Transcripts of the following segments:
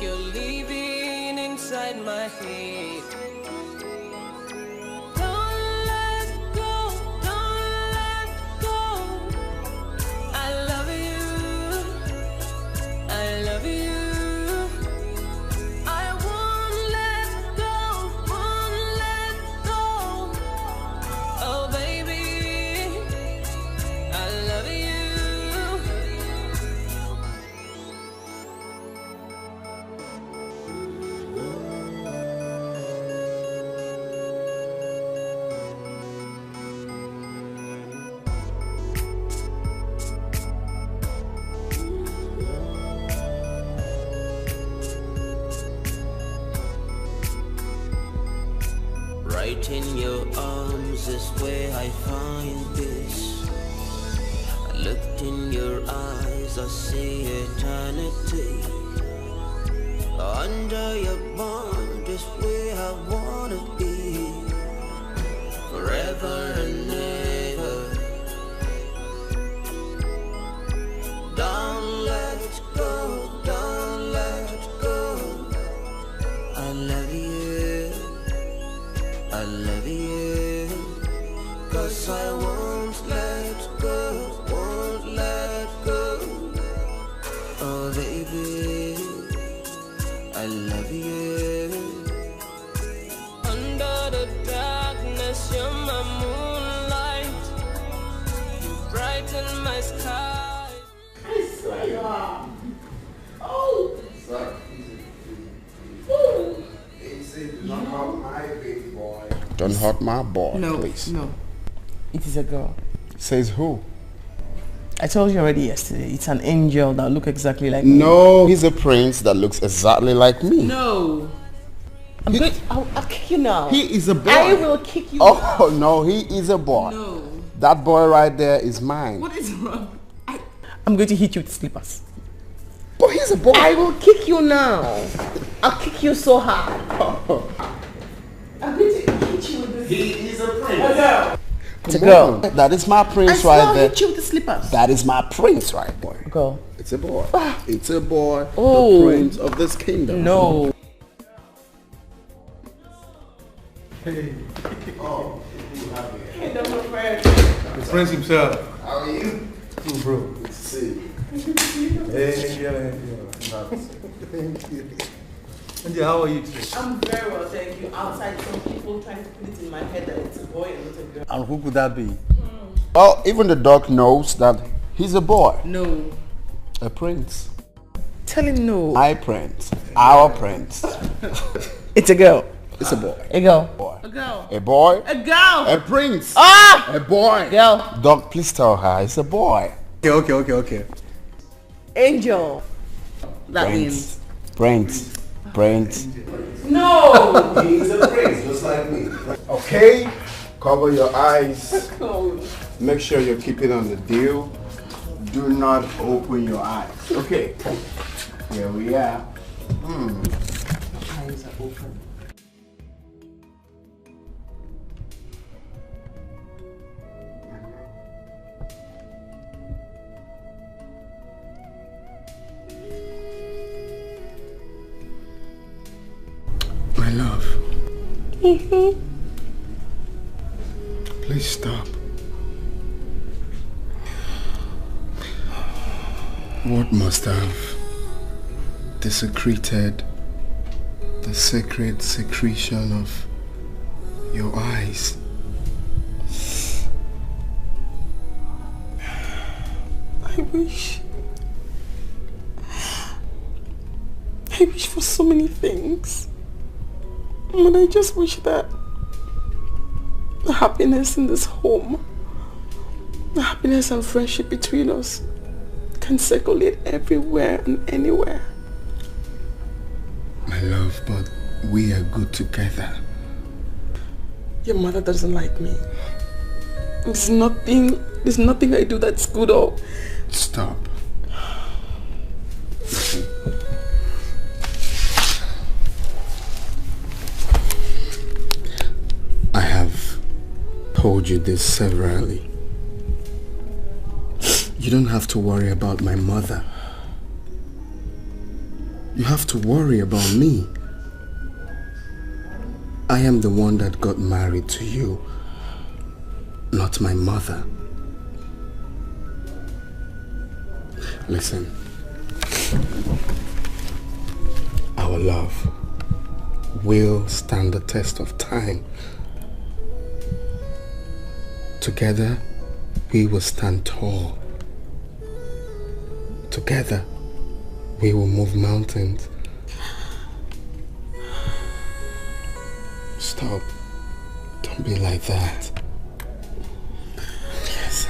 you're living inside my head. Don't let go, don't let go. I love you, I love you. I won't let go, won't let go. Oh baby, I love you. Right in your arms is where I find peace. I looked in your eyes, I see eternity. Under your bond is where I wanna be, forever and ever. Don't let go, don't let go. I love you, I love you, 'cause I won't let go, won't let go. Oh baby, I love you. Under the darkness, you're my moonlight. You brighten my sky. I swear you are. Oh! Sir. Ooh. Easy, do not hurt my baby boy. Don't hurt my boy, No, please. no. It is a girl. Says who? I told you already yesterday. It's an angel that looks exactly like me. No, he's a prince that looks exactly like me. No. I'll kick you now. He is a boy. I will kick you Oh, now. no, he is a boy. No. That boy right there is mine. What is wrong? I'm going to hit you with slippers. But he's a boy. I will kick you now. I'll kick you so hard. I'm going to hit you with this. He is a prince. A girl. It's a Come girl. on. That is my prince I right still there. hit you with the slippers. That is my prince right there. Girl. It's a boy. It's a boy. Oh. The prince of this kingdom. No. Hey, Oh. Hey, that's my friend. the prince himself. How are you? Cool, bro. Good to see you. Hey, yeah. Thank you. And yeah, how are you today? I'm very well, thank you. Outside, some people trying to put it in my head that it's a boy and not a girl. And who could that be? Well, even the dog knows that he's a boy. No. A prince. Tell him no. My prince. Our prince. It's a girl. It's a boy. A girl. Boy. A girl. A boy. A girl. A prince. Ah! A boy. Girl. Dog, please tell her it's a boy. Okay. Angel. That means. Prince. Prince. No! He's a prince, just like me. Okay, cover your eyes. Make sure you're keeping on the deal. Do not open your eyes. Okay, here we are. Eyes are open. My love. Please stop. What must have desecrated the sacred secretion of your eyes? I wish for so many things. But I just wish that the happiness in this home, the happiness and friendship between us can circulate everywhere and anywhere. My love, but we are good together. Your mother doesn't like me. There's nothing I do that's good or... Stop. Listen. I have told you this severally. You don't have to worry about my mother. You have to worry about me. I am the one that got married to you, not my mother. Listen. Our love will stand the test of time. Together, we will stand tall. Together, we will move mountains. Stop. Don't be like that. Yes.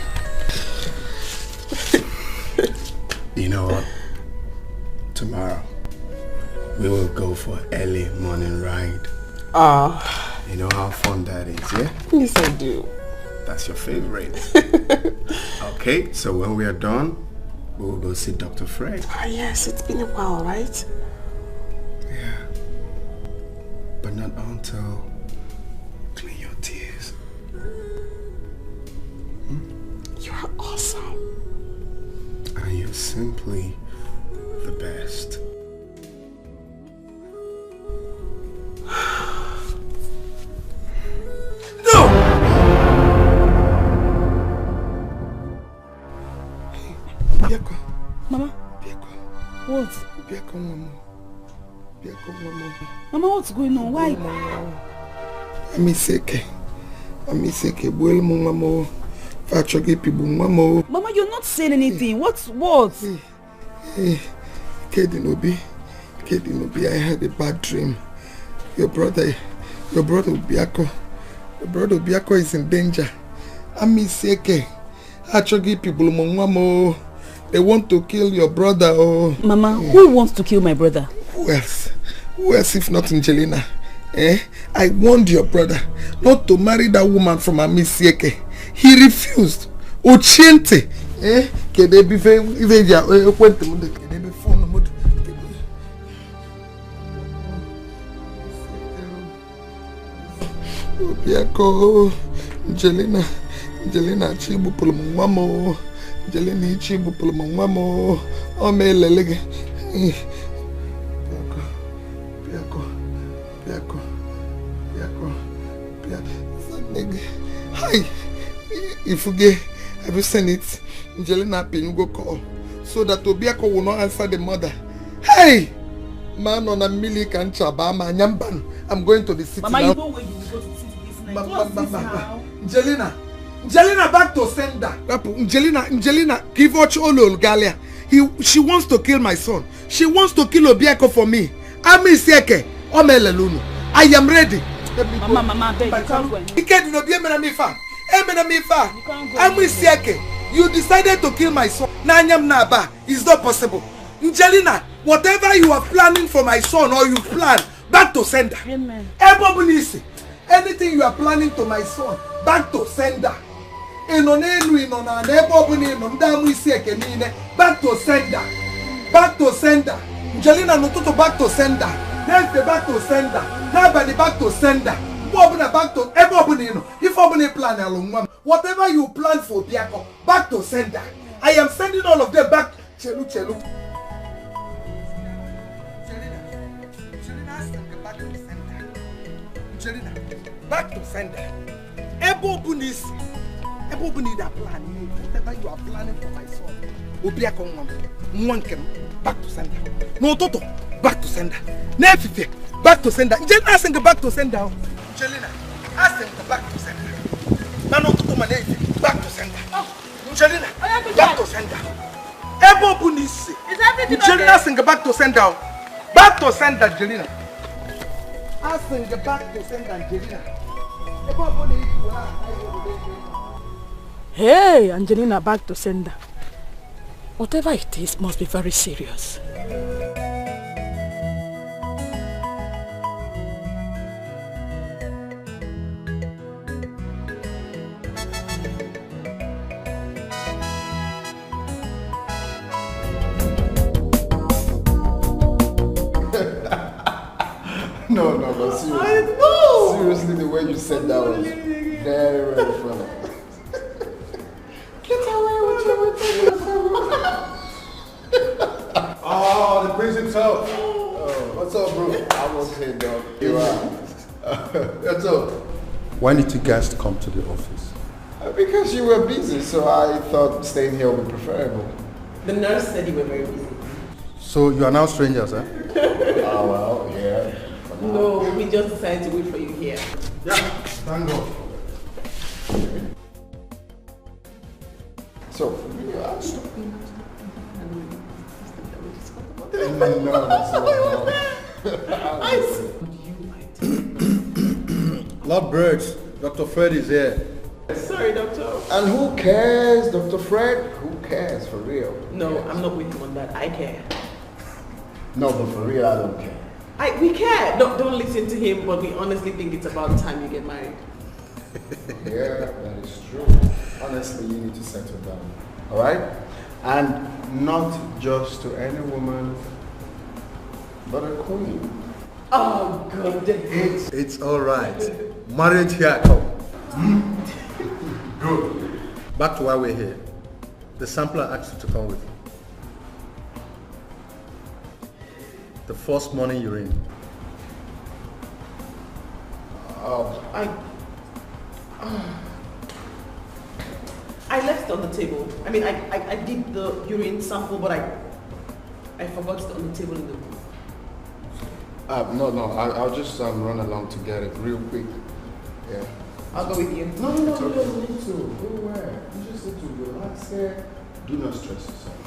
You know what? Tomorrow, we will go for an early morning ride. You know how fun that is, yeah? Yes, I do. That's your favorite. Okay, so when we are done, we will go see Dr. Fred. Yes, it's been a while, right? Yeah. But not until clean your tears. You're awesome. And you're simply the best. No! Biako. Mama? Biako. What? Biako, Mama. Biako, Mama. Mama, what's going on? Why? I'm sick. Well, Mama. Mama, you're not saying anything. What? Hey, Kedinobi, I had a bad dream. Your brother Biako is in danger. I'm sick. Actually, people, Mama, they want to kill your brother. Oh, Mama, who wants to kill my brother? Who else if not Angelina? I warned your brother not to marry that woman from Amisieke. He refused. Ochente. Can they be Biako, Angelina chibu pulmamo. Angelina chibu pulmamo. O me lelege. Biako. Hi. If you get, have you sent it? Angelina Pin go call so that Obiako will not answer the mother. Hey! Man on a milk and chabama nyamban. I'm going to the city Mama, now. you know where you will go to the city this night. What's this now? Angelina back to sender. Angelina, give watch Olo Galia. She wants to kill my son. She wants to kill Obiako for me. I am ready. Mama, beg, you can't go anywhere. You decided to kill my son. It's not possible. Angelina, whatever you are planning for my son or you plan, back to sender. Amen. Anything you are planning to my son, back to sender. Back to sender. Back to sender. Angelina no to back to sender. Next back to sender. Nobody back to sender. Back to if plan along whatever you plan for Biako, back to sender. I am sending all of them back. Chelu. Angelina, back to sender. Ebobuni that plan. Whatever you are planning for my son. Obiako back to sender. No Toto, back to sender. Nefife, back to sender. Angelina ask back to sender. Angelina, ask them to back to sender. No Toto Manefi, back to sender. Angelina, back to sender. Ebobuni. Is everything Angelina ask back to sender. Back to sender, Angelina. Ask them back to sender, Angelina. Hey, Angelina, back to sender. Whatever it is must be very serious. No, but seriously. Seriously, the way you said that was very funny. Get away with you. Oh, the prince himself. What's up, bro? I was here, dog. You are. What's up? Why did you guys come to the office? Because you were busy, so I thought staying here would be preferable. The nurse said you were very busy. So you are now strangers, eh? Oh, well, yeah. No, we just decided to wait for you here. Yeah, thank God. So, you are stopping. No, that's not. Lord Birds, Dr. Fred is here. Sorry, doctor. And who cares, Dr. Fred? Who cares, for real? No, I'm not with you on that. I care. No, but for real, I don't care. We care. No, don't listen to him, but we honestly think it's about time you get married. Yeah, that is true. Honestly, you need to settle down. Alright? And not just to any woman, but a queen. Oh, God. It's all right. Marriage here, come. Good. Back to why we're here. The sampler asked you to come with you. The first morning you're in. I left it on the table. I mean, I did the urine sample, but I forgot it on the table in the room. No, I'll just run along to get it real quick. Yeah. I'll go with you. No, you don't need to. Go where? You just need to relax there. Do not stress yourself.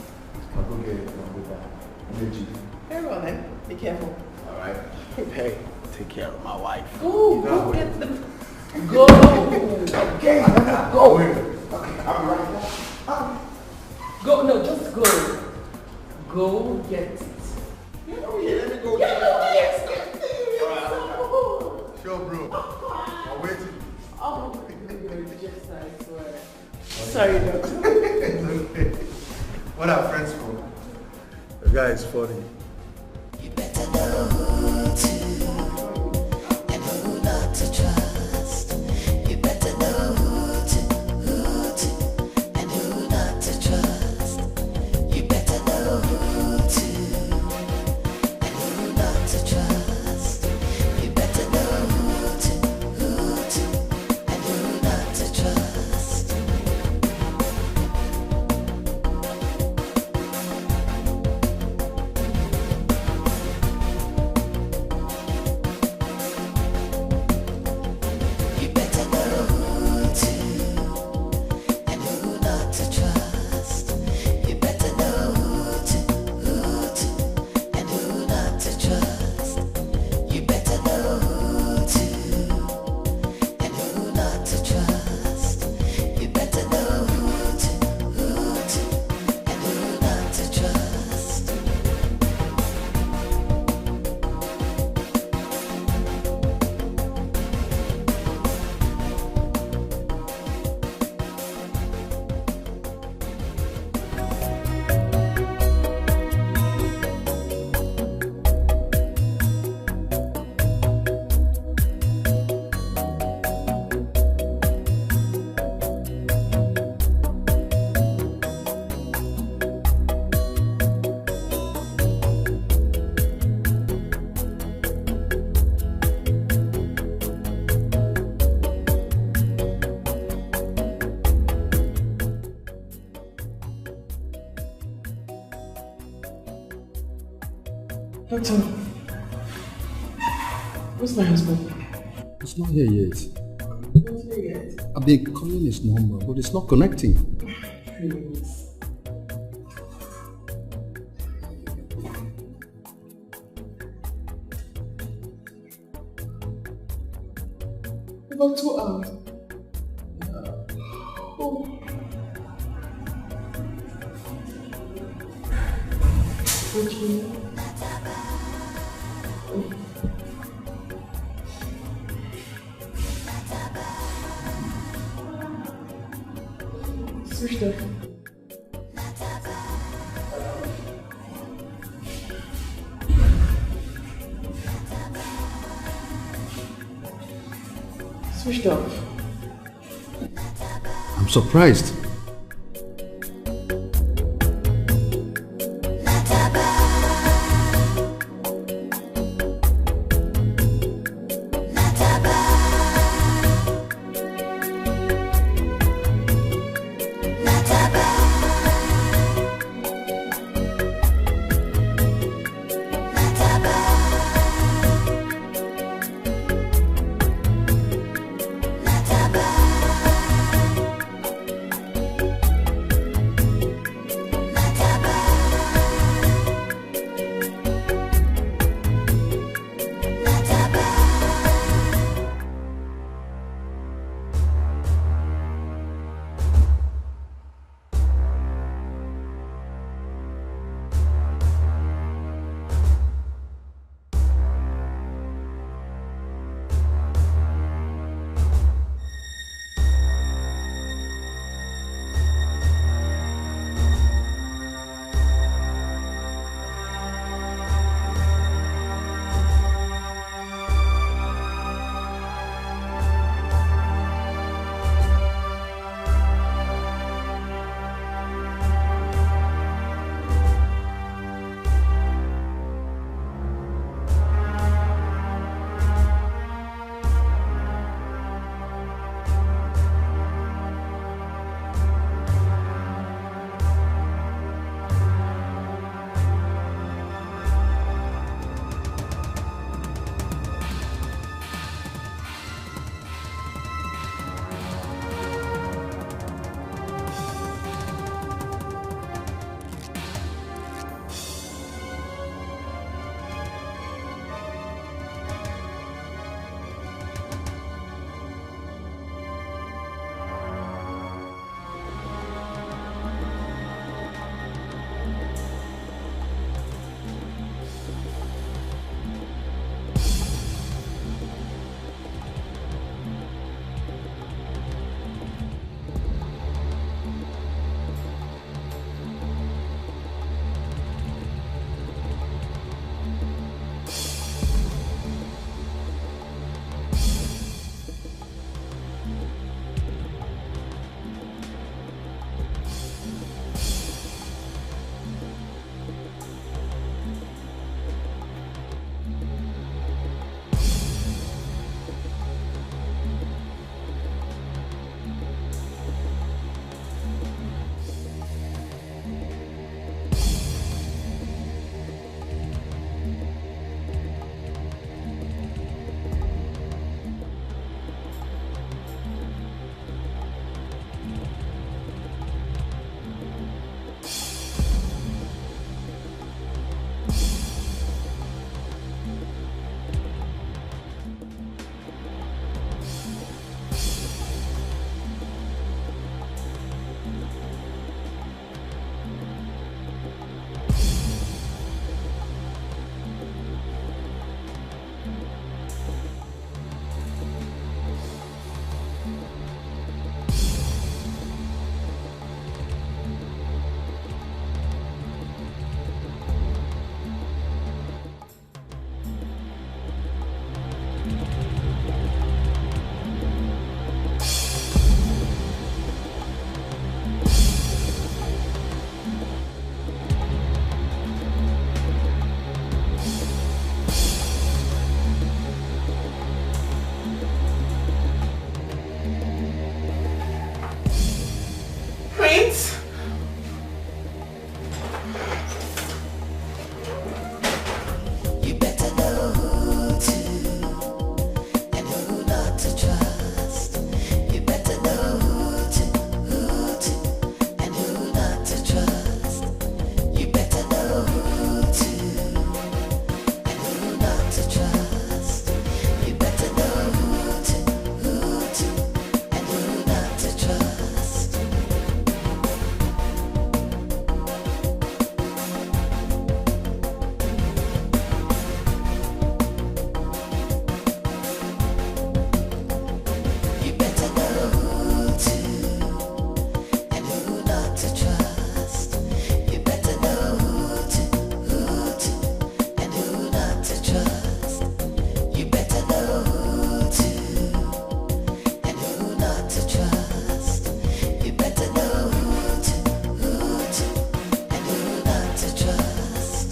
I'll go get it and I'll be back. Very well then. Be careful. Alright. Hey, take care of my wife. Go get them. Go. Okay, go. Okay, I'll be right back. Go, no, just go. Go get it. Yeah, let me go. Yes. Sure, bro. I'm waiting. Oh, just I swear. Sorry, doctor. It's okay. What are friends for? The guy is funny. You better know who to and who not to trust. You better know who to and who not to trust. You better know who to and who not to trust. You better know who to and who not to trust. You better know who to and who not to trust. You better know who to and who not to trust. You better know who to and who not to trust. You better know who to and who not to trust. Doctor, where's my husband? It's not here yet. Not here yet. I've been calling his number, but it's not connecting. Please. About 2 hours. Oh. What do you mean? Switched off. Switched off. I'm surprised. Please. You better know who to and who not to trust. You better know who to and who not to trust. You better know who to and who not to trust. You better know who to and who not to trust. You better know who to and who not to trust. You better know who to and who not to trust. You better know who to and who not to trust. You better know who to and who not to trust.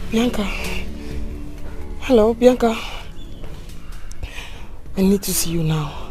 Bianca. Hello, Bianca. I need to see you now.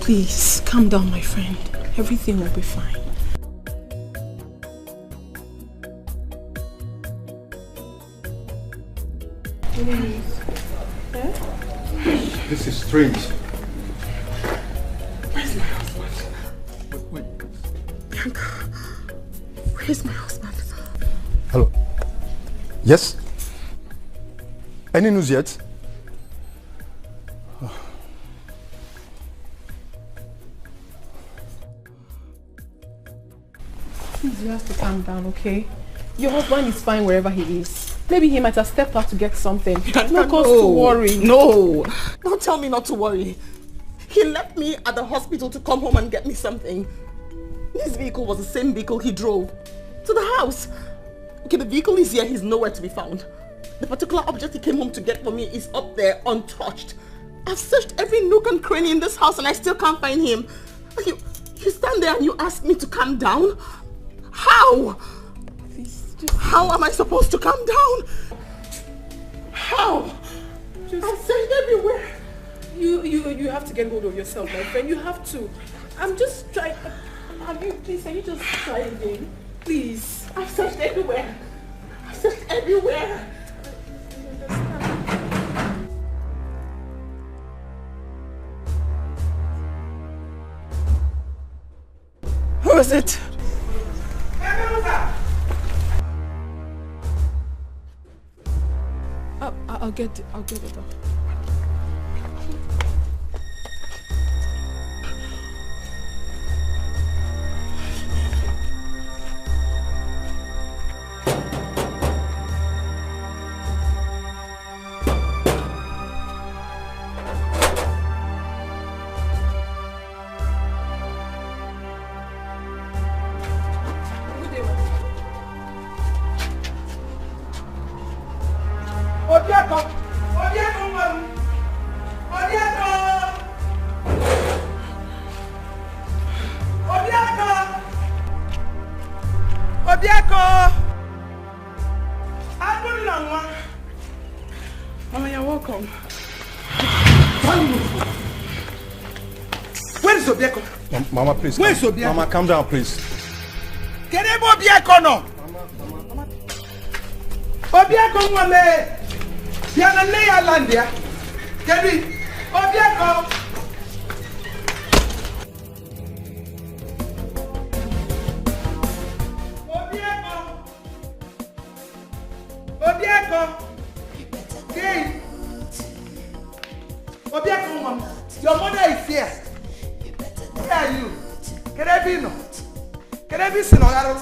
Please, calm down, my friend. Everything will be fine. This is strange. Where's my husband? Wait. Bianca, where's my husband? Hello. Yes? Any news yet? Please, you have to calm down, okay? Your husband is fine wherever he is. Maybe he might have stepped out to get something. No cause to worry. No. Don't tell me not to worry. He left me at the hospital to come home and get me something. This vehicle was the same vehicle he drove to the house. Okay, the vehicle is here. He's nowhere to be found. The particular object he came home to get for me is up there untouched. I've searched every nook and cranny in this house and I still can't find him. You stand there and you ask me to calm down? How? Please, just... How am I supposed to calm down? How? I've searched everywhere. You have to get hold of yourself, my friend. You have to. I'm just trying. Please, can you just try again? Please. I've searched everywhere. I've searched everywhere. I understand. Who is it? I'll get it. Mama, you're welcome. Where is Obieko? Mama, please. Where is Obieko? Mama, calm down, please. Can I go Obieko no? Obieko mama. Yana neya landia. Kedi. Obieko. Obieko. Hey. Obieko mama. Your mother is here. Where are you? Can I be no? Can I be sinogaro?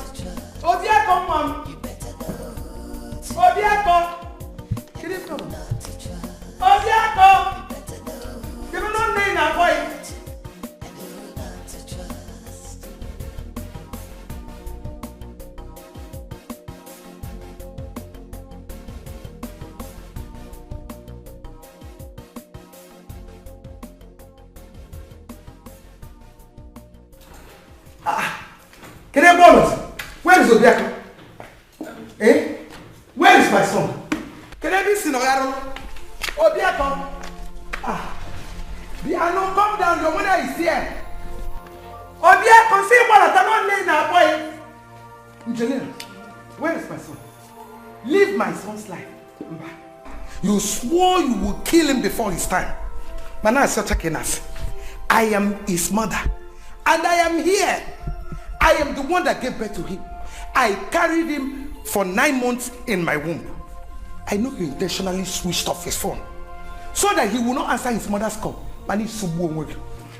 Obieko mama. Obieko. Can you come? Obieko. You don't know name na boy. Can I bonus? Where is Obieko? Eh? Where is my son? Can I be sinogaro? Obieko. Biano, come down. Your mother is here. Obieko, see what I don't lay now, boy. Angelina, where is my son? Live my son's life. You swore you would kill him before his time. Mana is such a kenas. I am his mother, and I am here. I am the one that gave birth to him. I carried him for 9 months in my womb. I know you intentionally switched off his phone so that he will not answer his mother's call.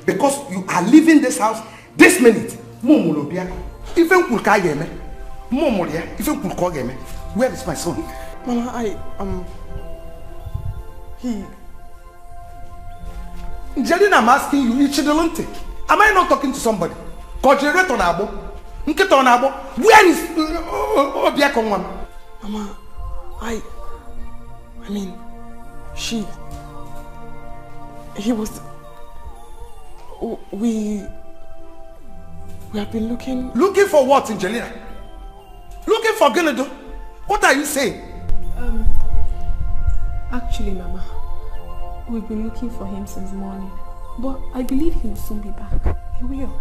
Because you are leaving this house this minute. Even where is my son? Mama, Jelena, I'm asking you, am I not talking to somebody? Where is Obieko? Mama, I mean, he was, we have been looking. Looking for what, Angelina? Looking for Genedo? What are you saying? Actually, Mama, we've been looking for him since morning, but I believe he will soon be back. He will.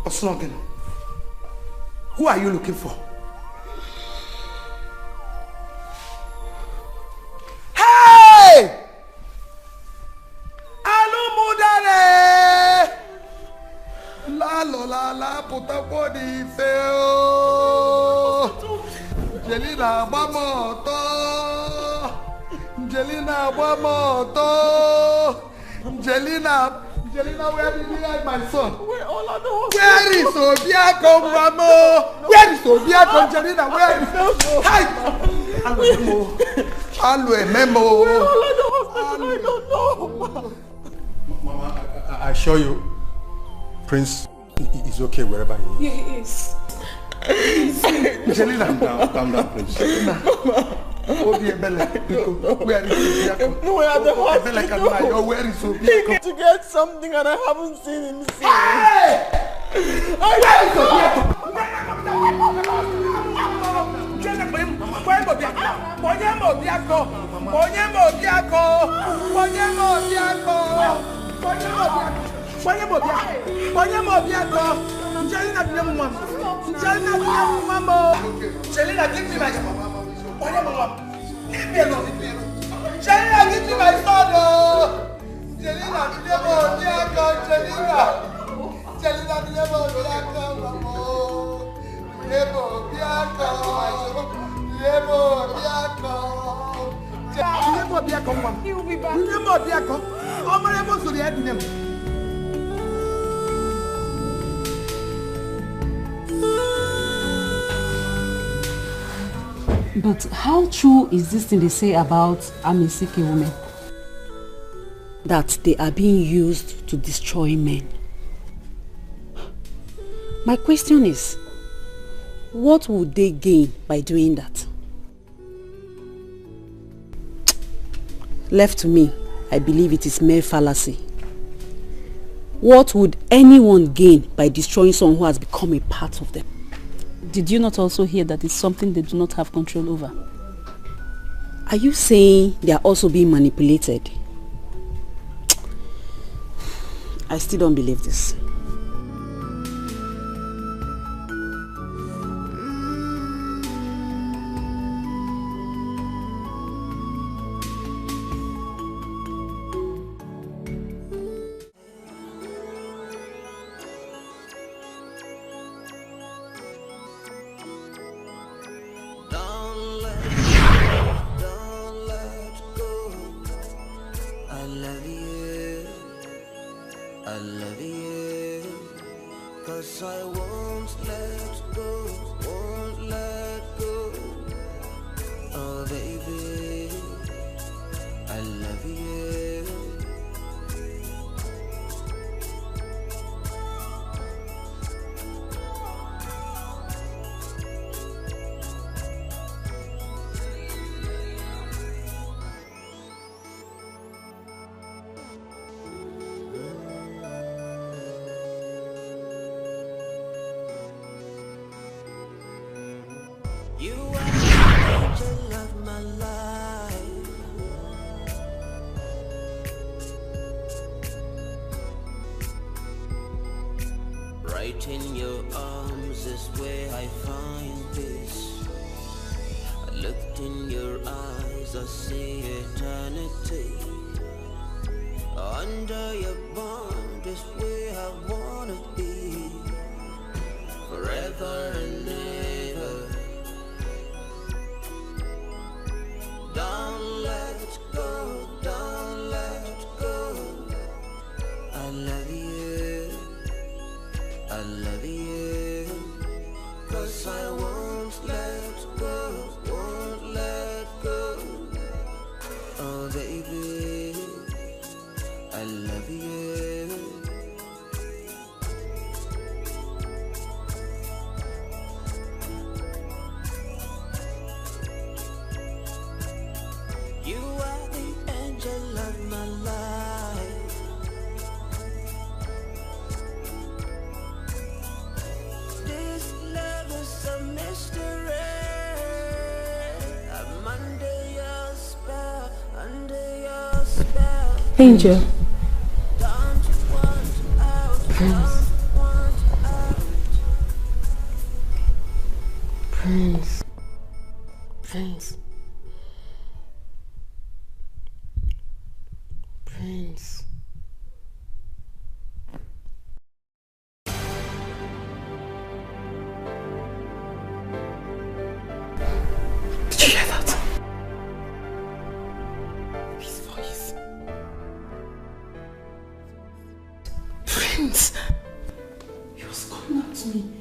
Oslogan, who are you looking for? Hey! Alumudare! La la la la puta body feo. Jelina Bamoto. Jelina Bamoto. Jelina Angelina, where did you hide my son? We're all at the hospital. Where is Obiako, Mamo? Where is Obiako, Angelina? Where is Hide! Alwe Memo. We're all at the hospital. I don't know. Mama, I assure you, Prince is okay wherever he is. Yeah, he is. Angelina, Calm down, please. Obiebele, where is Obiako? We're at the hospital. Where is He Obiako? came to get something and I haven't seen him since. Hey! Where is Obiako? Angelina, give me my son. Leave me alone. Angelina, give me my son. Angelina, he will be back. But how true is this thing they say about Amisiki women? That they are being used to destroy men. My question is, what would they gain by doing that? Left to me, I believe it is mere fallacy. What would anyone gain by destroying someone who has become a part of them? Did you not also hear that it's something they do not have control over? Are you saying they are also being manipulated? I still don't believe this. In your arms is where I find peace. I looked in your eyes, I see eternity. Under your bond is where I wanna be, forever and ever. Don't let go, don't let go. I love you. I love you, 'cause I won't let go, won't let go. Oh baby, I love you. You are the angel of my life. A mystery. I'm under your spell, under your spell. Angel. Don't want out, don't want out. Prince. Prince. Prince. Prince! He was calling out to me.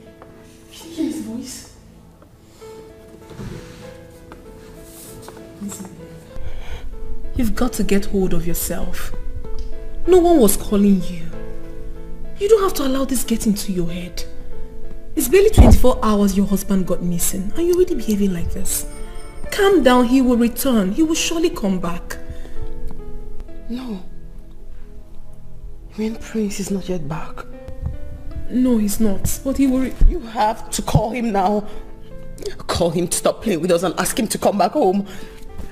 Did you hear his voice? Listen, you've got to get hold of yourself. No one was calling you. You don't have to allow this get into your head. It's barely 24 hours your husband got missing and you're already behaving like this. Calm down, he will return. He will surely come back. No. You mean Prince is not yet back? No, he's not. But he will... You have to call him now. Call him to stop playing with us and ask him to come back home.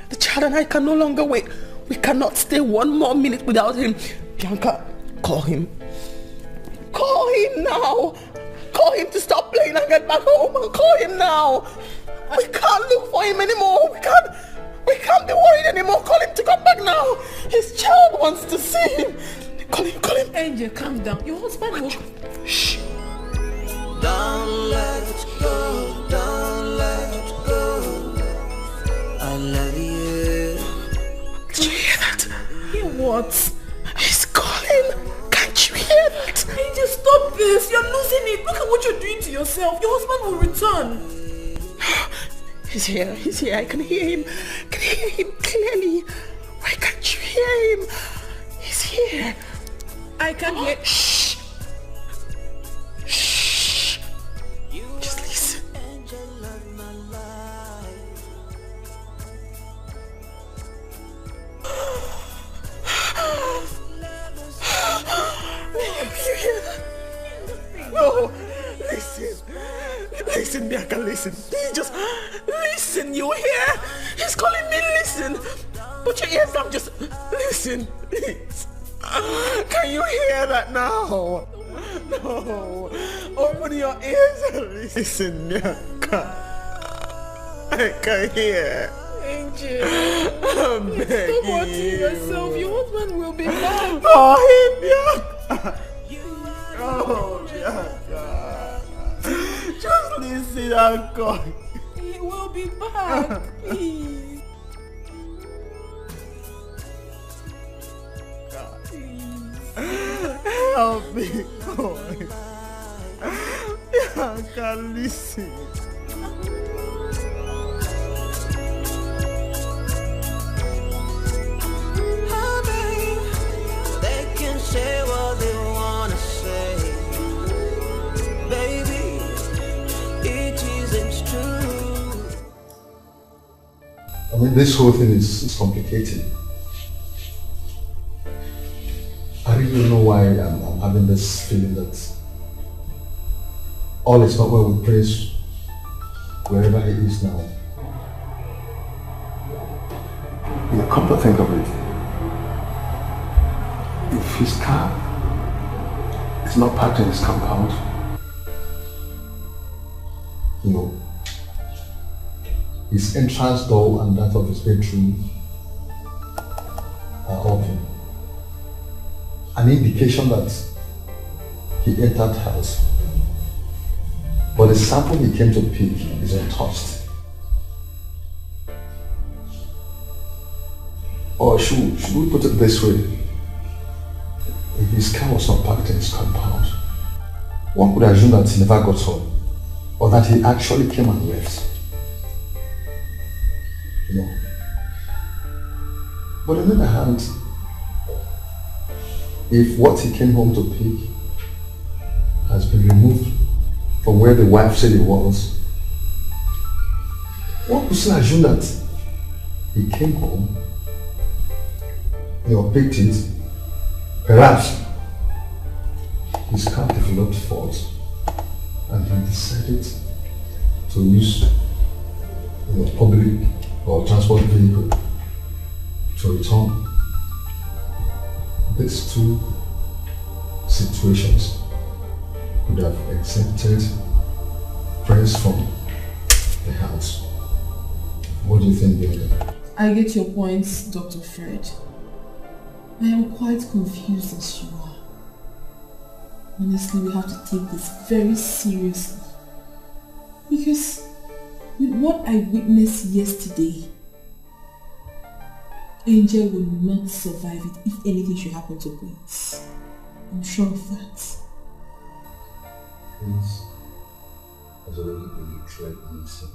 The child and I can no longer wait. We cannot stay 1 more minute without him. Bianca, call him. Call him now. Call him to stop playing and get back home. Call him now. We can't look for him anymore. We can't be worried anymore. Call him to come back now. His child wants to see him. Call him. Angel, calm down. Your husband will... Shh. Don't let go, don't let go. I love you. Did you hear that? Hear what? He's calling. Can't you hear that? Angel, stop this. You're losing it. Look at what you're doing to yourself. Your husband will return. He's here. I can hear him. Clearly. Why can't you hear him? He's here. I can hear... Shh. Shh. Just listen. You hear that? No. Listen, Bianca, listen. Just listen, you hear? He's calling me, listen. Put your ears down, just listen, please. Can you hear that now? No. Open your ears and listen, Bianca. I can hear. Angel, I'm begging stop watching yourself. Your husband will be back. Oh, Bianca. Oh, Bianca. Just listen and call. He will be back, please. God, please. Help me, God. I can't listen. They can say what they wanna say, baby. It isn't true. I mean, this whole thing is complicated. I really don't know why I'm having this feeling that all is not well with Prince wherever he is now. Yeah, come to think of it, if his car is not parked in his compound, you know, his entrance door and that of his bedroom are open. An indication that he entered the house. But the sample he came to pick is untouched. Or should we put it this way? If his car was not parked in his compound, one could assume that he never got home, or that he actually came and left. You know. But on the other hand, if what he came home to pick has been removed from where the wife said it was, one could still assume that he came home, you know, picked it. Perhaps his car developed fault and he decided to use public or transport vehicle to return. These two situations could have exempted Prince from the house. What do you think, Bianca? I get your points, Dr. Fred. I am quite confused as you are. Honestly, we have to take this very seriously. Because with what I witnessed yesterday, Angel will not survive it if anything should happen to Prince. I'm sure of that. Prince has already been betrayed in sin.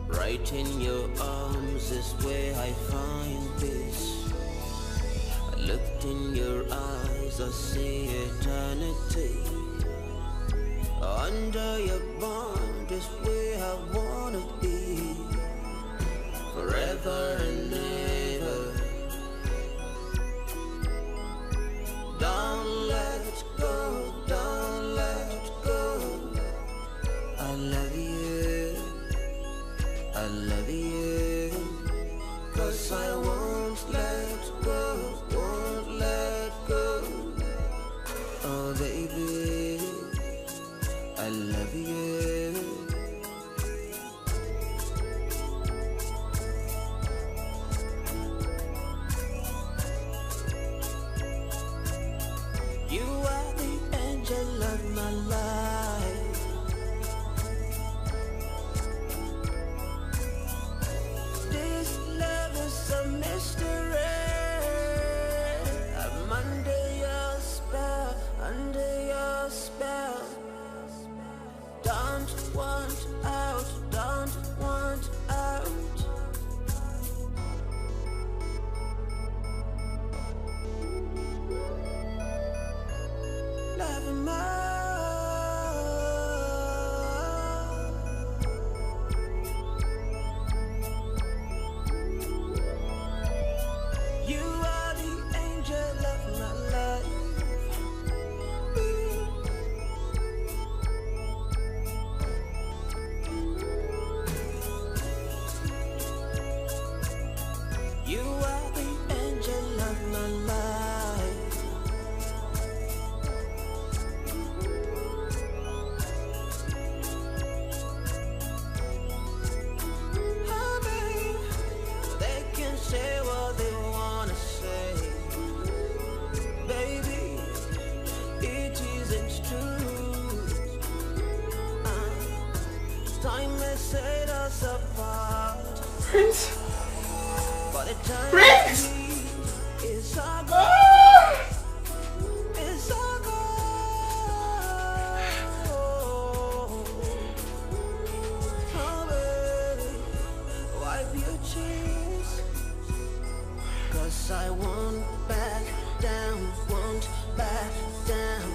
Right in your arms is where I find peace. I looked in your eyes, I see eternity. Under your bond is where I wanna be, forever and ever. Don't let go, don't let go. I love you, I love you, 'cause I won't let go, won't let go. Oh baby, I love you. You are the angel of my life. This love is a mystery. I'm under your spell, under your spell. Don't want out, don't want out. Love him more. You are the angel of my life. You are the angel of my life. Oh, babe, they can say what they wanna say. Baby, it isn't true. Time may set us apart. Prince! But eternity Prince! is our goal. It's our goal. Oh, baby, wipe your tears, 'cause I won't back down, won't back down.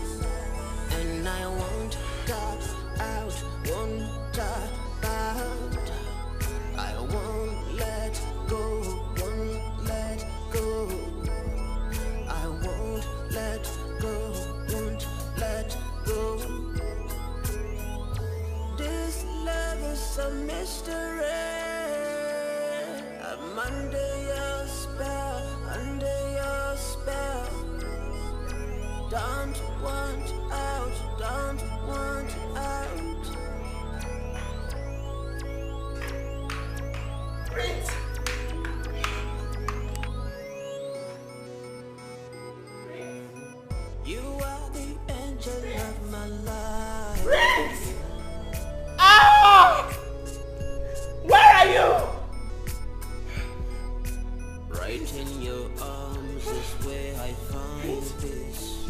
And I won't tap out, won't tap out. I won't let go, won't let go. I won't let go, won't let go. it's a mystery. I'm under your spell, under your spell. Don't want out, don't want out. Prince! You are the angel of my life. Prince! Ah! Where are you? Right in your arms is where I find peace.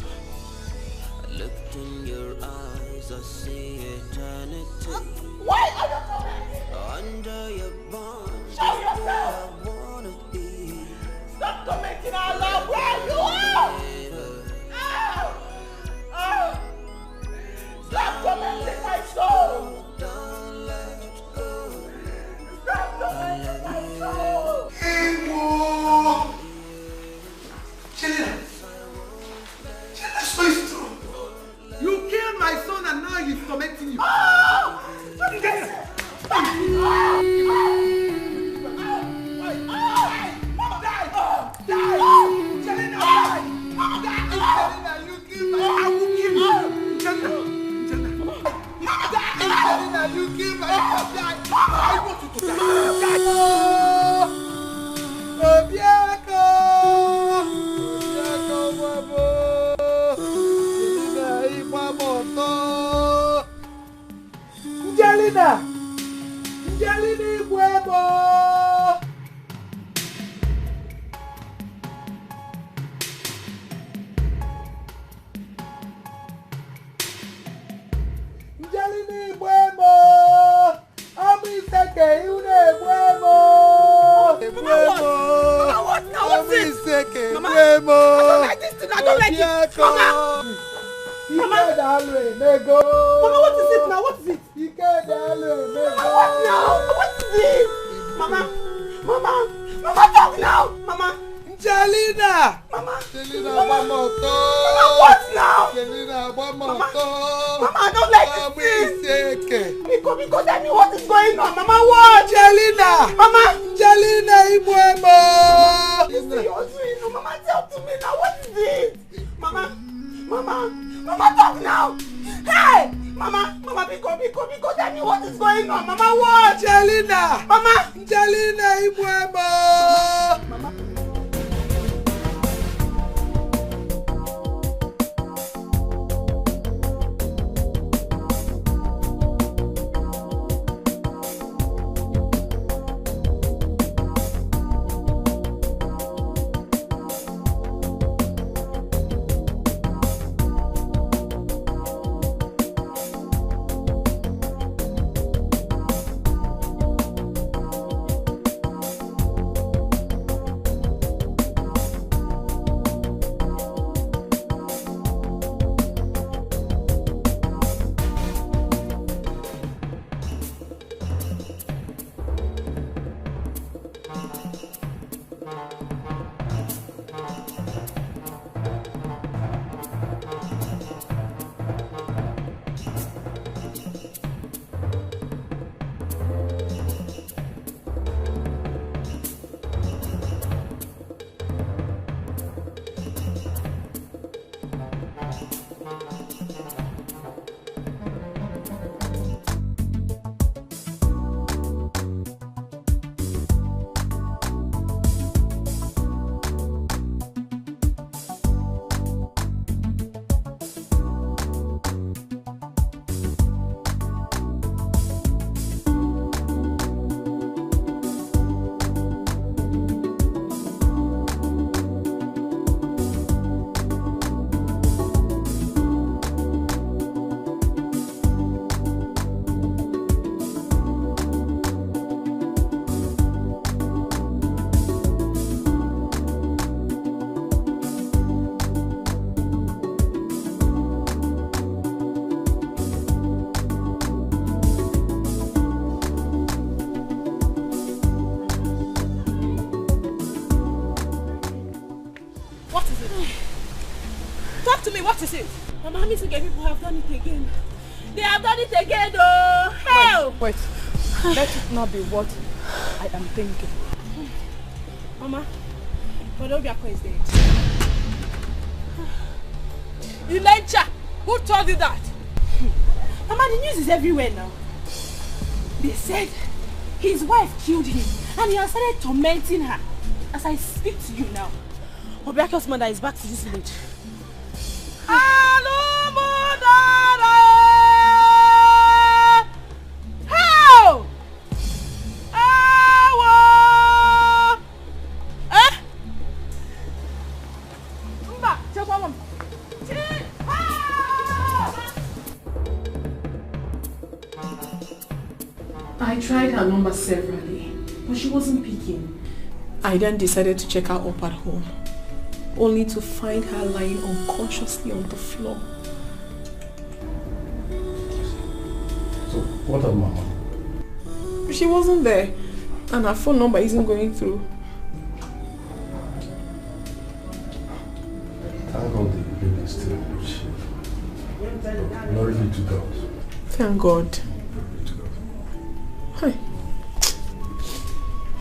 I looked in your eyes, I see eternity. Why are you commenting? Under your bonds is Show where yourself! I wanna be. Stop commenting out loud where you are! Ah! Stop commenting my soul! Don't let go. Stop commenting my soul! Chelina! Chelina, so it's true! You killed my son and now he's tormenting you! Ah! What did I say? Mama died! Die! Chelina died! Mama died! Chelina, you killed my son! I will kill you! Chelina! Mama died! Chelina, you killed my son! Die! I want you to die! Obiako! Obiako, Wabo! Chelina, Ipamoto! Njelina! Njelina, Ibuebo! Njelina, Ibuebo! Amiseke, Iune, Ibuebo! Ibuebo! What's this? Amiseke, Ibuebo! I don't like this thing, I don't like it! Mama! Mama! Nego! Mama, what is it now? What is it? Nego! Mama, what now? What is it? Mama! Mama! Mama, talk now! Mama! Njelina! Mama! Njelina, Bamoto! Mama, what now? Njelina, Bamoto! Mama, I don't like this thing! Because tell me what is going on! Mama, what? Njelina! Mama! Njelina, Ibuemo! Mama, talk to me now! What is it? Mama! Mama! Mama, talk now! Hey! Mama! Mama, because tell me what is going on! Mama, what? Njelina! Mama! Njelina, Ibuemo! Mama! What is it? Mama, Mr. People have done it again. They have done it again, though. Hell! Wait. Let it not be what I am thinking. Mama, Odobiako is dead. Elijah, who told you that? Mama, the news is everywhere now. They said his wife killed him and he has started tormenting her. As I speak to you now, Obiako's mother is back to this village. How? I tried her number severally, but she wasn't picking. I then decided to check her up at home, only to find her lying unconsciously on the floor. So, what of Mama? She wasn't there, and her phone number isn't going through. Thank God the baby is still alive. Glory be to God. Thank God. Hi.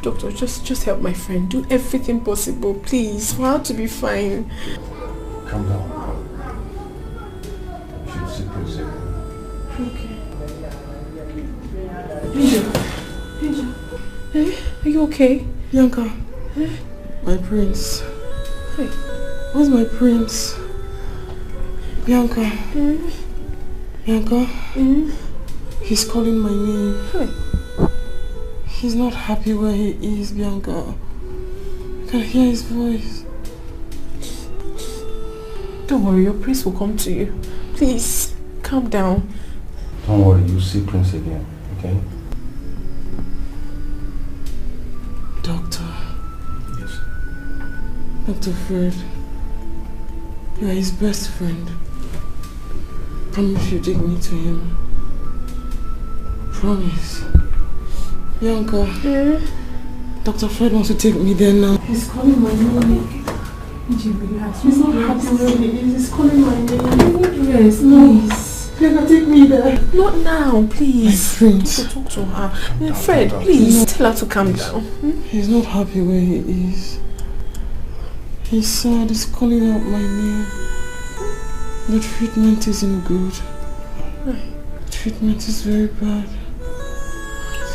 Doctor, just help my friend. Do everything possible, please, for her to be fine. Calm down. You should see Prince. Okay. Angel. Hey, are you okay? Bianca. My prince. Hey. Where's my prince? Bianca. Bianca. He's calling my name. Hey. He's not happy where he is, Bianca. I can hear his voice. Don't worry, your prince will come to you. Please, calm down. Don't worry, you'll see Prince again, okay? Doctor. Yes. Dr. Fred. You are his best friend. Promise you take me to him. Promise. Bianca. Dr. Fred wants to take me there now. He's calling my name. He's not happy where he is. He's calling my name. Yes, please. Bianca, take me there. Not now, please. My friend. Talk to her. Fred, please. Tell her to calm down. He's not happy where he is. He's sad. He's calling out my name. The treatment isn't good. The treatment is very bad.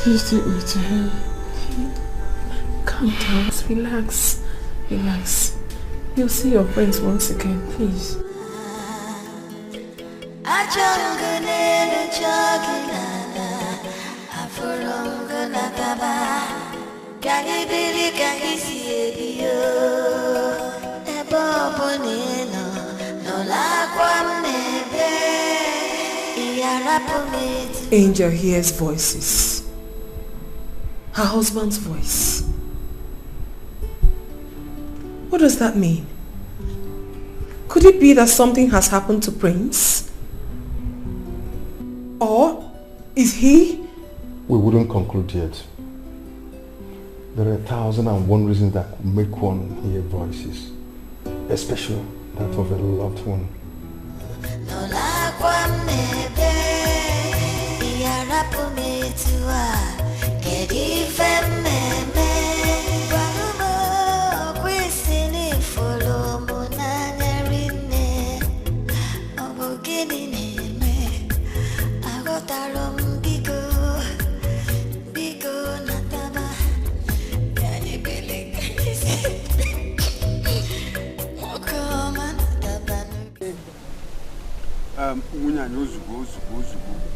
Please take me to him. Calm down. Relax. Relax. You'll see your friends once again, please. Angel hears voices. Her husband's voice. What does that mean? Could it be that something has happened to Prince? Or is he? We wouldn't conclude yet. There are 1,001 reasons that could make one hear voices, especially that of a loved one.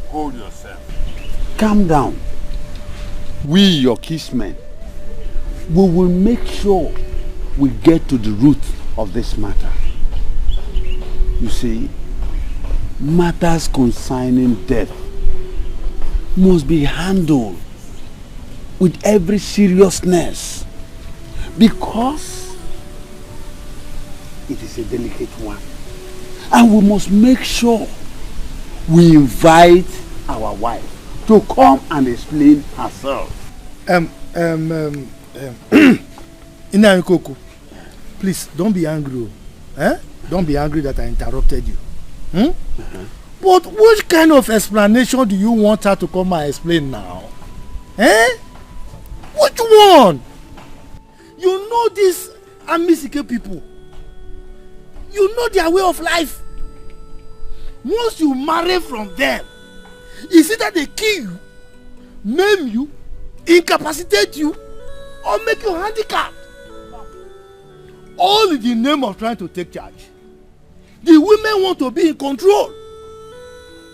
Hold yourself. Calm down. We, your kissmen, we will make sure we get to the root of this matter. You see, matters concerning death must be handled with every seriousness because it is a delicate one. And we must make sure we invite our wife to come and explain herself. Inankoko, please don't be angry. Don't be angry that I interrupted you. But which kind of explanation do you want her to come and explain now? Eh? Which one? You know these Amisike people. You know their way of life. Once you marry from them, it's either they kill you, maim you, incapacitate you, or make you handicapped. All in the name of trying to take charge. The women want to be in control.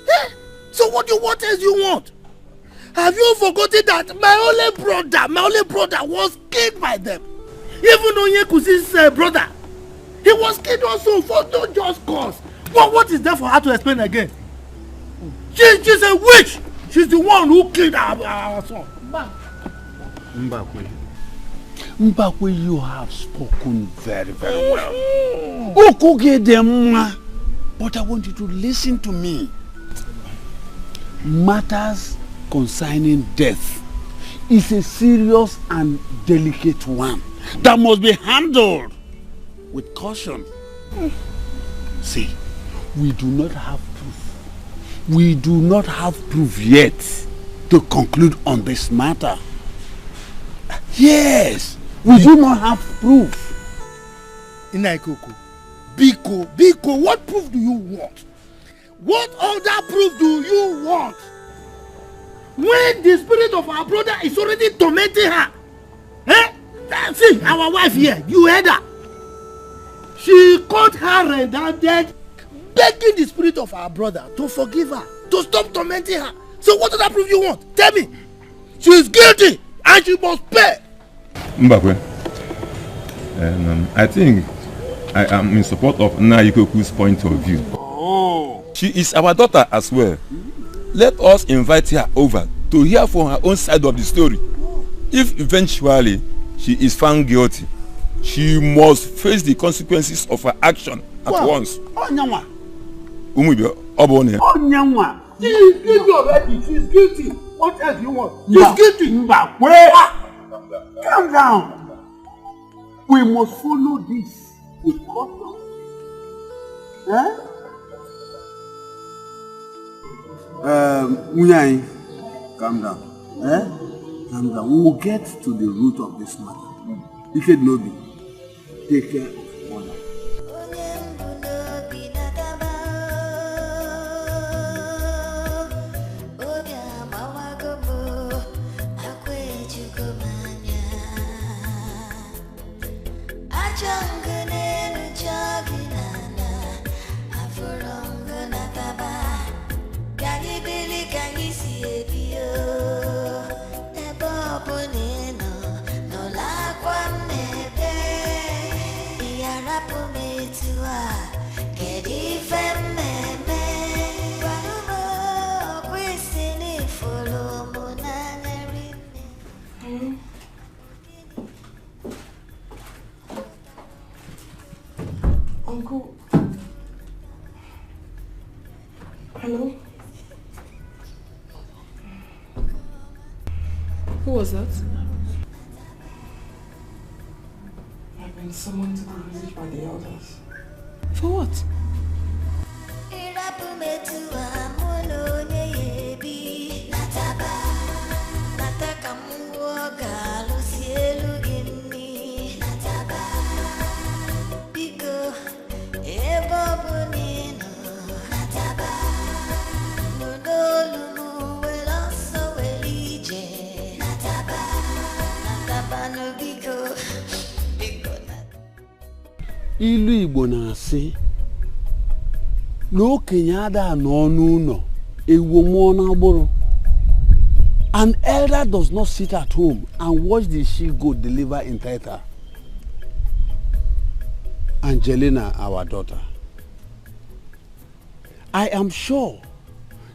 Eh? So what else you want? Have you forgotten that my only brother was killed by them? Even Onyekusi's brother, he was killed also for no just cause. But what is there for her to explain again? She's a witch. She's the one who killed our son. Mbakwe, you have spoken very, very well. But I want you to listen to me. Matters concerning death is a serious and delicate one that must be handled with caution. See, we do not have proof. We do not have proof yet to conclude on this matter. Yes, we do not have proof. Inaikoko, Biko, what proof do you want? What other proof do you want? When the spirit of our brother is already tormenting her. Eh? See, our wife here, you heard her. She caught her red-handed, begging the spirit of our brother to forgive her, to stop tormenting her. So what other proof you want? Tell me. She is guilty and she must pay. Mbakwe, I think I am in support of Naikoku's point of view. Oh. She is our daughter as well. Let us invite her over to hear from her own side of the story. If eventually she is found guilty, she must face the consequences of her action at once. Onyanwa. Onyanwa. She is guilty already. She is guilty. What else do you want? She is guilty. Mbakwe. Calm down. We must follow this with caution. Eh? Unyai, calm down. Eh? Calm down. We will get to the root of this matter. If it no be, take care of one. Uncle. Hello? Who was that? I've been summoned to the village by the elders. For what? Ilu Igbo na-asị na okenye ada n'ọnụ ụlọ ewu mmụọ n'agbụrụ. An elder does not sit at home and watch the she-goat deliver in theater. Angelina, our daughter, I am sure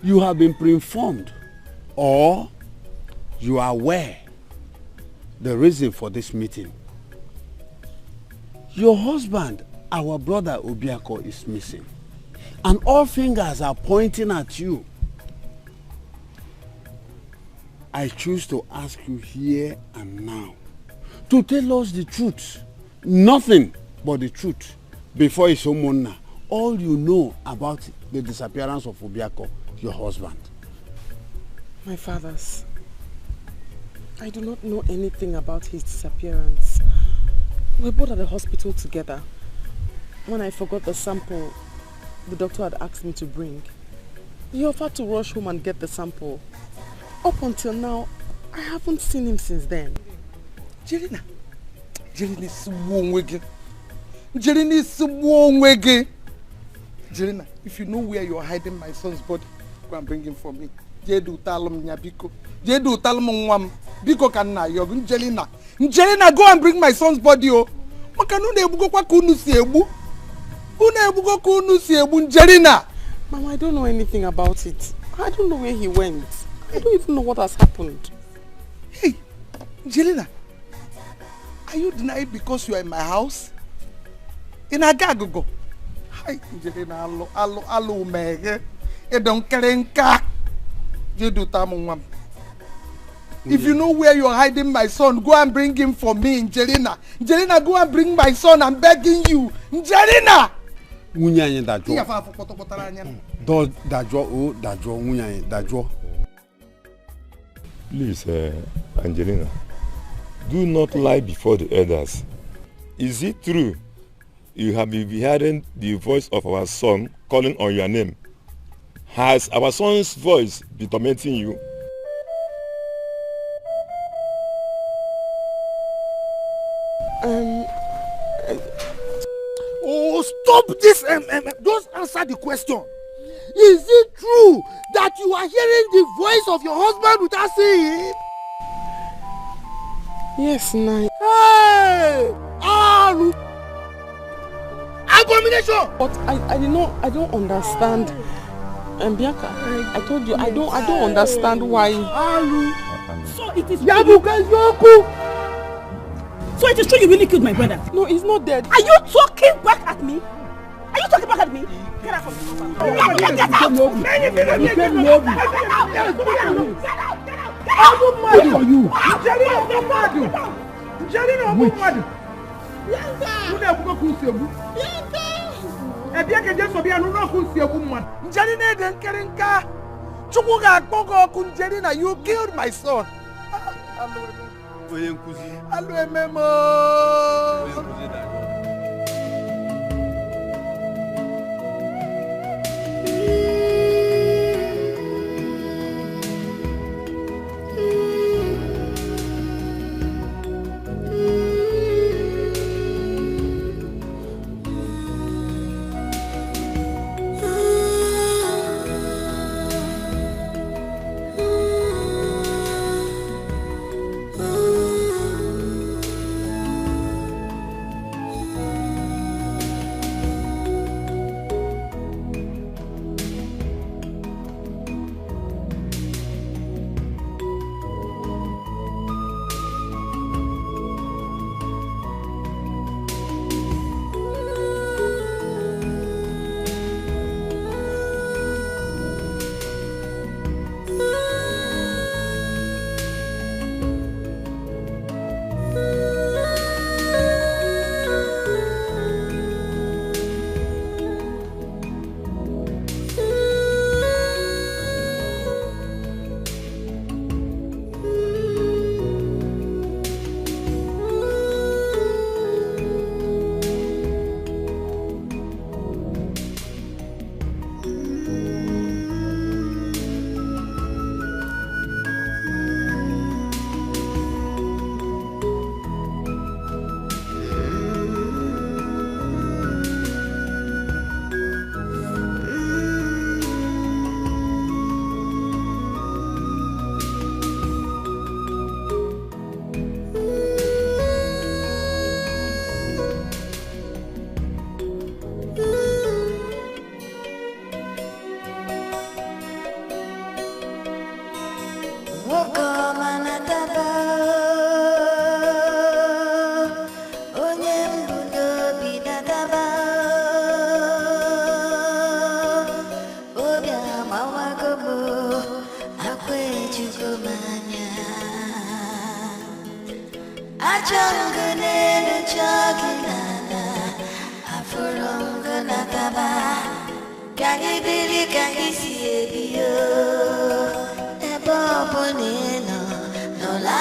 you have been pre-informed or you are aware the reason for this meeting. Your husband, our brother Obiako, is missing. And all fingers are pointing at you. I choose to ask you here and now to tell us the truth. Nothing but the truth. Before Isomona, all you know about the disappearance of Obiako, your husband. My fathers, I do not know anything about his disappearance. We were both at the hospital together. When I forgot the sample the doctor had asked me to bring, he offered to rush home and get the sample. Up until now, I haven't seen him since then. Jelena is one way. Jelena is one way. Jelena, if you know where you are hiding my son's body, go and bring him for me. Jedu talum nyabiko. Jedu talum mwam. Biko kanna yogun Jelena. Jelena, go and bring my son's body. Oh, makanu ne bugo kwa kunu siebu. Una bugo kunu siebu Jelena. Mama, I don't know anything about it. I don't know where he went. I don't even know what has happened. Hey, Jelena, are you denying because you are in my house? In Agagogo. Hi, Jelena, allo, mege. You don't kerenka. You do tamungam. If you know where you are hiding my son, go and bring him for me, Jelena. Jelena, go and bring my son. I'm begging you, Jelena. Munyanye dajo. Do dajo dajo munyanye dajo. Please, Angelina, do not lie before the elders. Is it true you have been hearing the voice of our son calling on your name? Has our son's voice been tormenting you? Oh, stop this! Just answer the question. Is it true that you are hearing the voice of your husband without seeing it? Yes, Nai. Hey! Abomination! But I don't understand. And Bianca, I told you I don't understand why. So it is Yoku! So it is true you really killed my brother? No, he's not dead. Are you talking back at me? Are you talking back at me? Get out from the compound. Get out! You killed my son. No la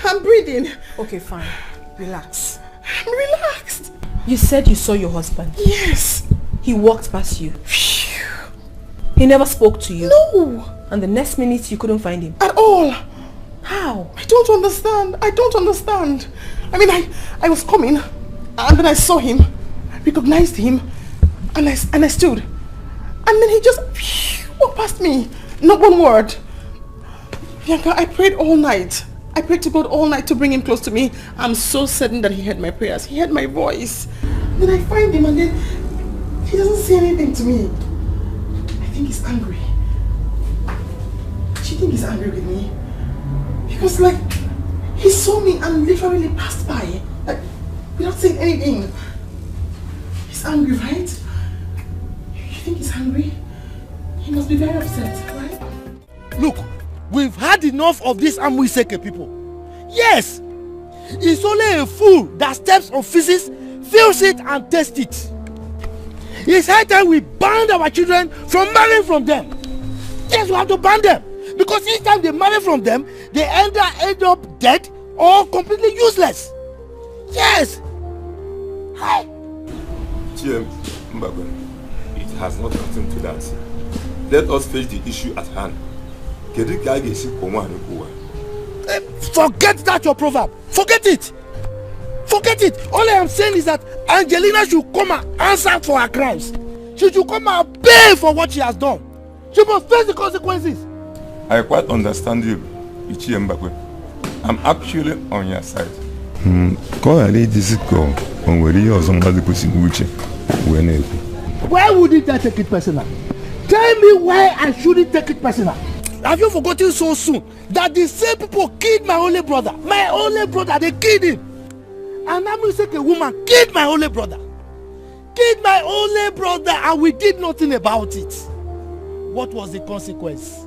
I'm breathing. Okay, fine. Relax. I'm relaxed. You said you saw your husband. Yes. He walked past you. He never spoke to you. No. And the next minute you couldn't find him. At all. How? I don't understand. I don't understand. I mean, I was coming and then I saw him, I recognized him, and I stood. And then he just walked past me. Not one word. Bianca, I prayed all night. I prayed to God all night to bring him close to me. I'm so certain that he heard my prayers. He heard my voice. Then I find him and then he doesn't say anything to me. I think he's angry. Do you think he's angry with me? Because like, he saw me and literally passed by. Like, without saying anything. He's angry, right? You think he's angry? He must be very upset, right? Look, we've had enough of these Amwiseke people. Yes! It's only a fool that steps on physics, feels it and tests it. It's high time we ban our children from marrying from them. Yes, we have to ban them. Because each time they marry from them, they either end up dead or completely useless. Yes. Hi. TM Mbagwe, it has not gotten to that. Let us face the issue at hand. Forget that your proverb. Forget it. Forget it. All I am saying is that Angelina should come and answer for her crimes. She should come and pay for what she has done. She must face the consequences. I quite understand you, Ichie Mbagwe. I'm actually on your side. Why would it take it personal? Tell me why I shouldn't take it personal. Have you forgotten so soon that the same people killed my only brother? My only brother, they killed him. And I'm going to say a woman killed my only brother. Killed my only brother and we did nothing about it. What was the consequence?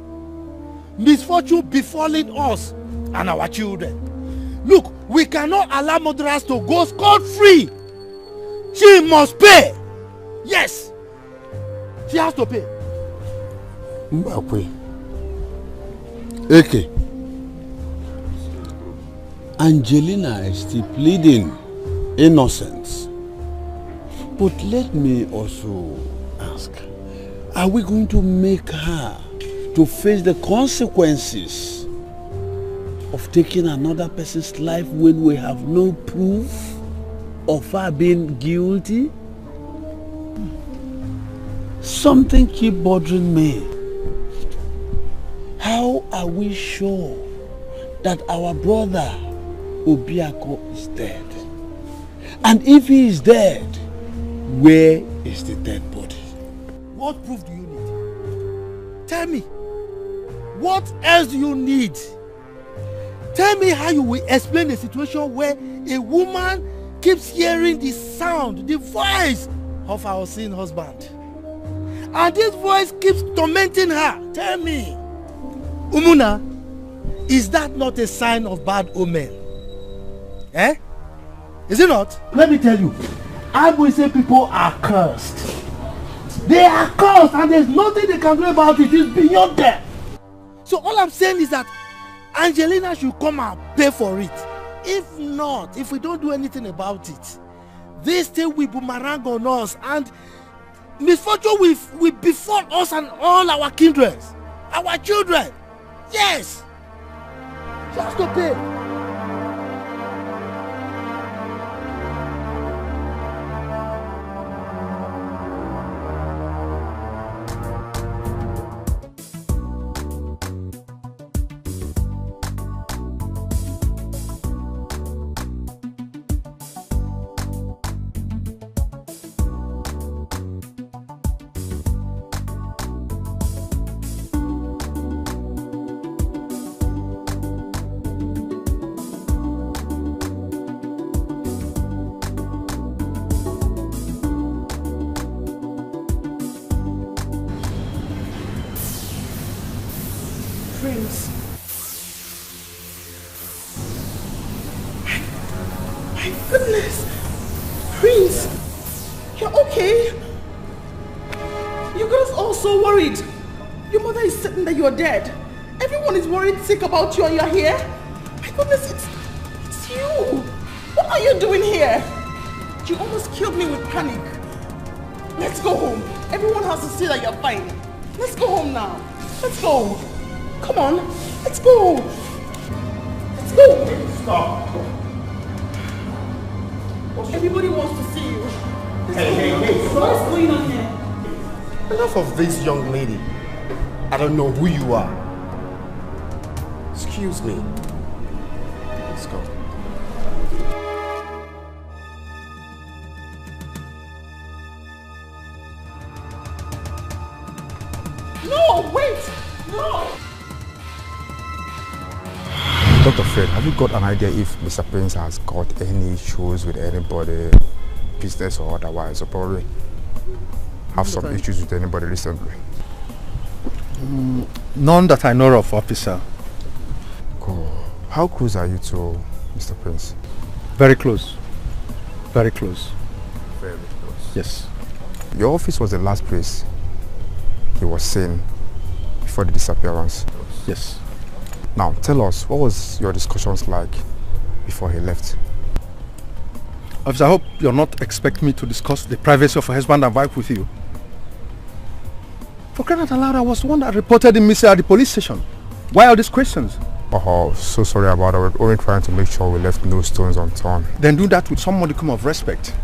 Misfortune befalling us and our children. Look, we cannot allow murderers to go scot-free. She must pay. Yes. She has to pay. Mbakwe. Eke. Angelina is still pleading innocence. But let me also ask, are we going to make her to face the consequences of taking another person's life when we have no proof of her being guilty? Something keeps bothering me. How are we sure that our brother Obiako is dead? And if he is dead, where is the dead body? What proof do you need? Tell me. What else do you need? Tell me how you will explain a situation where a woman keeps hearing the sound, the voice of her unseen husband. And this voice keeps tormenting her. Tell me. Umuna, is that not a sign of bad omen? Eh? Is it not? Let me tell you. I will say people are cursed. They are cursed and there's nothing they can do about it. It's beyond them. So all I'm saying is that Angelina should come and pay for it. If not, if we don't do anything about it, this thing will boomerang on us and misfortune will befall us and all our kindred, our children. Yes! She has to pay. Dead. Everyone is worried sick about you and you're here. My goodness, it's you. What are you doing here? You almost killed me with panic. Let's go home. Everyone has to see that you're fine. Let's go home now. Let's go. Come on. Let's go. Let's go. Stop. Everybody wants to see you. Hey. What's going on here? Enough of this young lady. I don't know who you are. Excuse me. Let's go. No, wait! No! Dr. Fred, have you got an idea if Mr. Prince has got any issues with anybody, business or otherwise, or probably have some issues with anybody recently? None that I know of, officer. Cool. How close are you to Mr. Prince? Very close. Very close. Very close. Yes. Your office was the last place he was seen before the disappearance. Yes. Now, tell us, what was your discussions like before he left. Officer, I hope you're not expecting me to discuss the privacy of a husband and wife with you. For crying out loud, I was the one that reported him missing at the police station. Why all these questions? Oh, so sorry about it. We're only trying to make sure we left no stones unturned. Then do that with some modicum of respect.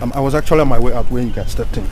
I was actually on my way out when you guys stepped in.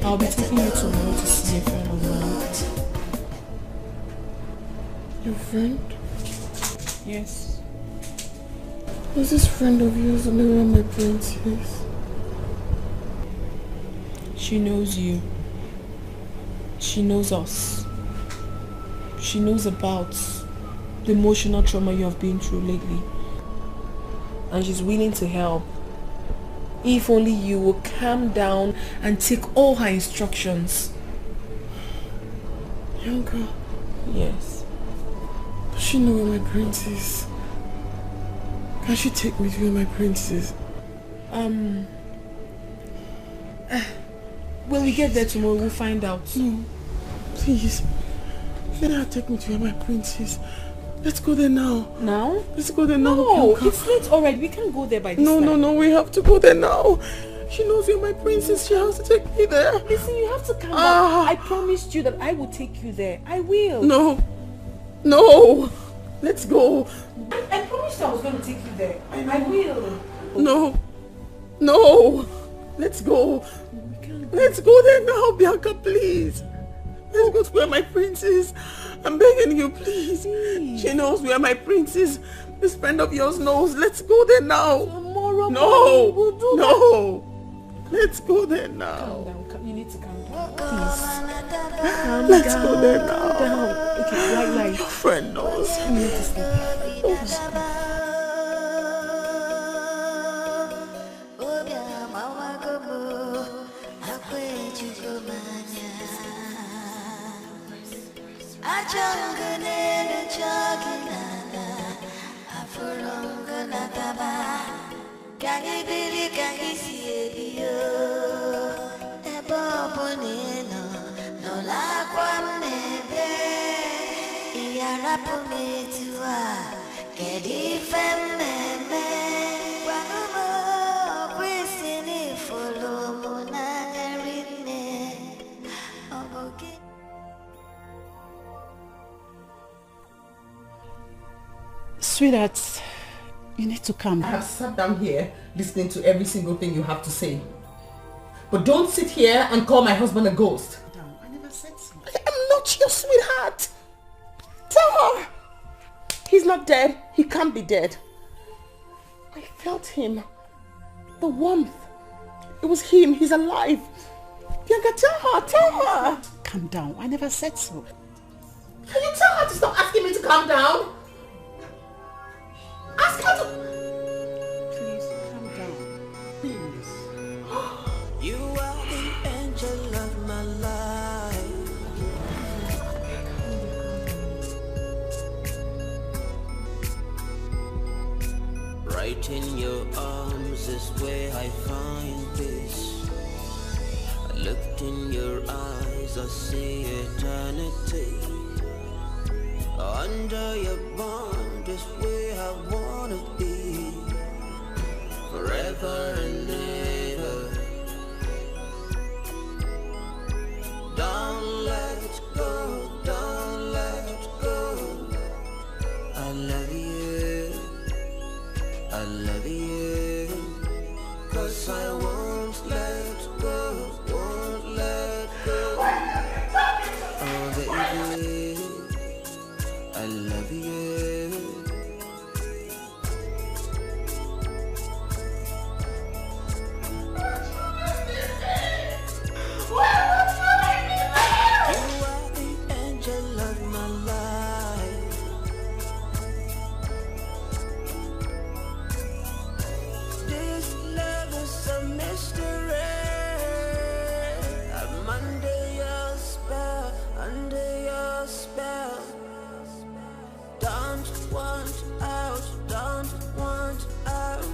I'll be taking you tomorrow to see a friend of mine. Your friend? Yes. Was this friend of yours the where my prince is? She knows you. She knows us. She knows about the emotional trauma you have been through lately. And she's willing to help. If only you will calm down and take all her instructions. Young girl? Yes. Does she know where my prince is? Can she take me to where my prince is? When we get there tomorrow, we'll find out. No. Please. Let her take me to where my prince is. Let's go there now. Now? Let's go there now. No, it's late already. We can't go there by this time. No, we have to go there now. She knows where my prince is. She has to take me there. Listen, you have to calm down. I promised you that I will take you there. I will. No. Let's go. I promised I was going to take you there. I will. No. Let's go. Let's go there now, Bianca, please. Let's go to where my prince is. I'm begging you, please. She knows where my prince is. This friend of yours knows. Let's go there now. Tomorrow we'll do that. Let's go there now. Calm down. You need to calm down. Please. Let's go there now. Calm down. Okay, right. Your friend knows. You need to sleep. Can you believe, can you see Sweetheart, you need to calm I down. have sat down here listening to every single thing you have to say. But don't sit here and call my husband a ghost. I never said so. I'm not your sweetheart. Tell her. He's not dead. He can't be dead. I felt him. The warmth. It was him. He's alive. Bianca, tell her. Calm down. I never said so. Can you tell her to stop asking me to calm down? Ask her to... Please, calm down. Please. You are the angel of my life. Right in your arms is where I find peace. I looked in your eyes, I see eternity. Under your bond is where I wanna be, forever and ever. Don't let go, don't let go. I love you, I love you, 'cause I won't let go, won't let go. Oh baby, I love you. You are the angel of my life. This love is a mystery. I'm under your spell, under your spell. Don't want out, don't want out.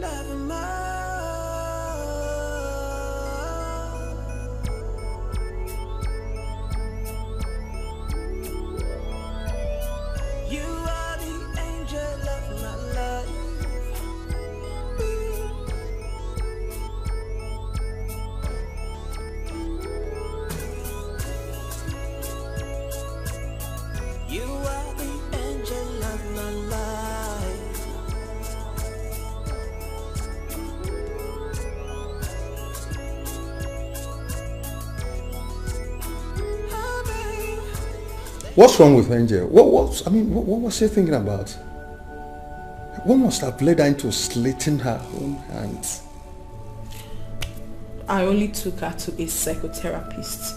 Love more. You are the angel of my life. You are the angel of my life. What's wrong with Angel? What was she thinking about? What must have led her into slitting her own hands? I only took her to a psychotherapist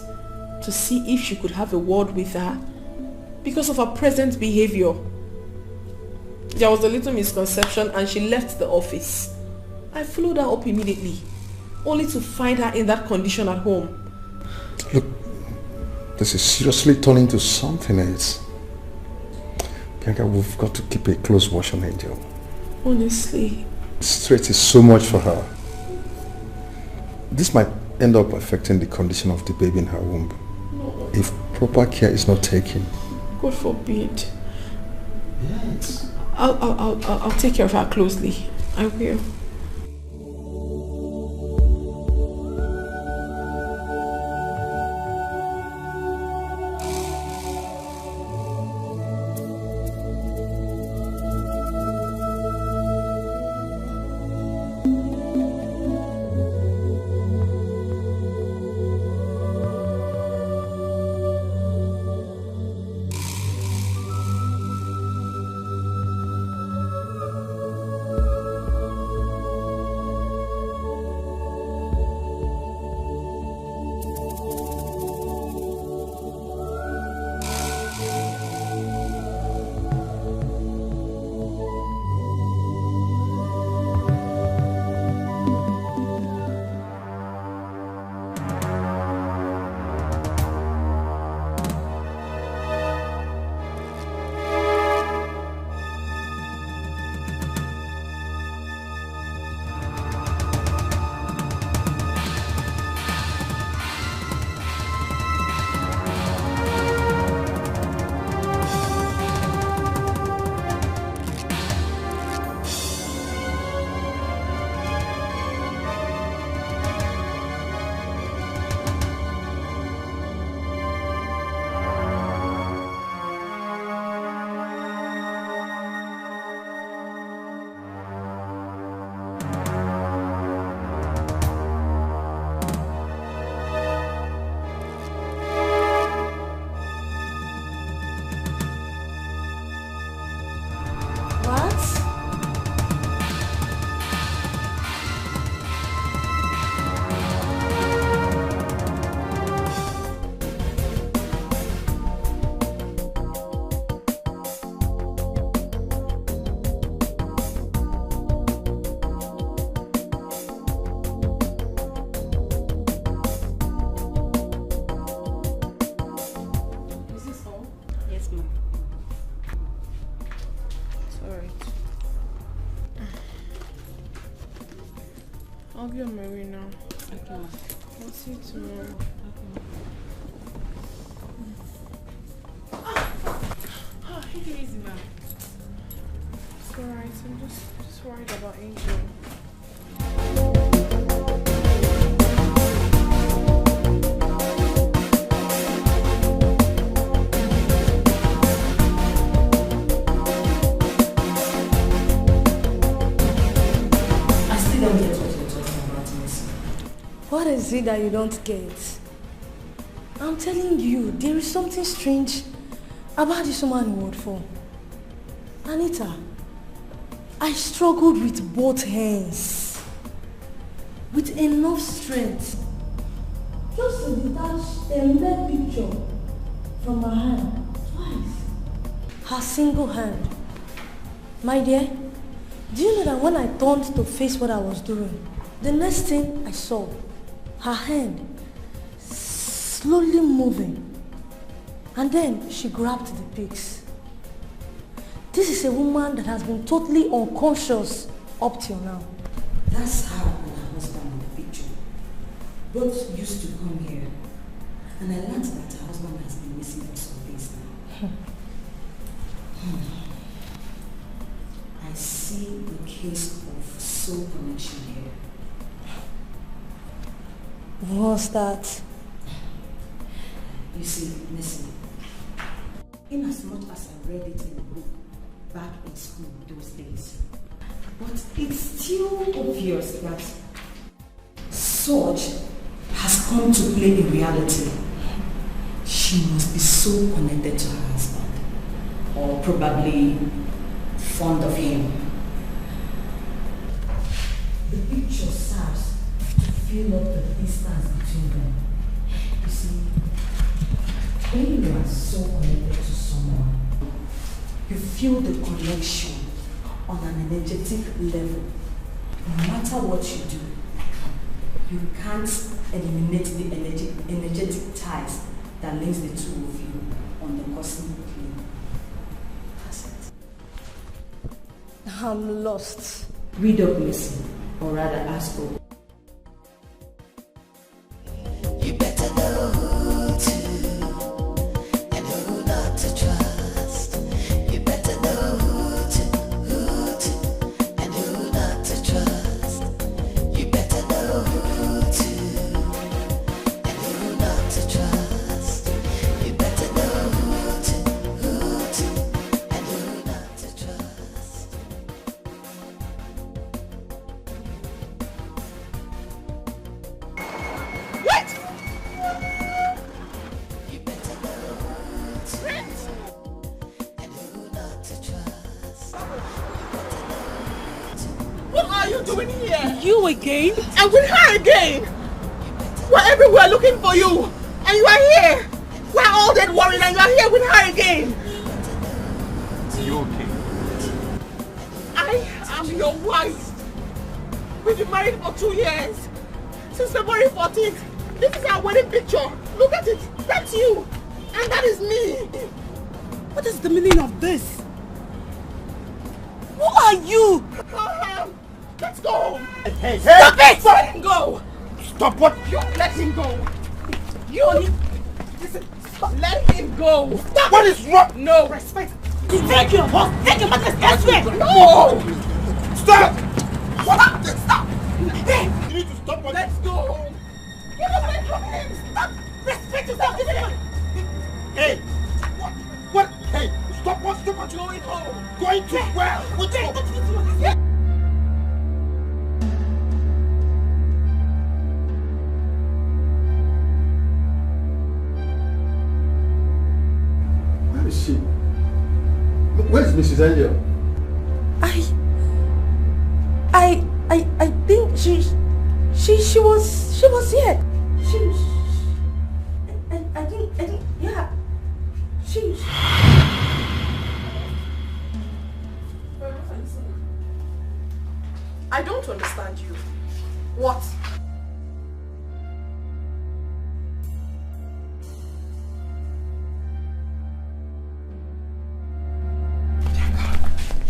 to see if she could have a word with her because of her present behavior. There was a little misconception and she left the office. I followed her up immediately, only to find her in that condition at home. Look, this is seriously turning to something else. Bianca, we've got to keep a close watch on Angel. Honestly. Stress is so much for her. This might end up affecting the condition of the baby in her womb. No. If proper care is not taken. God forbid. Yes. I'll take care of her closely. I will. be on my way now. Okay. I'll see you tomorrow. Oh, take it easy, man. It's alright. I'm just worried about Angel. What is it that you don't get? I'm telling you, there is something strange about this woman you work for. Anita, I struggled with both hands, with enough strength, just to detach a red picture from her hand, twice. Her single hand. My dear, do you know that when I turned to face what I was doing, the next thing I saw, her hand slowly moving, and then she grabbed the pics. This is a woman that has been totally unconscious up till now. That's her and her husband in the picture. Both used to come here, and I learned that her husband has been missing for some days now. I see the case of soul connection here. What's that? You see, listen. In as much as I read it in a book back in school those days, but it's still obvious that such has come to play in reality. She must be so connected to her husband, or probably fond of him. The picture serves to fill up the distance between them. You see, when you are so connected to someone, you feel the connection on an energetic level. No matter what you do, you can't eliminate the energetic ties that links the two of you on the cosmic plane. That's it. I'm lost. Read up, listen, or rather ask for. You better know who to and who not to trust. You better know who to and who not to trust. You better know who to and who not to trust. You better know who to and who not to trust. What? What are you doing here? You again? And with her again? We're everywhere looking for you. And you are here. We're all dead worried and you are here with her again. Are you okay? I am your wife. We've been married for 2 years. Since February 14th. This is our wedding picture. Look at it. That's you. And that is me. What is the meaning of this? Who are you? Let's go. Hey, Stop it! Let him go. Stop what? You let him go. You listen. Stop. Let him go. Stop. What is wrong? No respect. Take your horse. Take your mother's elsewhere. No. Stop. Stop. Stop. Hey. You need to stop what? Let's go. Get away from him. Stop. Respect yourself. Hey. What? Hey. Stop what? Stop what? Going home. Going to where? Which home? Yeah. Where is she? Where is Mrs. Angel? I think she was here. I think, yeah. I don't understand you. What?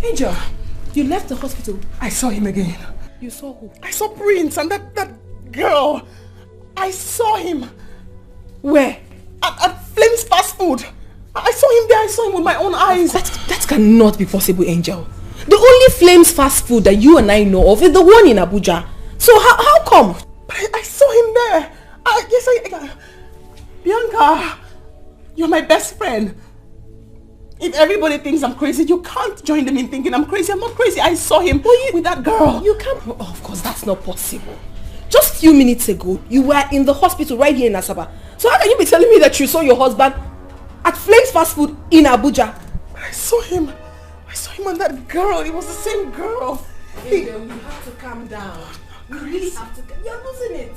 Angel, you left the hospital. I saw him again. You saw who? I saw Prince and that girl. I saw him. Where? At Flames Fast Food. I saw him there. I saw him with my own eyes. That cannot be possible, Angel. The only Flames Fast Food that you and I know of is the one in Abuja. So how come? I saw him there. Bianca, you're my best friend. If everybody thinks I'm crazy, you can't join them in thinking I'm crazy. I'm not crazy. I saw him with that girl. You can't. Oh, of course, that's not possible. Just a few minutes ago, you were in the hospital right here in Asaba. So how can you be telling me that you saw your husband at Flames Fast Food in Abuja? I saw him. I saw him and that girl. It was the same girl. Angel, you have to calm down. You really have to. You're losing it.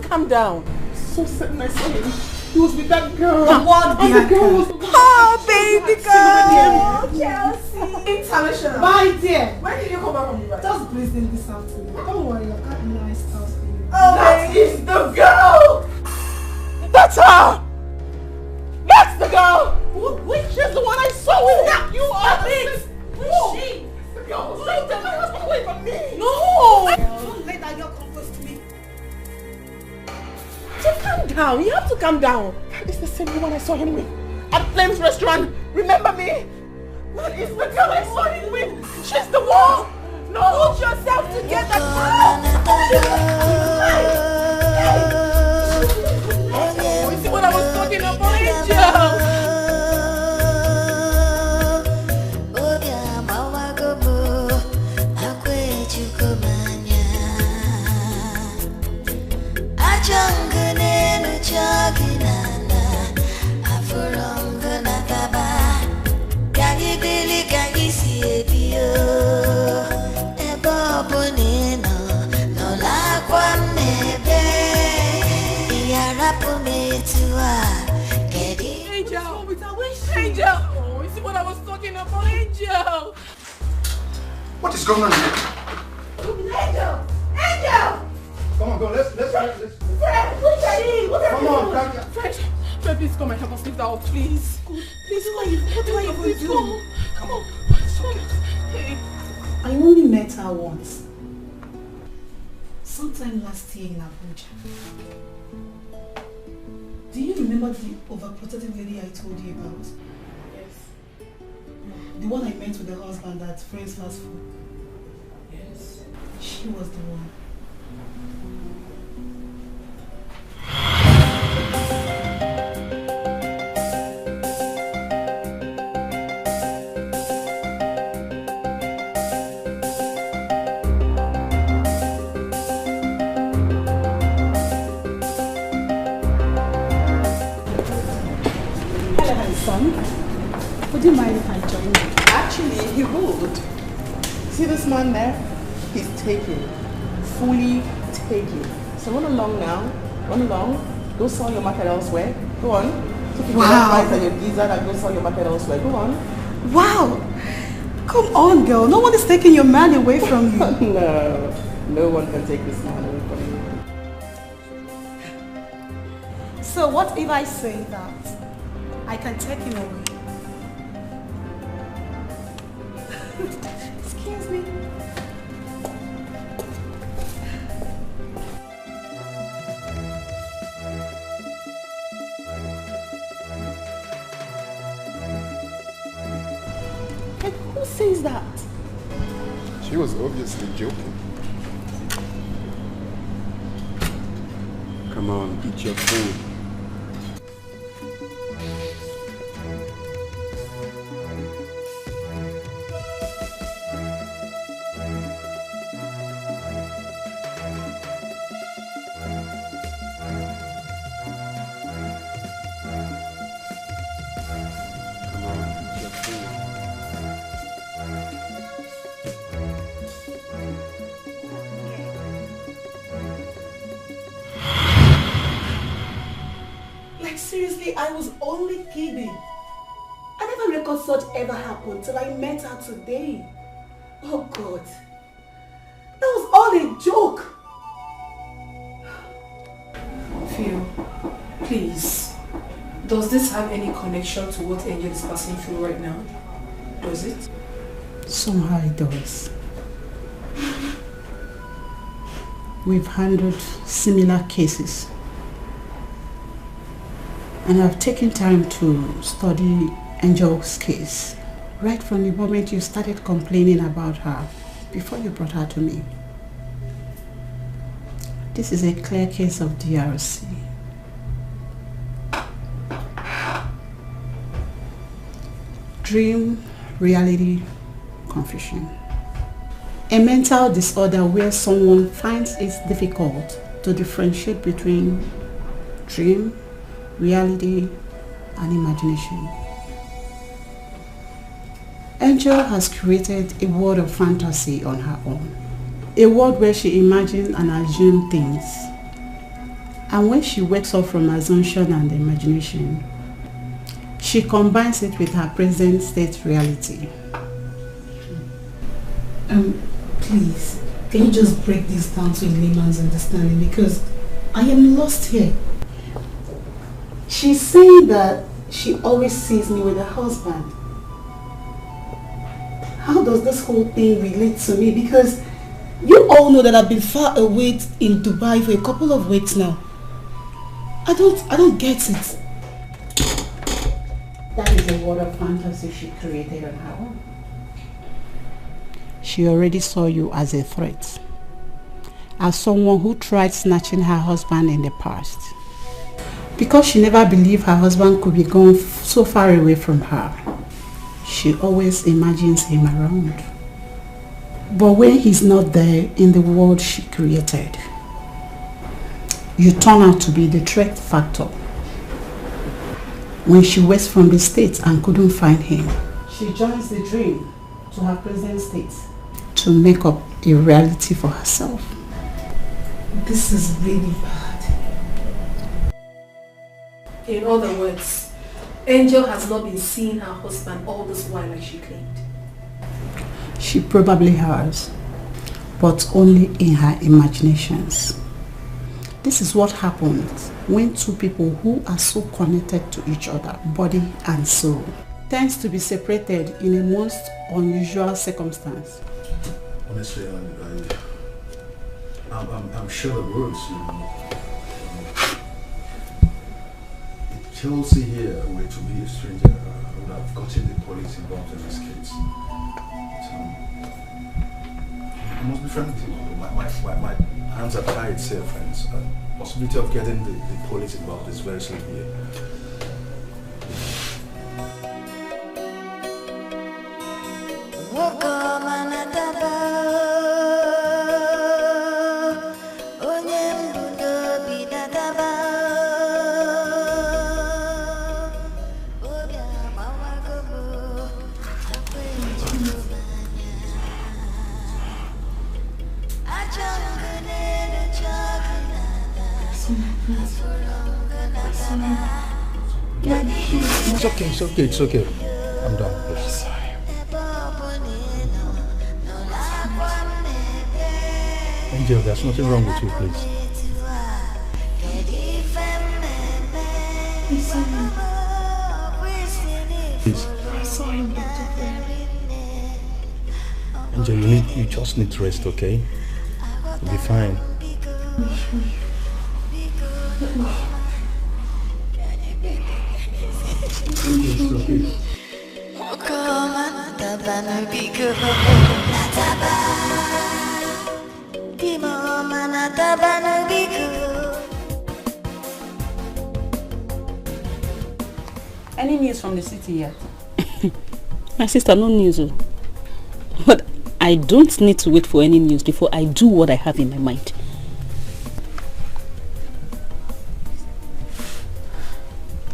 Calm down. So certain I saw him. He was with that girl. What? And the girl was... Oh, baby girl. Chelsea. International. Bye, dear. When did you come back from Dubai? Just breathing this out to me. Don't worry, I've got a nice house for you. Oh, that is the girl! That's her! That's the girl! Which is the one I saw with him? You are it! Who? She! The girl! Don't take my husband away from me! No! Don't let that girl come close to me. So calm down. You have to calm down. That is the same woman I saw him with. At Flames Restaurant. Remember me? That is the girl I saw him with. She's the one! No! Put yourself together! You see what I was talking about, Angel? Angel! Oh, you see what I was talking about, Angel? What is going on here? Angel! Angel! Come on, go. Let's. Fred, look at me! Come on, Fred, please come and help us lift her up, please. Please come. What do I even do? Come on. It's okay. Hey. I only met her once. Sometime last year in Abuja. Do you remember the overprotective lady I told you about? Yes. The one I met with the husband at Friends Fast Food? Yes. She was the one. Would you mind if I join you? Actually, he would. See this man there? He's taken. Fully taken. So run along now. Run along. Go sell your market elsewhere. Go on. So if Wow. you your visa and go sell your market elsewhere. Go on. Wow! Come on, girl. No one is taking your man away from you. No. No one can take this man away from you. So what if I say that I can take him away? Excuse me. And who says that? She was obviously joking. Come on, eat your food. Seriously, I was only kidding. I never record such ever happened till I met her today. Oh God. That was all a joke. Phil, please. Does this have any connection to what Angel is passing through right now? Does it? Somehow it does. We've handled similar cases. And I've taken time to study Angel's case right from the moment you started complaining about her before you brought her to me. This is a clear case of DRC. Dream, reality, confusion. A mental disorder where someone finds it difficult to differentiate between dream, reality, and imagination. Angel has created a world of fantasy on her own. A world where she imagines and assumes things. And when she wakes up from assumption and imagination, she combines it with her present state reality. Please, can you just break this down to a layman's understanding, because I am lost here. She's saying that she always sees me with her husband. How does this whole thing relate to me? Because you all know that I've been far away in Dubai for a couple of weeks now. I don't get it. That is a world of fantasy she created on her own. She already saw you as a threat, as someone who tried snatching her husband in the past. Because she never believed her husband could be gone so far away from her, she always imagines him around. But when he's not there in the world she created, you turn out to be the threat factor. When she wakes from the States and couldn't find him, she joins the dream to her present state to make up a reality for herself. This is really bad. In other words, Angel has not been seeing her husband all this while like she claimed. She probably has, but only in her imaginations. This is what happens when two people who are so connected to each other, body and soul, tends to be separated in a most unusual circumstance. Honestly, I'm sure the words, if Chelsea here were to be a stranger, I would have gotten the police involved in this case. I must be frank with you. My hands are tied, sir, friends. Possibility of getting the police involved is very slim here. It's okay. I'm done, please. Angel, there's nothing wrong with you, please. Please. Angel, you just need to rest, okay? You'll be fine. It's okay. nataba no biko. Nataba. Dimoma nataba no biko. Any news from the city yet? My sister, no news. But I don't need to wait for any news before I do what I have in my mind.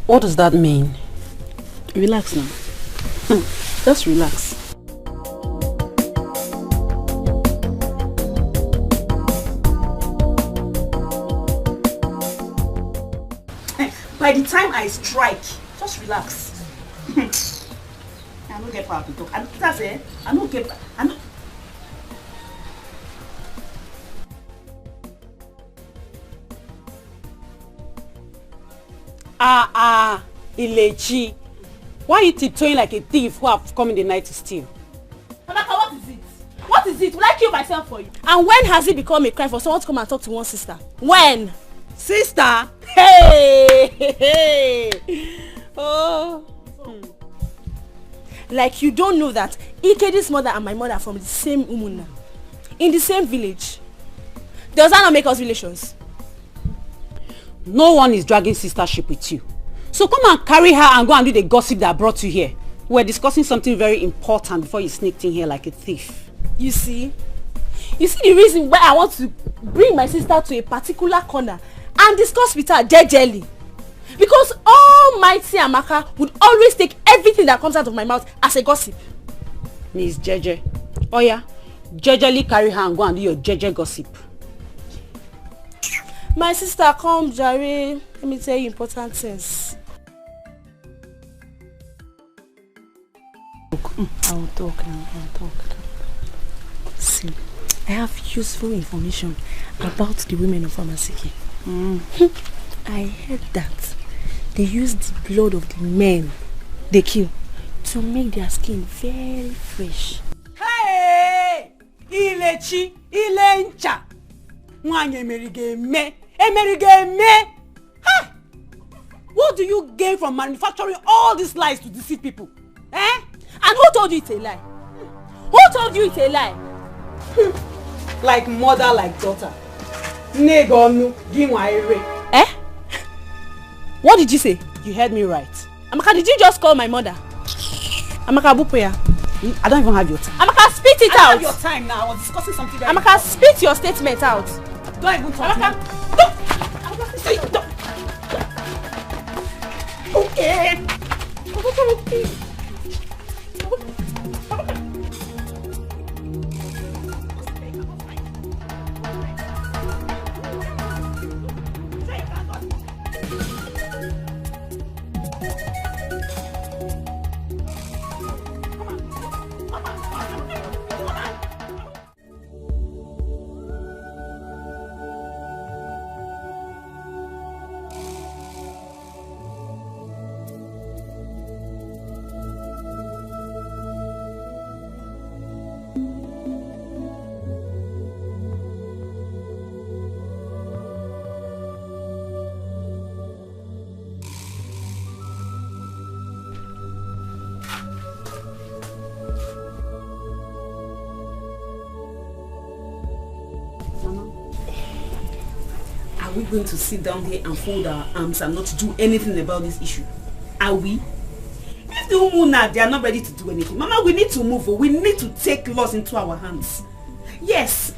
What does that mean? Relax now. Just relax. By the time I strike, just relax. I don't get power to talk. And that's it. I don't get. I don't. Ilechi. Why are you tiptoeing like a thief who have come in the night to steal? Amaka, what is it? What is it? Will I kill myself for you? And when has it become a crime for someone to come and talk to one sister? When? Sister? Hey! Oh. Like you don't know that Ike's mother and my mother are from the same Umunna. In the same village. Does that not make us relations? No one is dragging sistership with you. So come and carry her and go and do the gossip that brought you here. We're discussing something very important before you sneaked in here like a thief. You see? You see the reason why I want to bring my sister to a particular corner and discuss with her jejely. Because Almighty Amaka would always take everything that comes out of my mouth as a gossip. Miss Jeje. Oh yeah? Jejely carry her and go and do your Jeje gossip. My sister, come Jare. Let me tell you important things. I'll talk now. I'll talk. See, I have useful information about the women of Amasiki. I heard that they use the blood of the men they kill to make their skin very fresh. Hey! Ilechi! Ilencha! Mwanye emerige me! Ha! What do you gain from manufacturing all these lies to deceive people? Eh? And who told you it's a lie? Who told you it's a lie? Like mother, like daughter. Negonu, ginwaere. Eh? What did you say? You heard me right. Amaka, did you just call my mother? Amaka, Bupoya. I don't even have your time. Amaka, spit it out. I don't have your time now. I was discussing something very Amaka, spit your statement out. Don't even talk Amaka, to me. don't. Okay. Are we going to sit down here and fold our arms and not do anything about this issue? Are we? If the Umunna, they are not ready to do anything. Mama, we need to move. We need to take laws into our hands. Yes.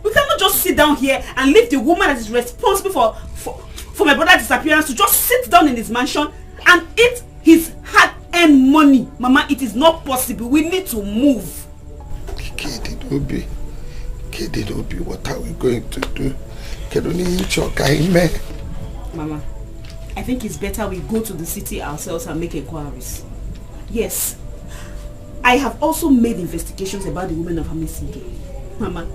We cannot just sit down here and leave the woman that is responsible for my brother's disappearance to just sit down in his mansion and eat his hard-earned money. Mama, it is not possible. We need to move. Kedidobi, what are we going to do? Mama, I think it's better we go to the city ourselves and make inquiries. Yes. I have also made investigations about the women of Amisike. Mama,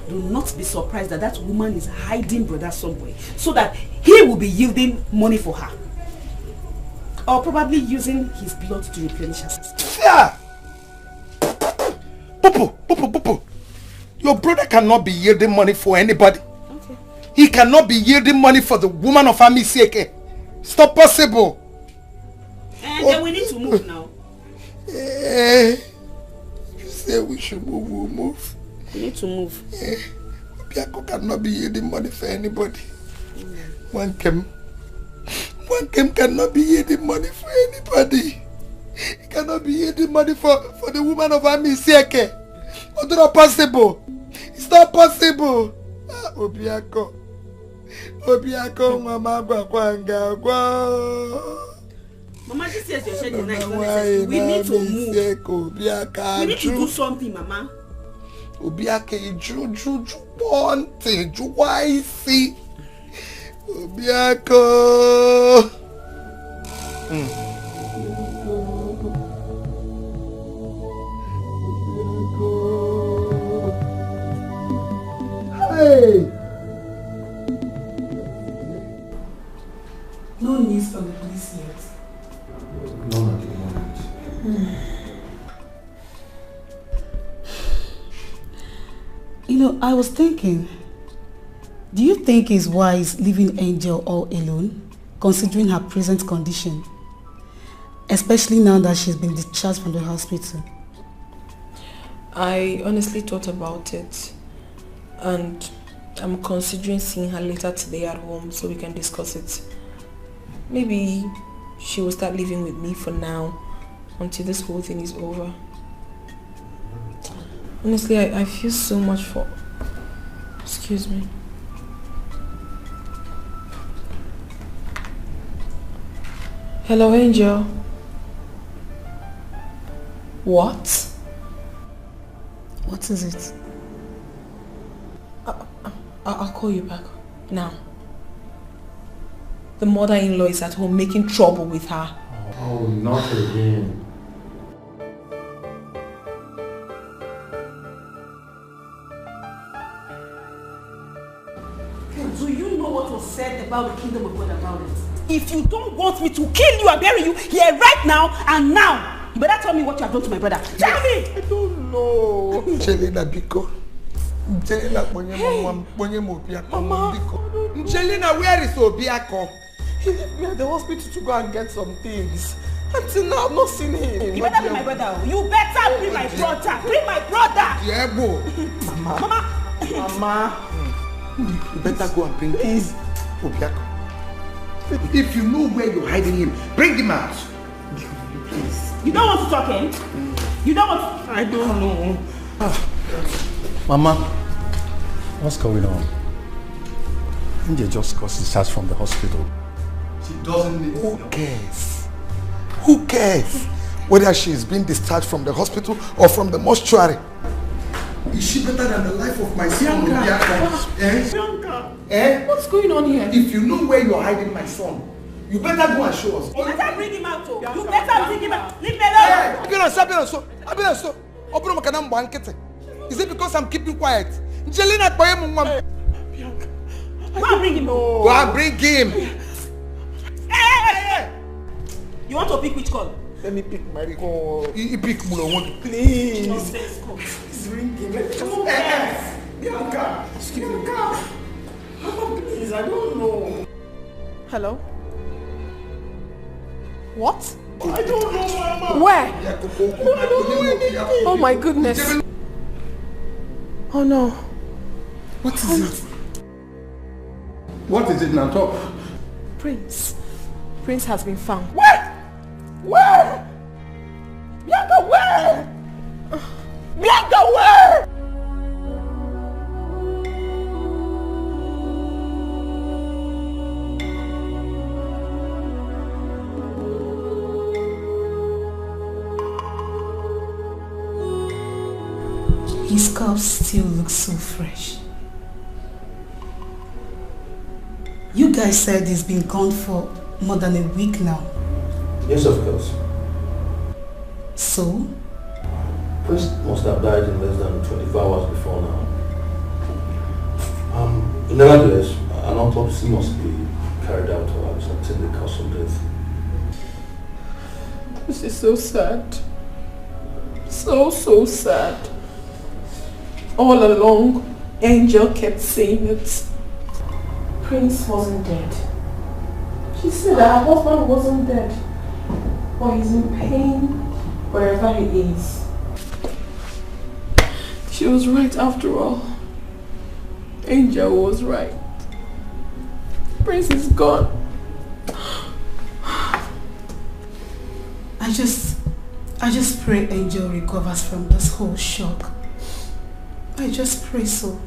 do not be surprised that that woman is hiding brother somewhere so that he will be yielding money for her. Or probably using his blood to replenish her system. Yeah! Popo! Your brother cannot be yielding money for anybody. Okay. He cannot be yielding money for the woman of Amiseke. It's not possible. And then we need to move now. say we should move, we'll move. We need to move. Yeah. Obiako cannot be yielding money for anybody. One came cannot be yielding money for anybody. He cannot be yielding money for the woman of Ami Sieke. It's not possible. It's not possible. Obiako, Mama, Mama, this is your shedding night. We need to move. We need to do something, Mama. Obiake, Juju, Ponte, Juwaisi. Obiako. Hey! No news from the police yet. None at the moment. You know, I was thinking, do you think it's wise leaving Angel all alone, considering her present condition? Especially now that she's been discharged from the hospital. I honestly thought about it. And I'm considering seeing her later today at home so we can discuss it. Maybe she will start living with me for now until this whole thing is over. Honestly, I feel so much for... Excuse me. Hello, Angel. What? What is it? I'll call you back. Now. The mother-in-law is at home making trouble with her. Oh, not again. Do you know what was said about the kingdom of God about it? If you don't want me to kill you and bury you here right now and now, you better tell me what you have done to my brother. Tell me! I don't know. Jelena Biko. Jelena, Mama. Jelena, where is Obiako? He left me at the hospital to go and get some things. Until now, I've not seen him. You better bring my brother. You better bring my brother. Bring my brother. Yeah, bo. Mama. You better go and bring his Obiako. If you know where you're hiding him, bring him out. Please. You don't want to talk him? You don't want to... I don't know. Mama, what's going on? India just got discharged from the hospital. She doesn't need... Who cares? Who cares? Whether she's been discharged from the hospital or from the mortuary. Is she better than the life of my son? Bianca! What's going on here? If you know where you're hiding my son, you better go and show us. You better bring him out, too. You better bring him out. Leave me alone. Is it because I'm keeping quiet? Jelena, go and bring him. Go and bring him. Hey! You want to pick which call? Let me pick my call. You pick Mulo. Please. Please bring him. Bianca. Bianca. Please, I don't know. Hello? What? I don't know, Mama. Where? I don't know anything. Oh my goodness. Oh no. What is it? What is it now? Talk. Prince. Prince has been found. Where? Where? Bianca, where? Bianca, where? His corpse still looks so fresh. You guys said he's been gone for more than a week now. Yes, of course. So? Prince must have died in less than 24 hours before now. Nevertheless, an autopsy must be carried out to ascertain the cause of death. This is so sad. So sad. All along, Angel kept saying it. Prince wasn't dead. She said that her husband wasn't dead. But he's in pain wherever he is. She was right after all. Angel was right. Prince is gone. I just pray Angel recovers from this whole shock. I just pray so.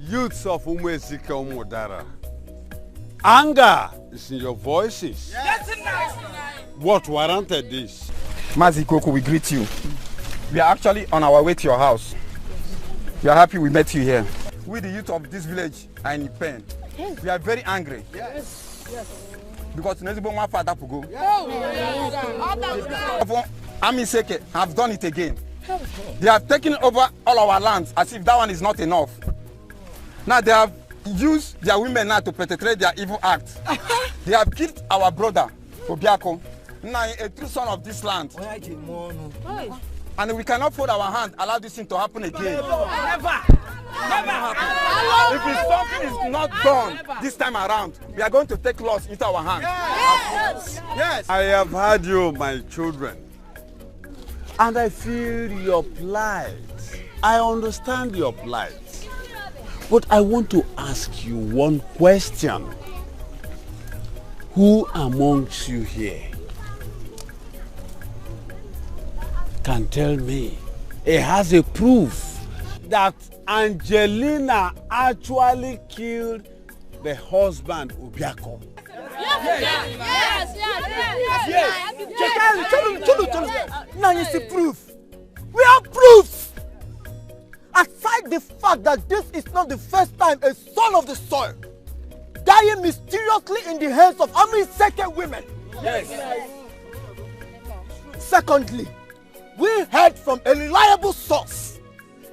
Youths of Umwezika Umodara, anger is in your voices. What warranted this? Mazikoku, we greet you. We are actually on our way to your house. We are happy we met you here. We, the youth of this village, are in pain. Yes. We are very angry. Yes. Yes. Because one father to go. Ami Seke have done it again. They have taken over all our lands as if that one is not enough. Now they have used their women now to perpetrate their evil acts. They have killed our brother, Obiako, now a true son of this land. And we cannot fold our hand, allow this thing to happen again. Never! If something is not done this time around, we are going to take laws into our hands. Yes. I have heard you, my children. And I feel your plight. I understand your plight. But I want to ask you one question. Who amongst you here can tell me it has a proof that Angelina actually killed the husband Obiako? Yes. Now you see proof. We have proof. Aside the fact that this is not the first time a son of the soil dying mysteriously in the hands of second women. Yes. Secondly, we heard from a reliable source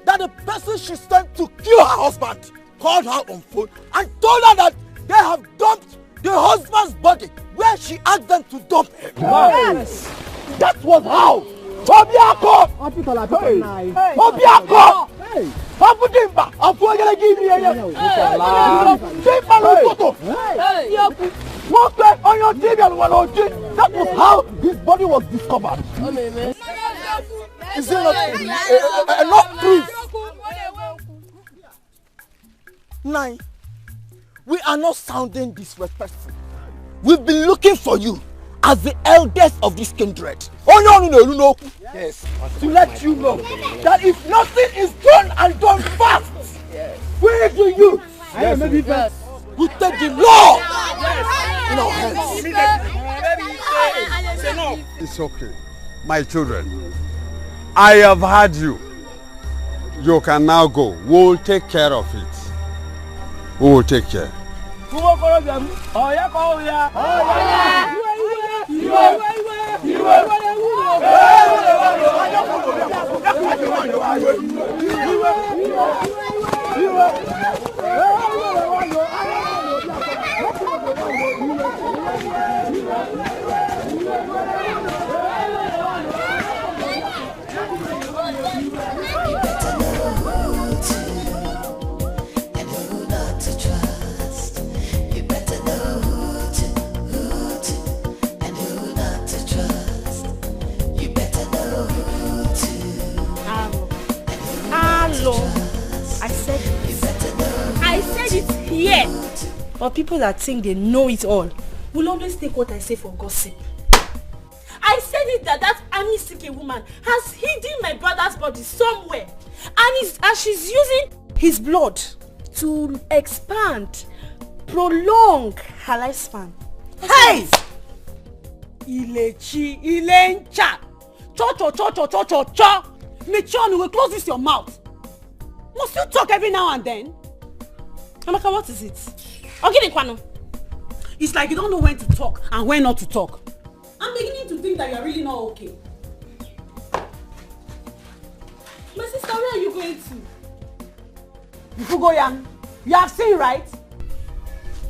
that the person she sent to kill her husband called her on phone and told her that they have dumped the husband's body where she asked them to dump him. Yes. That was how Obiako! Obiako! Abudimba! Abuagele give me a on your TV and that was how his body was discovered. Is it not enough proof? 9. We are not sounding disrespectful. We've been looking for you as the eldest of this kindred. Yes. To let you know that if nothing is done and done fast, we do you. We take the law in our hands. It's okay. My children, I have heard you. You can now go. We'll take care of it. We will take care. I said it here. But people that think they know it all will always take what I say for gossip. I said it that Amisike woman has hidden my brother's body somewhere, and she's using his blood to expand, prolong her lifespan. Hey! Ilechi, Ilencha, cho. Michon, will close this your mouth. Must you talk every now and then? Amaka, what is it? It's like you don't know when to talk and when not to talk. I'm beginning to think that you're really not okay. My sister, where are you going to? Ifugoyan, you have seen, right?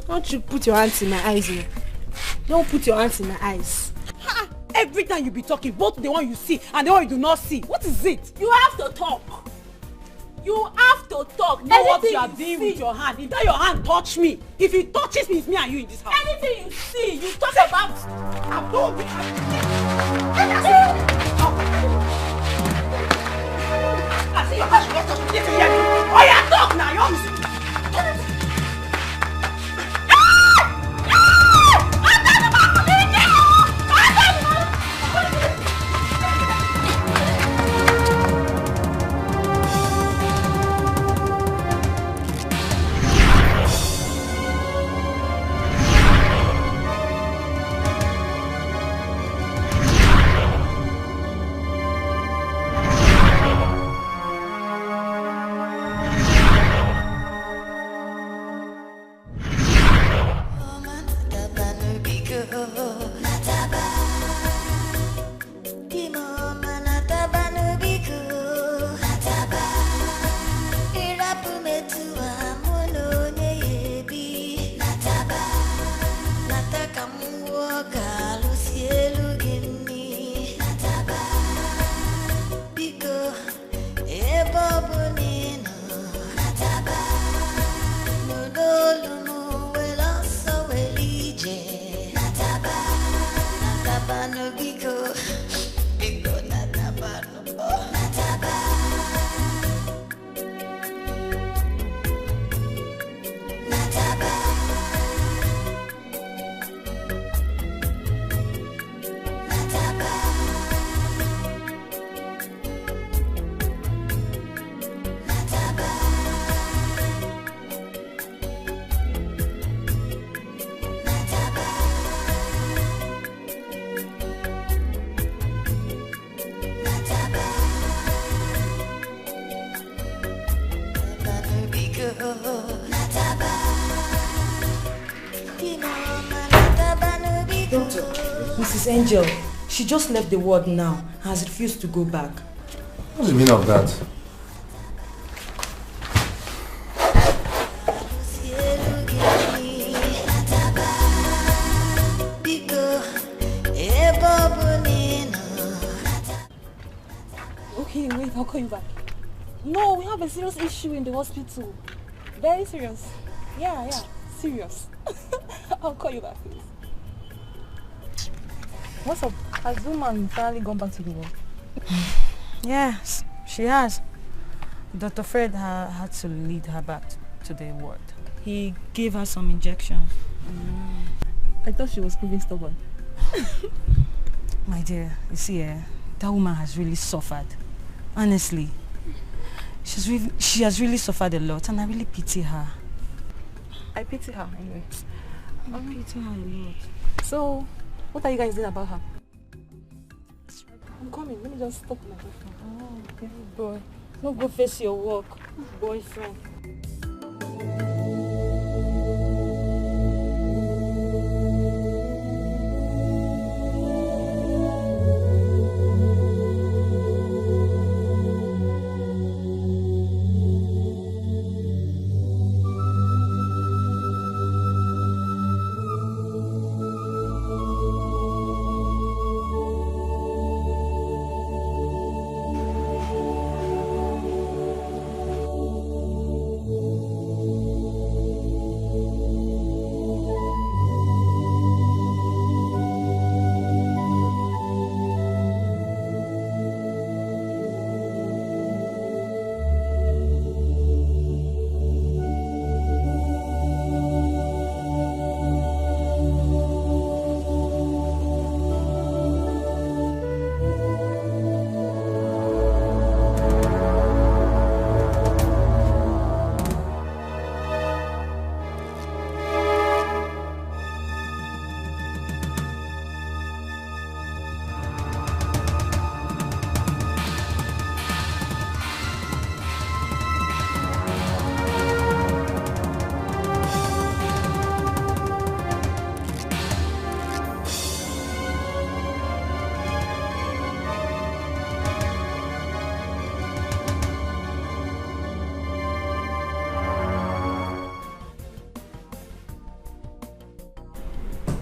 Don't you put your hands in my eyes here. Don't put your hands in my eyes. Ha! Every time you be talking, both the one you see and the one you do not see. What is it? You have to talk. You have to talk. Know what you are doing with your hand. If that your hand touch me, if it touches me, it's me and you in this house. Anything you see, you talk about. I've told you. I see your hand. Oh yeah, talk now, young. Doctor, Mrs. Angel, she just left the ward now and has refused to go back. What's the meaning of that? Okay, wait, I'll call you back. No, we have a serious issue in the hospital. Very serious. Yeah, serious. I'll call you back, please. What's up? Has Woman finally gone back to the work? Yes, she has. Dr. Fred had to lead her back to the ward. He gave her some injections. I thought she was proving stubborn. My dear, you see, that woman has really suffered. Honestly. She has really suffered a lot and I really pity her. I pity her anyway. I pity her a lot. So, what are you guys doing about her? I'm coming. Let me just stop my boyfriend. Oh, okay, boy. No, go face your work, boyfriend.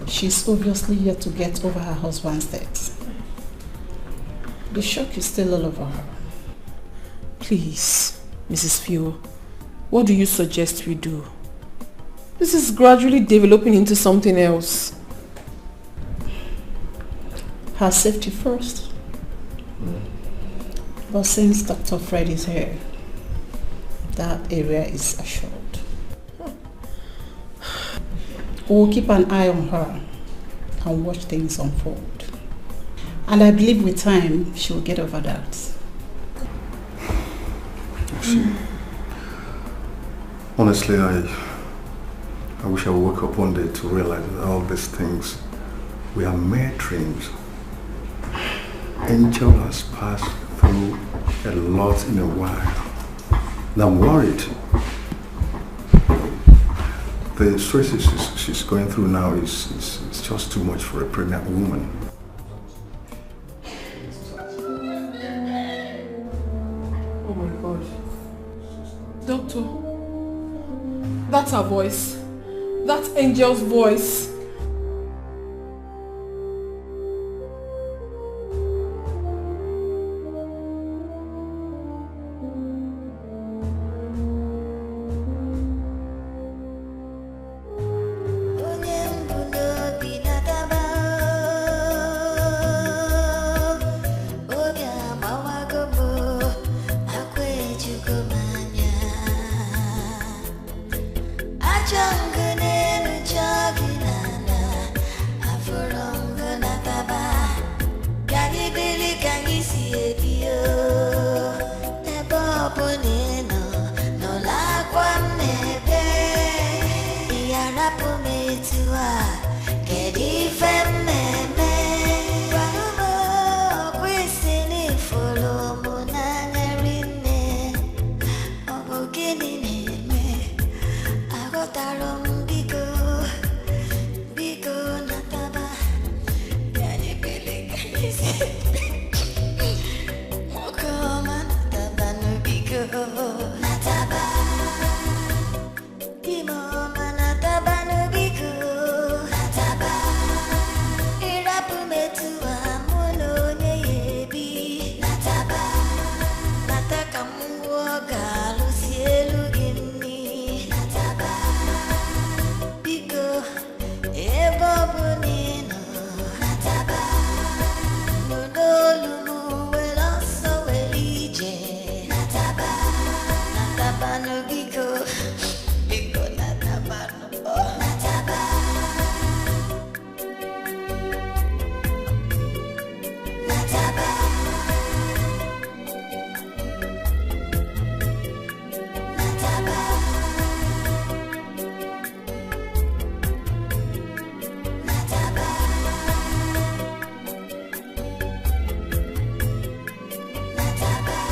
She's obviously yet to get over her husband's death. The shock is still all over her. Please, Mrs. Phil, what do you suggest we do? This is gradually developing into something else. Her safety first. But since Dr. Fred is here, that area is assured. We'll keep an eye on her and watch things unfold. And I believe with time, she will get over that. See, honestly, I wish I woke up one day to realize that all these things were mere dreams. Angel has passed through a lot in a while. And I'm worried. The stresses she's going through now is just just too much for a pregnant woman. Oh my God. Doctor, that's her voice. That's Angel's voice.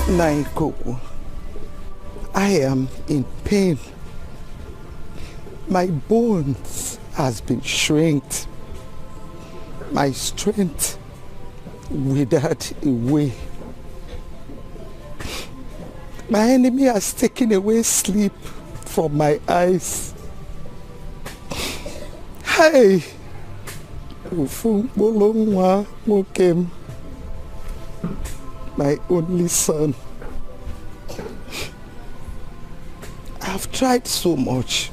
Naikoko, I am in pain. My bones has been shrinked. My strength withered away. My enemy has taken away sleep from my eyes. Hey, my only son. I've tried so much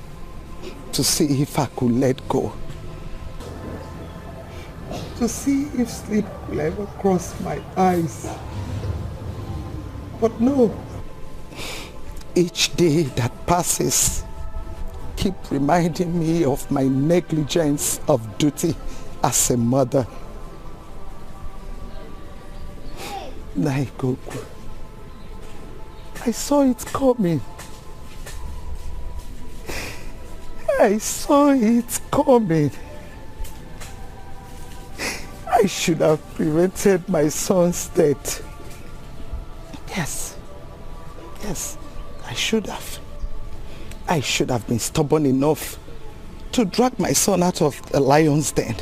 to see if I could let go. To see if sleep will ever cross my eyes. But no. Each day that passes keep reminding me of my negligence of duty as a mother. Naikoku, I saw it coming. I saw it coming. I should have prevented my son's death. Yes. Yes, I should have. I should have been stubborn enough to drag my son out of the lion's den.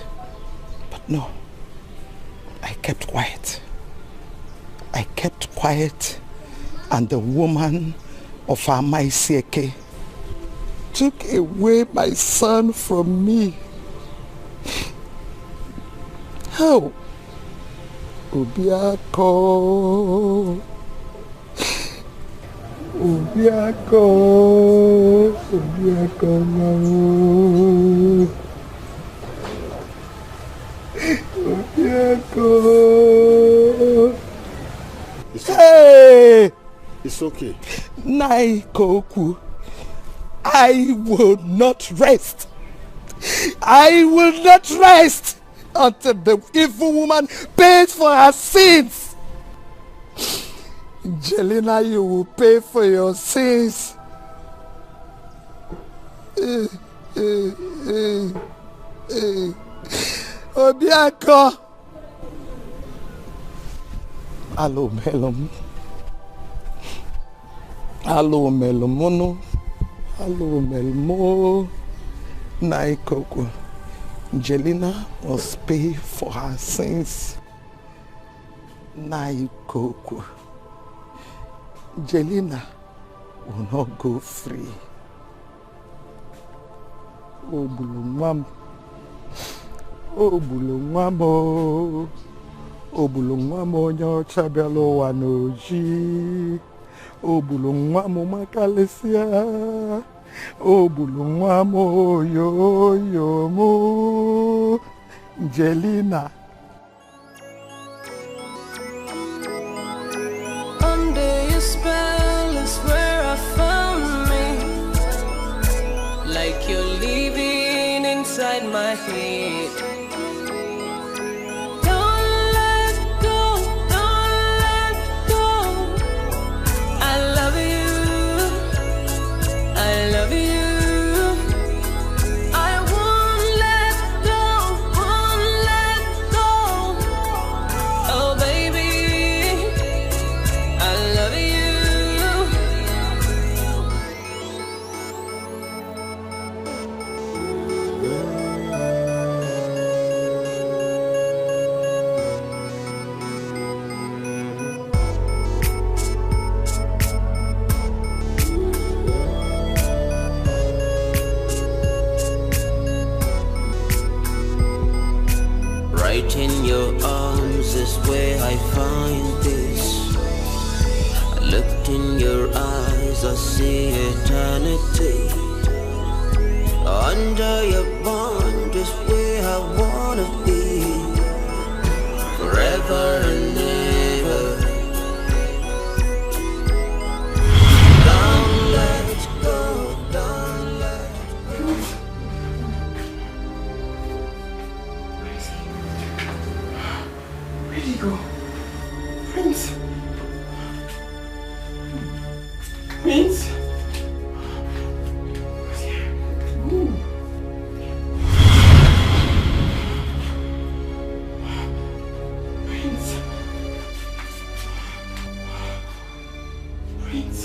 But no, I kept quiet. I kept quiet, and the woman of Amaisieke took away my son from me. How? Obiako. Obiako. Obiako. Obiako. Hey! It's okay. Naikoku, I will not rest. I will not rest until the evil woman pays for her sins. Jelena, you will pay for your sins. Obiako. Allo melom. Allo melomono. Allo melmo. Naikoko. Angelina must pay for her sins. Naikoko. Angelina will not go free. Oh, Bulungwam. Oh, Bulungwamo. Oh, Bulungwamo nyocha bialo wanoji. Oh, Bulungwamo makalesia. Oh, Bulungwamo yo yo mo. Angelina. Under your spell is where I found me. Like you're living inside my head. Don't let go, don't let go. I love you, I love you. I won't let go, won't let go. Oh baby, I love you. Right in your arms is where I find this. I looked in your eyes, I see eternity. Under your bond is where I wanna be. Forever and ever. Don't let go, don't let go. Where'd he go? Prince? Prince? Ooh. Prince? Prince?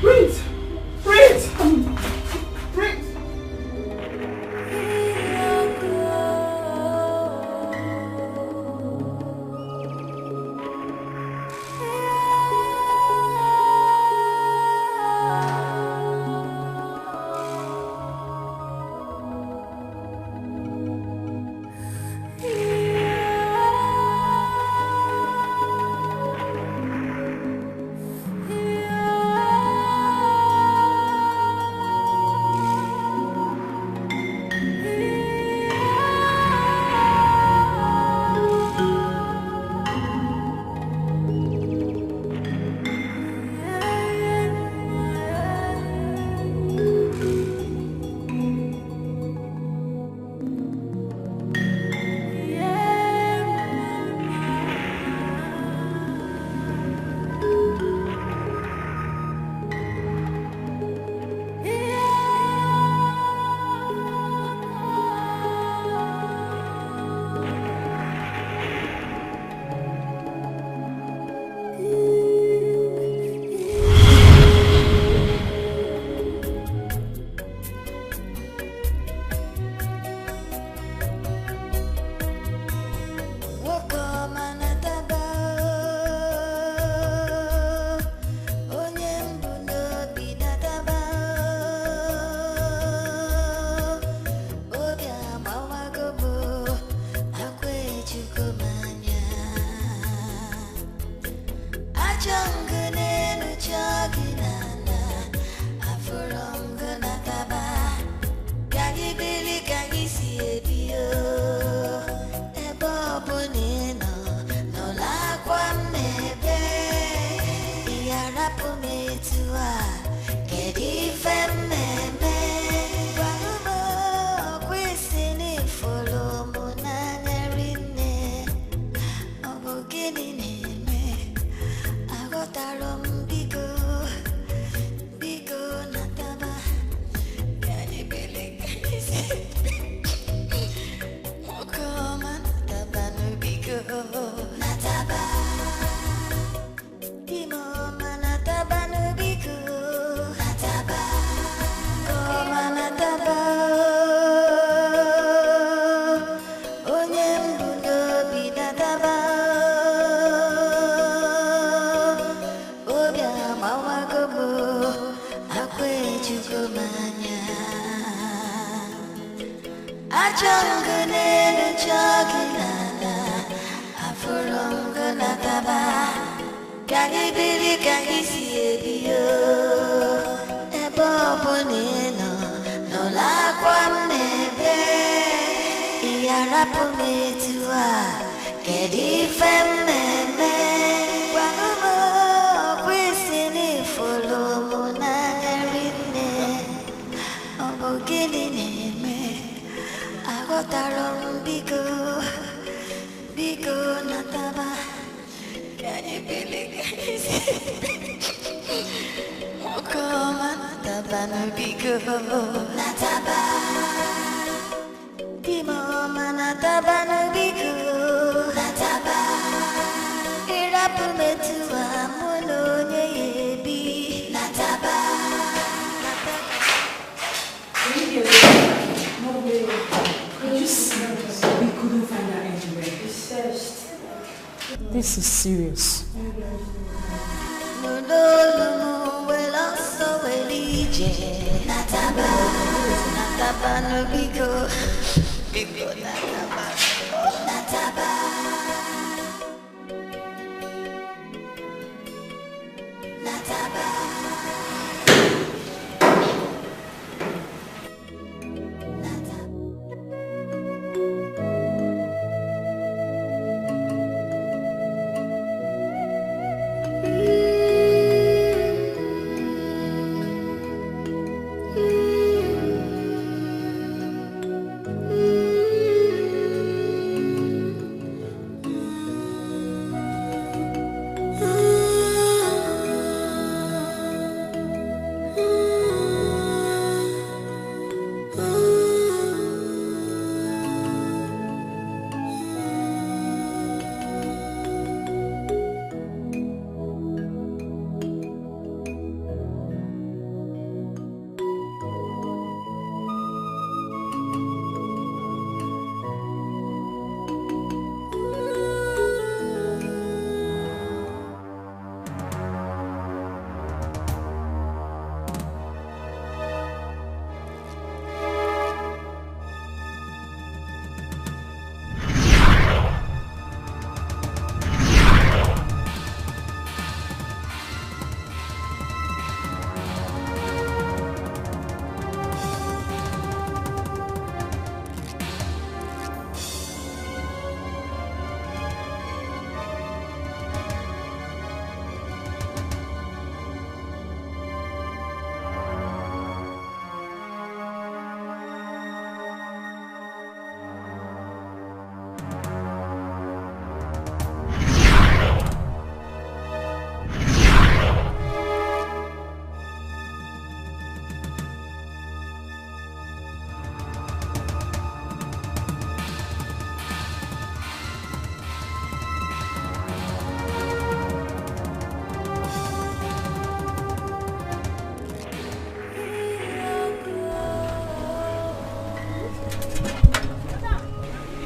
Prince? Prince? Prince? Prince? Achangane chagilana Afurongana taba Kagi bili kagi siebio Ebo bonino No la kwamnebe Iyarapu metua Kedi femmeme Wanumo Kwisini folo Munangarine Obogini neme Agotaron Biko nataba Kaya bili Okoma nataba no biko Nataba Dimo manataba no biko Nataba Irapu metua mono nyebi Nataba No way. Could you see? We couldn't find her anywhere. We searched. This is serious. Nataba no biko nataba nataba nataba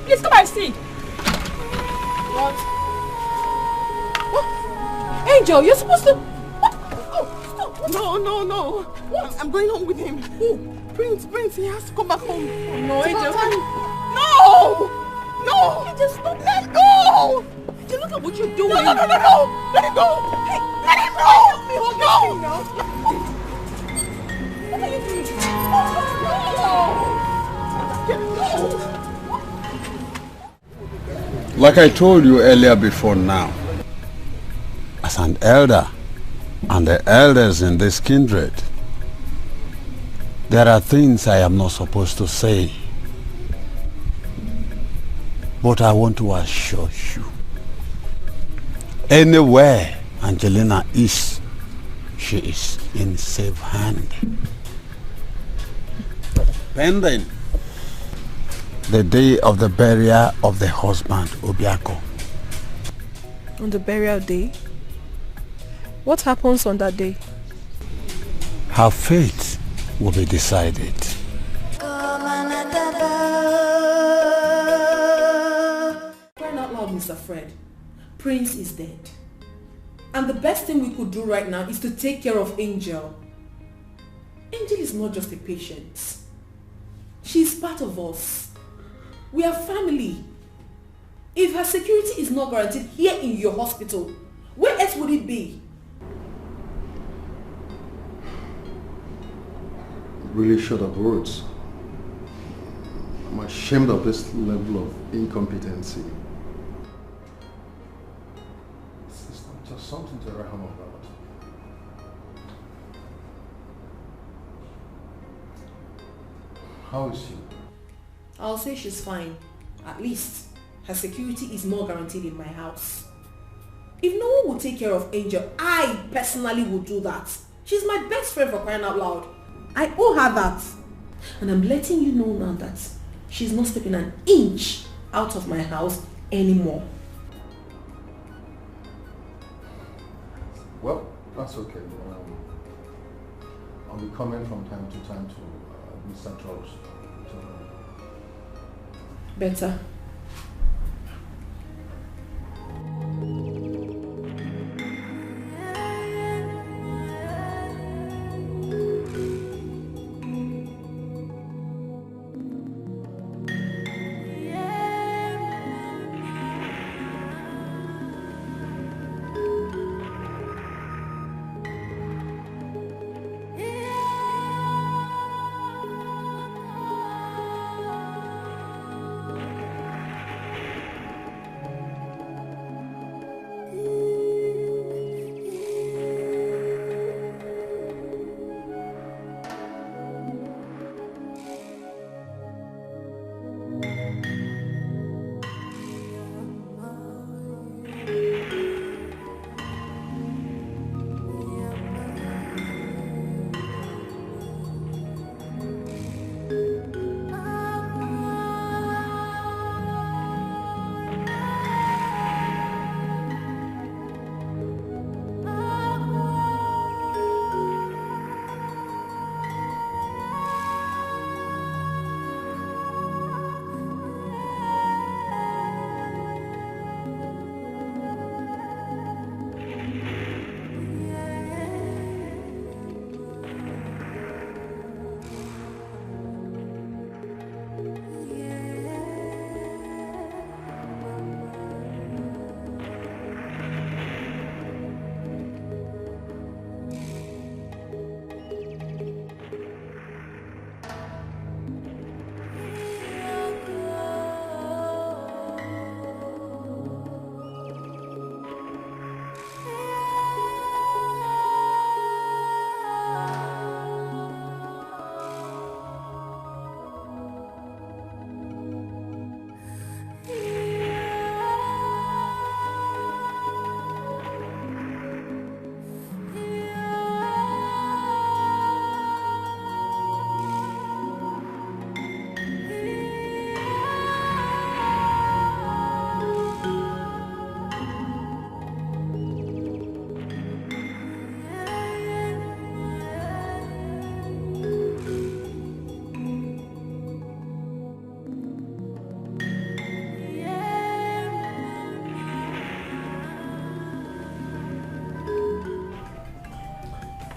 Please come and see. What? What? Angel, you're supposed to... What? Oh, stop. No. What? I'm going home with him. Who? Prince, he has to come back home. Oh, no, Angel. No! Just stop. Let go! Angel, look at what you're doing. No. Let it go. Hey, let him go. Help me hold this thing now. What are you doing? No. Like I told you earlier before now, as an elder and the elders in this kindred, there are things I am not supposed to say. But I want to assure you, anywhere Angelina is, she is in safe hand. Pending the day of the burial of the husband, Obiako. On the burial day? What happens on that day? Her fate will be decided. Crying out loud, Mr. Fred. Prince is dead. And the best thing we could do right now is to take care of Angel. Angel is not just a patient. She's part of us. We are family. If her security is not guaranteed here in your hospital, where else would it be? Really short of words. I'm ashamed of this level of incompetency. It's not just something to write home about. How is she? I'll say she's fine. At least her security is more guaranteed in my house. If no one will take care of Angel, I personally would do that. She's my best friend, for crying out loud. I owe her that. And I'm letting you know now that she's not stepping an inch out of my house anymore. Well, that's okay. I'll be coming from time to time to Mr. Charles. Better.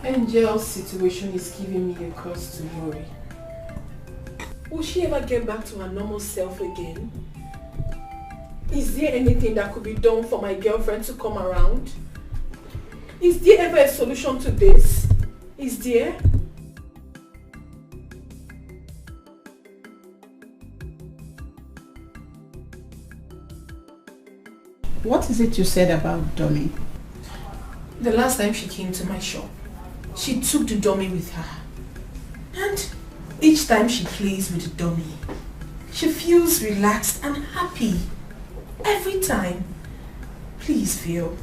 Angel's situation is giving me a cause to worry. Will she ever get back to her normal self again? Is there anything that could be done for my girlfriend to come around? Is there ever a solution to this? Is there? What is it you said about dummy? The last time she came to my shop, she took the dummy with her. And each time she plays with the dummy, she feels relaxed and happy. Every time. Please, Phil,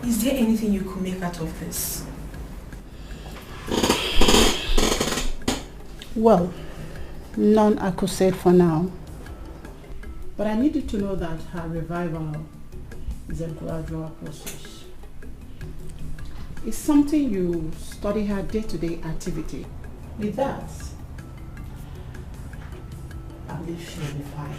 is there anything you could make out of this? Well, none I could say for now. But I need you to know that her revival is a gradual process. It's something you study her day-to-day activity. With that, I believe she'll be fine.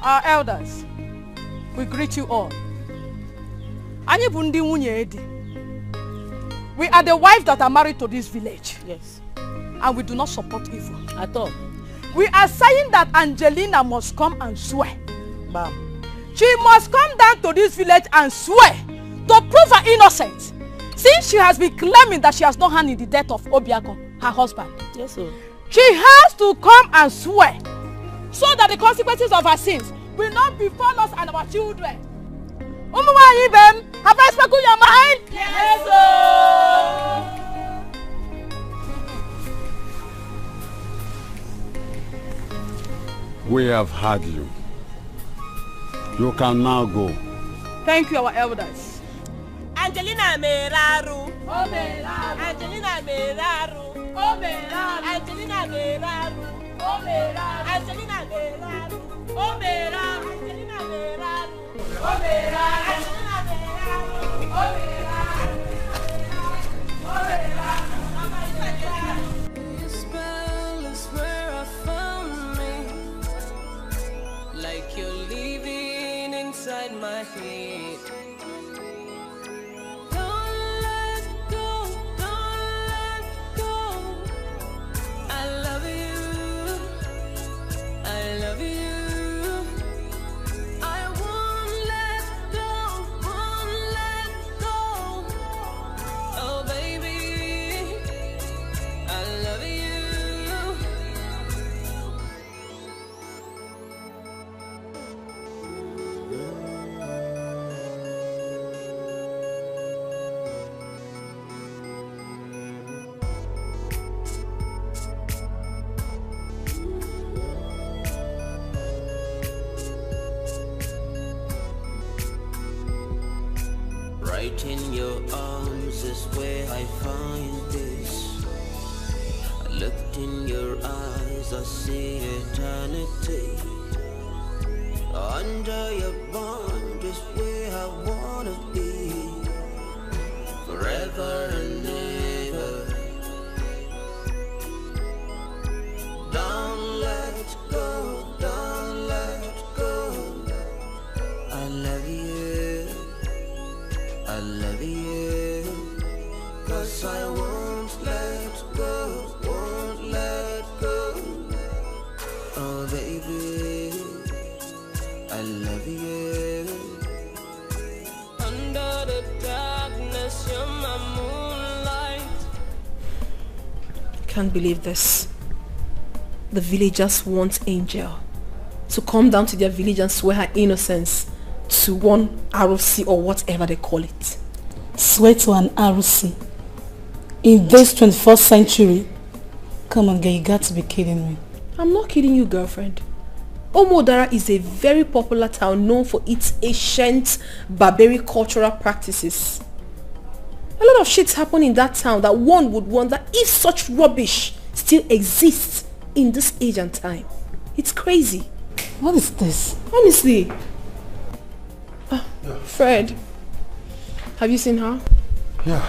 Our elders, we greet you all. We are the wives that are married to this village. Yes. And we do not support evil. At all. We are saying that Angelina must come and swear. Bam. She must come down to this village and swear to prove her innocence. Since she has been claiming that she has no hand in the death of Obiako, her husband. Yes, sir. She has to come and swear so that the consequences of her sins will not befall us and our children. Have I spoken your mind? Yes, sir. We have had you. You can now go. Thank you, our elders. Angelina Meraru. Oh, Meraru. Angelina Meraru. Oh, Meraru. Angelina Meraru. Oh, Meraru. Angelina Meraru. Oh, Meraru. Angelina Meraru. Oh, Meraru. Angelina Meraru. Oh, Meraru. Oh, Meraru. Your spell is where I found me, like you're living inside my head. Right in your arms is where I find this. I looked in your eyes, I see eternity. Under your bond is where I wanna be, forever and ever. Don't let go, don't let go. I love you, I love you, 'cause I won't let go, won't let go. Oh baby, I love you. Under the darkness, you're my moonlight. Can't believe this. The villagers want Angel to come down to their village and swear her innocence to one ROC or whatever they call it. Swear to an ROC in this 21st century? Come on, girl, you got to be kidding me. I'm not kidding you, girlfriend. Omodara is a very popular town known for its ancient barbaric cultural practices. A lot of shit happen in that town that one would wonder if such rubbish still exists in this age and time. It's crazy. What is this? Honestly. Fred, have you seen her? Yeah.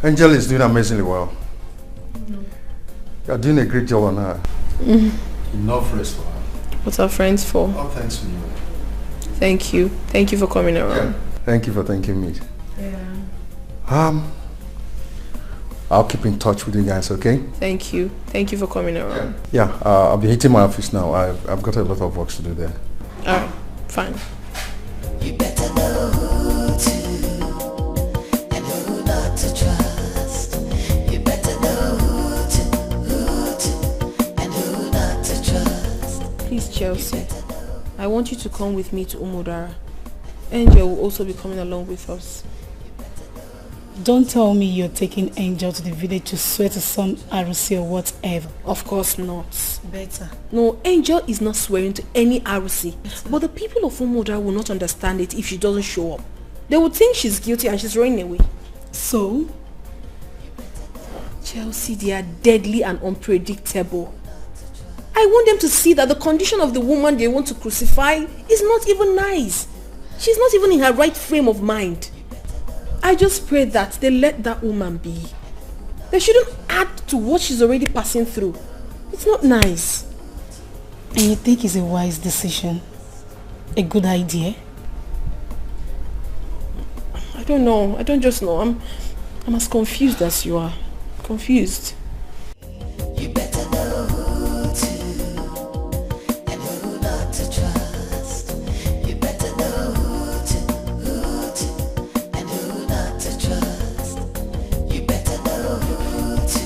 Angel is doing amazingly well. You're doing a great job on her. Enough rest for her. What's our friends for? All thanks to you. Thank you. Thank you for coming around. Yeah. Thank you for thanking me. Yeah. I'll keep in touch with you guys, okay? Thank you. Thank you for coming around. Yeah, I'll be hitting my office now. I've got a lot of work to do there. Alright, fine. You better know who to and who not to trust. You better know who to and Chelsea, I want you to come with me to Umudara. Angel will also be coming along with us. Don't tell me you're taking Angel to the village to swear to some RC or whatever. Of course not. Better. No, Angel is not swearing to any RC. But the people of Umudara will not understand it if she doesn't show up. They would think she's guilty and she's running away. So? Chelsea, they are deadly and unpredictable. I want them to see that the condition of the woman they want to crucify is not even nice. She's not even in her right frame of mind. I just pray that they let that woman be. They shouldn't add to what she's already passing through. It's not nice. And you think it's a wise decision? A good idea? I don't know. I don't just know. I'm as confused as you are. Confused. You better know who to and who not to trust. You better know who to and who not to trust. You better know who to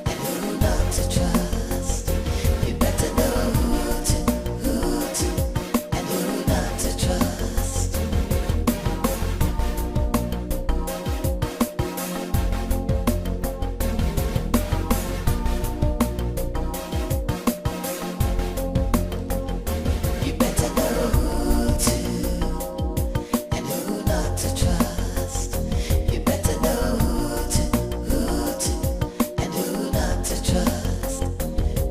and who not to trust. You better know who to and who not to trust. You better know who to and who not to trust. You better know who to and who not to trust.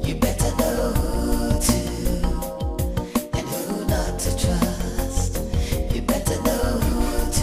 You better know who to and who not to trust. You better know who to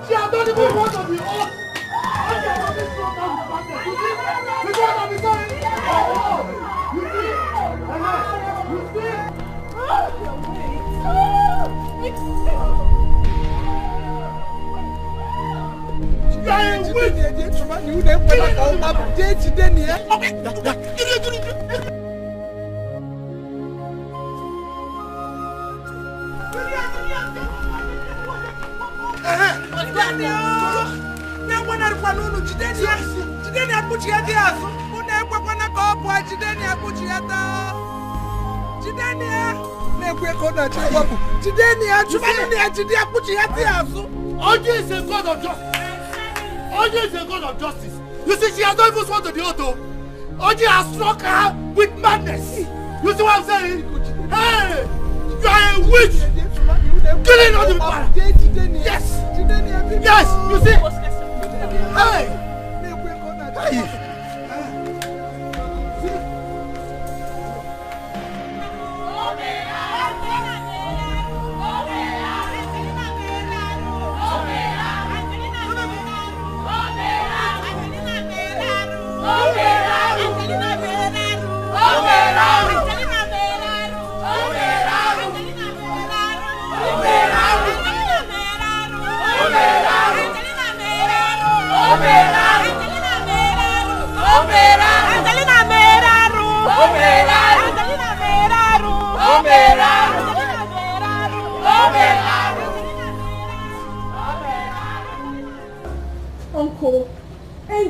She has done even one of the old. Oji is a god of justice. Oji is a god of justice. You see, she has not even sworn to the oath. Oji has struck her with madness. You see what I'm saying? Hey, you are a witch. Killing all the man. Yes. Yes, you see? Hey. Hey.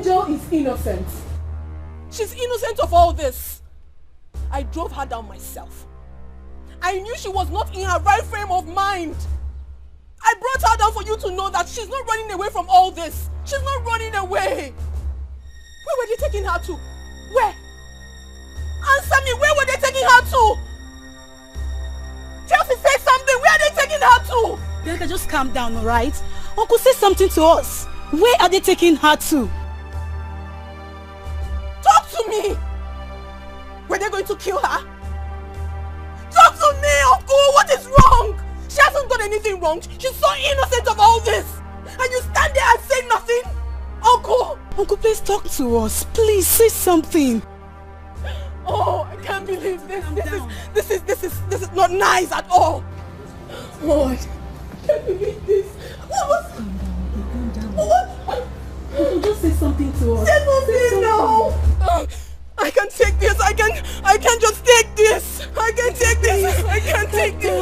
Angel is innocent. She's innocent of all this. I drove her down myself. I knew she was not in her right frame of mind. I brought her down for you to know that she's not running away from all this. She's not running away. Where were they taking her to? Where? Answer me, where were they taking her to? Chelsea, say something. Where are they taking her to? Dikeh, just calm down, alright? Uncle, say something to us. Where are they taking her to? Talk to me. Were they going to kill her? Talk to me, Uncle. What is wrong? She hasn't done anything wrong. She's so innocent of all this. And you stand there and say nothing? Uncle. Uncle, please talk to us. Please, say something. Oh, I can't believe this. This is not nice at all. Oh, I can't believe this. What? Uncle, just say something to us. Say something now. I can't take this. I can't just take this. I can't take this. I can't take this.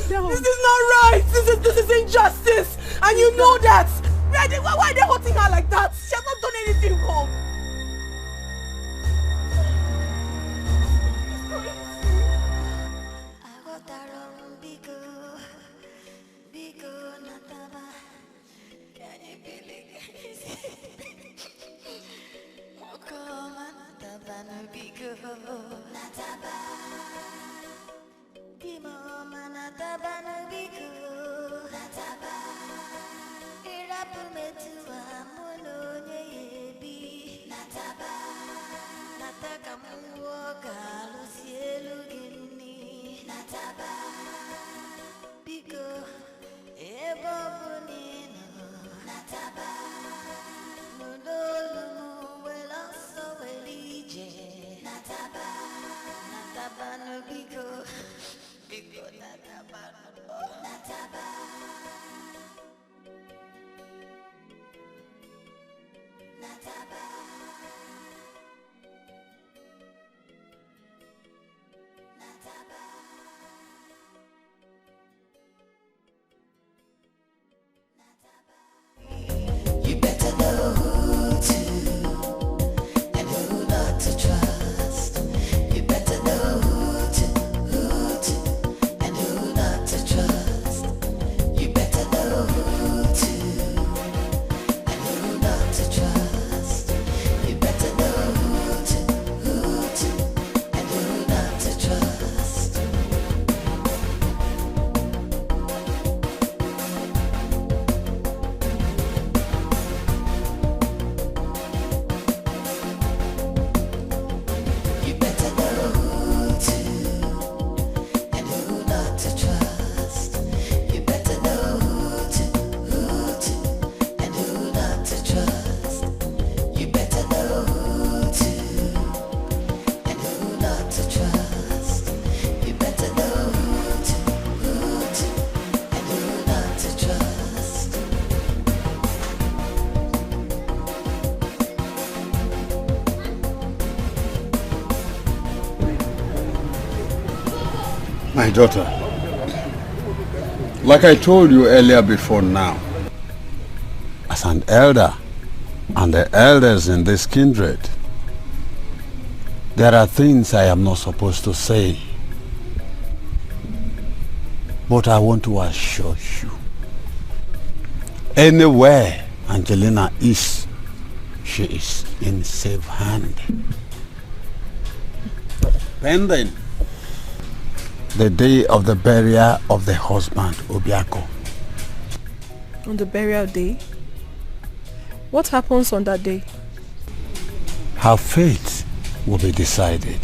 This is not right. This is injustice. And you know that. Why are they hurting her like that? She has not done anything wrong. My daughter, like I told you earlier before now, as an elder and the elders in this kindred, there are things I am not supposed to say. But I want to assure you, anywhere Angelina is, she is in safe hand. Pending the day of the burial of the husband, Obiako. On the burial day? What happens on that day? Her fate will be decided.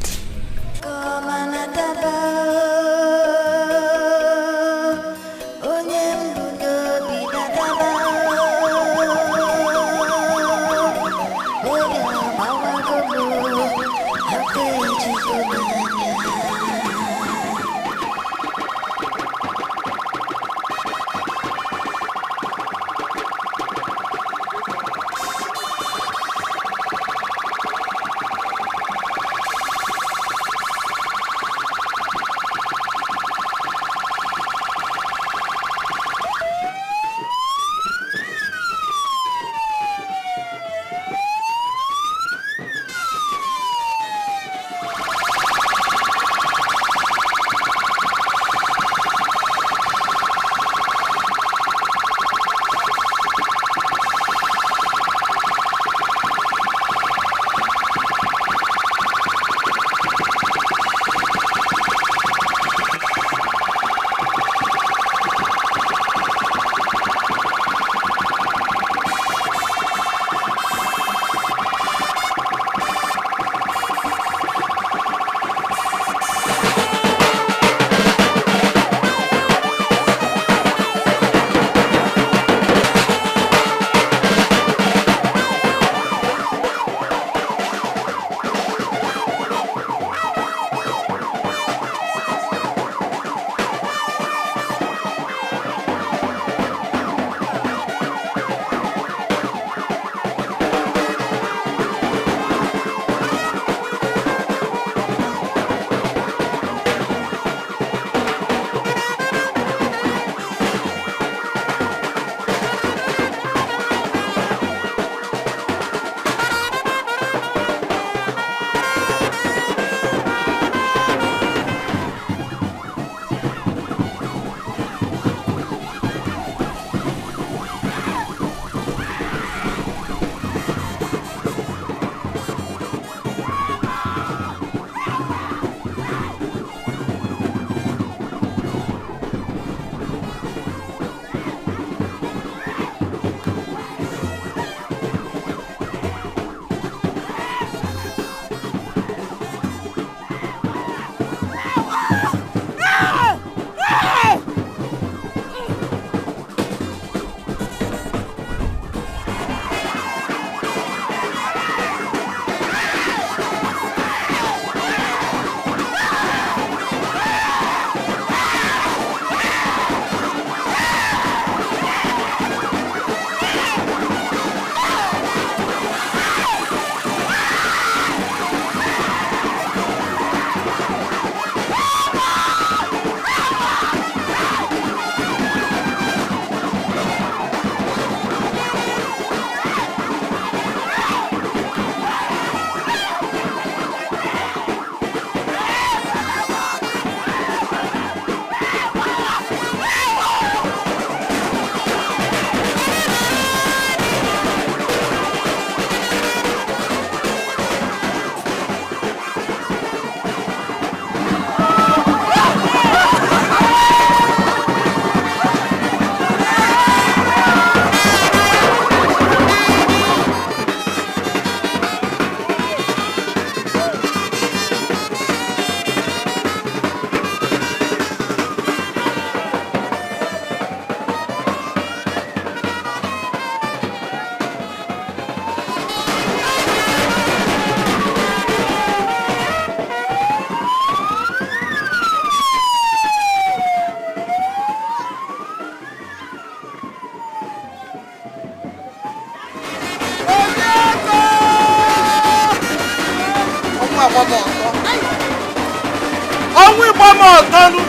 ọnwụ ịgba m ọtọnụ.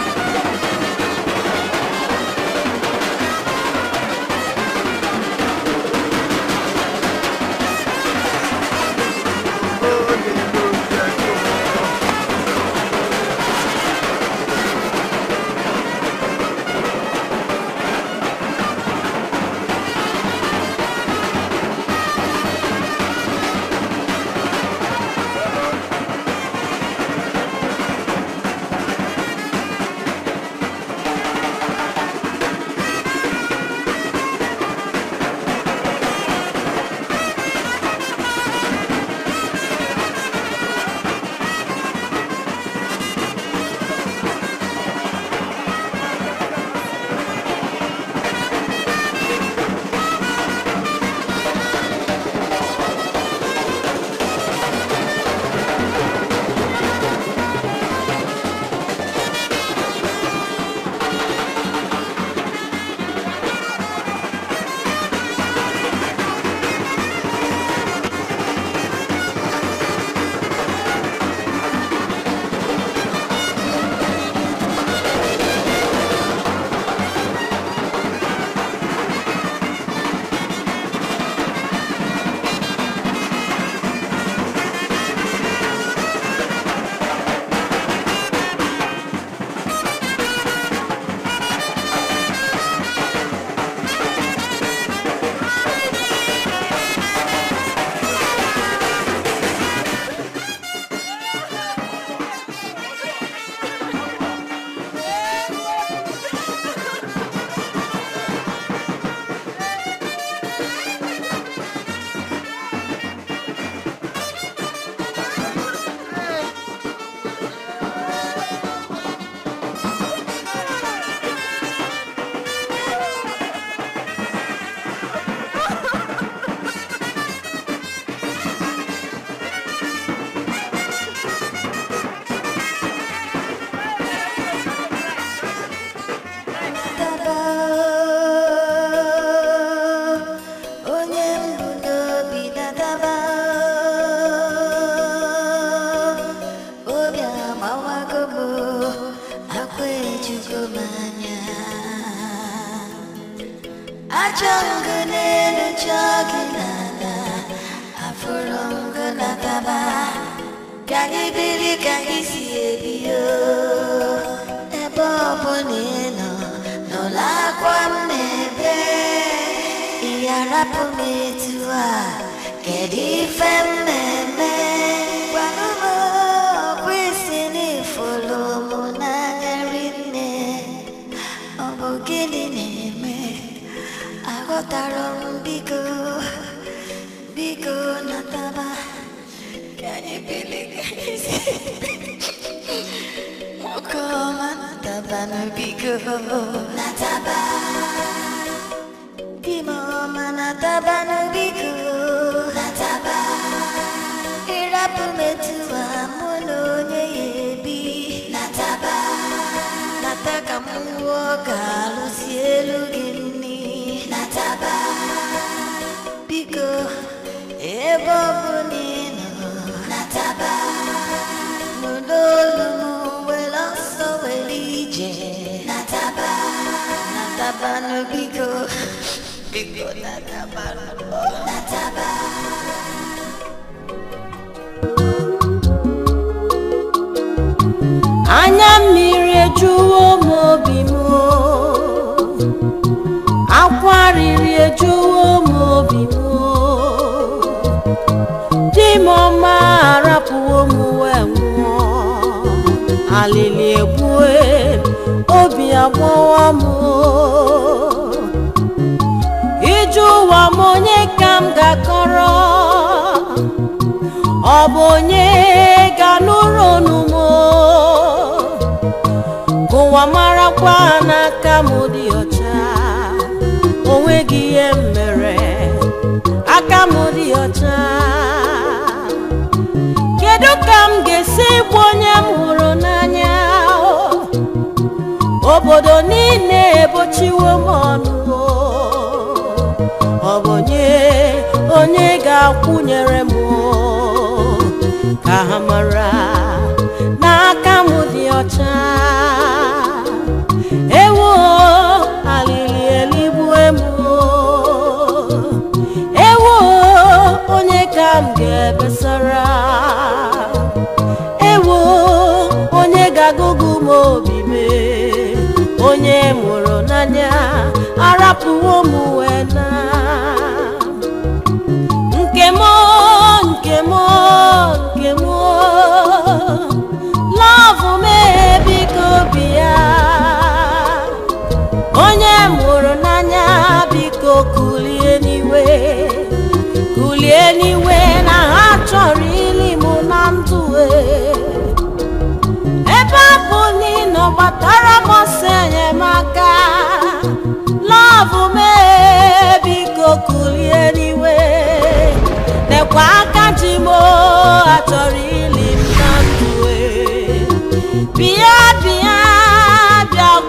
Anya mmiri ejuwo m obi m, akwa riri ejuwo m obi m, di m ọma arapụwo m wee nwụọ, alili egbue obi agbawa m, ije ụwa m onye ka m ga-akọrọ, ọ bụ onye ga-anụrụ ọnụ m, ụwa marakwa n'aka m dị ọcha, onweghị ihe m mere, aka m dị ọcha. Kedu ka m ga-esi gbu onye m hụrụ n'anya, obodo niile ebochiwo m ọnụ, ọ bụ onye ga-akwụnyere m ka ha mara n'aka m dị ọcha. ọcha ewo alili eligbu emu ewo onye ka m ga-ebesara ewo onye ga-agụgụ m obi me onye mụrụ n'anya arapụwo m wee na nke mo love me biko bịa onye mụrụ n'anya biko kulie n'iwe na ha chọrọ ili mụ na ndụ ebe abụ n'ịnọ gbatara m ọsọ enyemaka love me biko kulie n'iwe nekwa aka ji m achọrọ ili m na ndụ bịa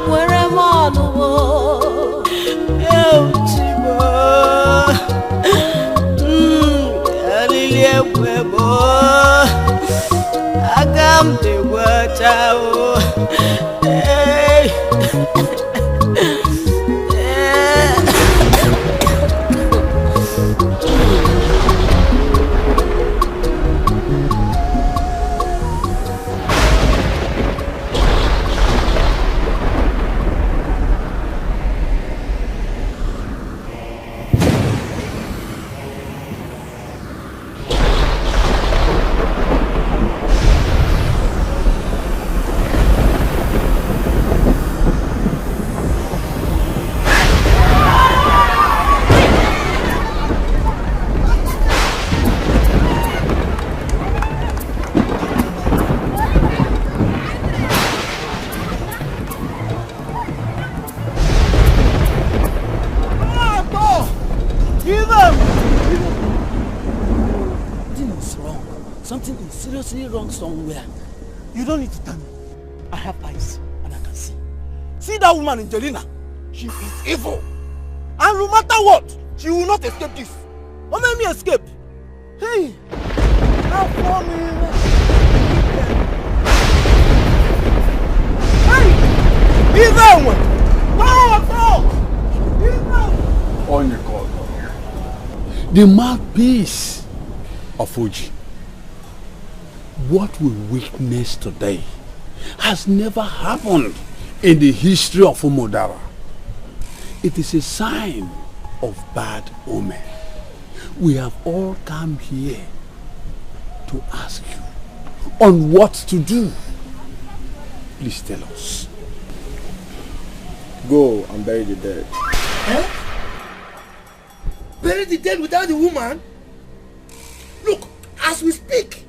kwere m ọnụwo euchibo alili ekwebo aka m dịgwachao Wrong somewhere. You don't need to tell me. I have eyes and I can see. See that woman Angelina? She is evil. And no matter what, she will not escape this. What made me escape? Hey! How funny! Hey! Evil! On your call. The mouthpiece of Fuji. What we witness today has never happened in the history of Umodara. It is a sign of bad omen. We have all come here to ask you on what to do. Please tell us. Go and bury the dead. Eh? Bury the dead without the woman? Look, as we speak,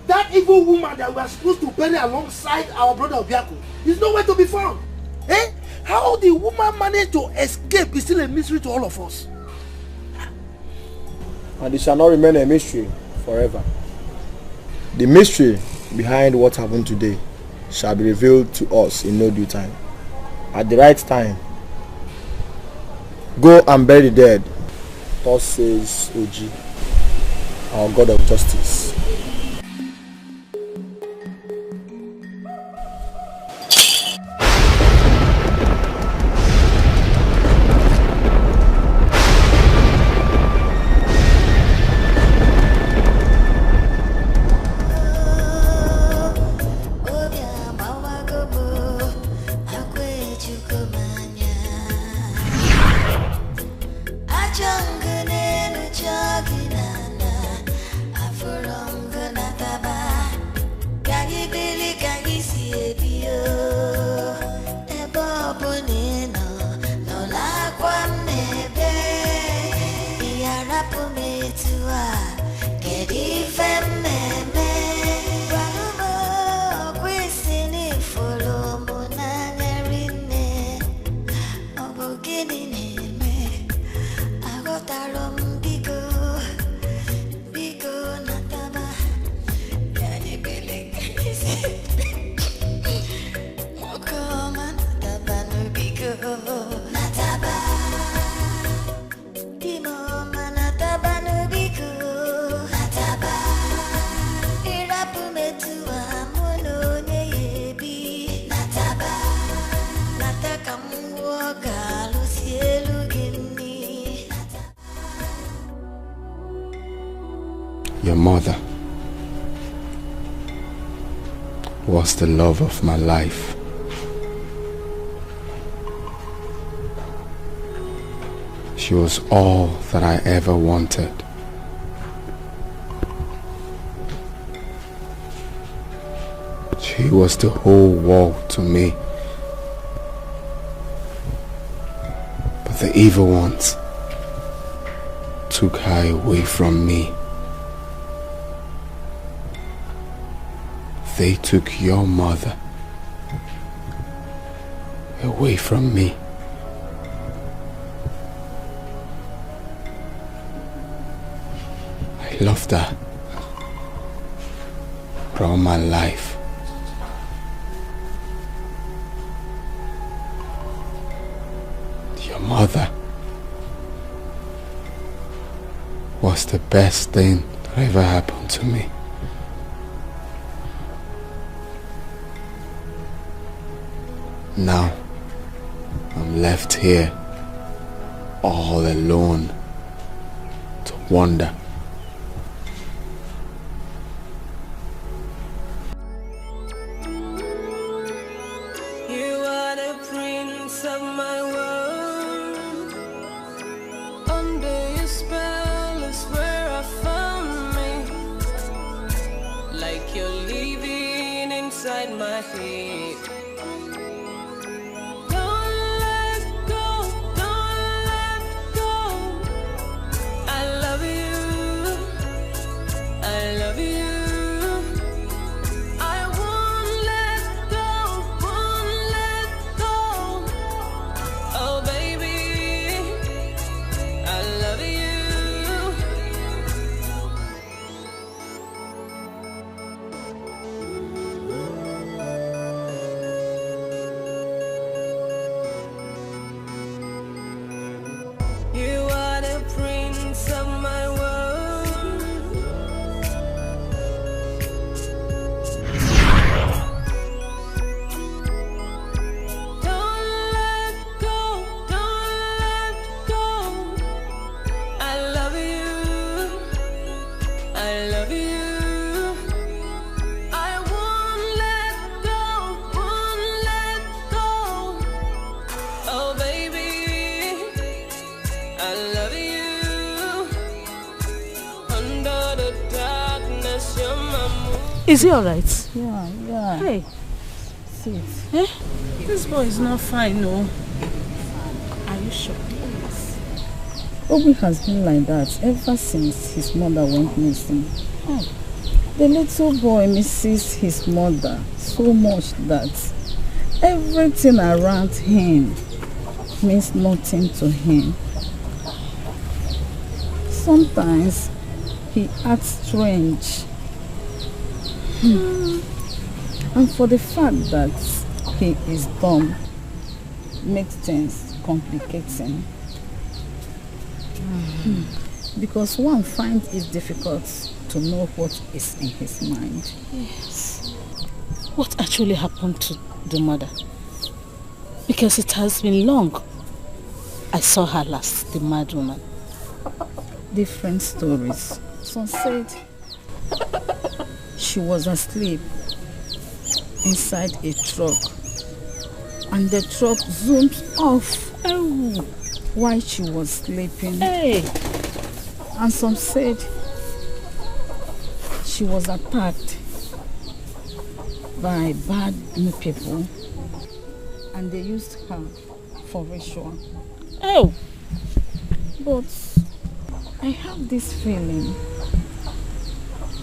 that evil woman that we are supposed to bury alongside our brother Obiako is nowhere to be found. Eh? How the woman managed to escape is still a mystery to all of us. And it shall not remain a mystery forever. The mystery behind what happened today shall be revealed to us in no due time. At the right time. Go and bury the dead. Thus says Oji, our God of justice. For all Your mother was the love of my life. She was all that I ever wanted. She was the whole world to me. But the evil ones took her away from me. They took your mother away from me. I loved her for all my life. Your mother was the best thing that ever happened to me. Now, I'm left here, all alone, to wonder. You are the prince of my world. Under your spell is where I found me. Like you're living inside my head. Is he alright? Yeah. Hey. Sit. Eh? This boy is not fine, no. Are you sure? Yes. Obi has been like that ever since his mother went missing. Oh. The little boy misses his mother so much that everything around him means nothing to him. Sometimes he acts strange. And for the fact that he is dumb makes things complicating. Because one finds it difficult to know what is in his mind. Yes. What actually happened to the mother? Because it has been long. I saw her last, the mad woman. Different stories. Some said she was asleep inside a truck and the truck zoomed off while she was sleeping. Hey. And some said she was attacked by bad people and they used her for ritual. Oh. But I have this feeling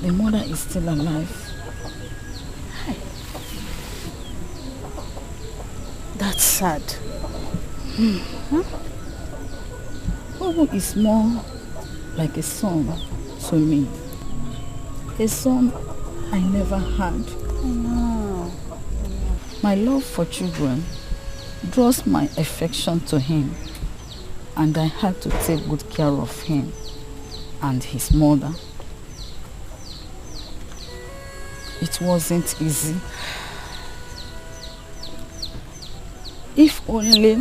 the mother is still alive. That's sad. Obu is more like a son to me. A son I never had. No. My love for children draws my affection to him, and I had to take good care of him and his mother. It wasn't easy. If only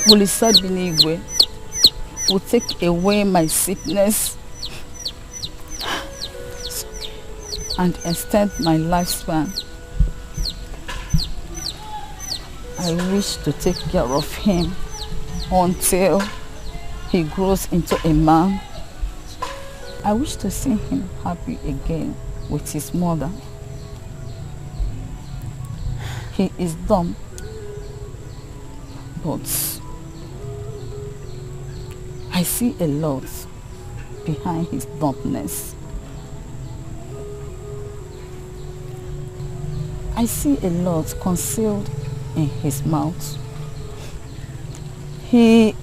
Mulisa Binigwe would take away my sickness, and extend my lifespan. I wish to take care of him until he grows into a man. I wish to see him happy again with his mother. He is dumb, but I see a lot behind his dumbness. I see a lot concealed in his mouth. He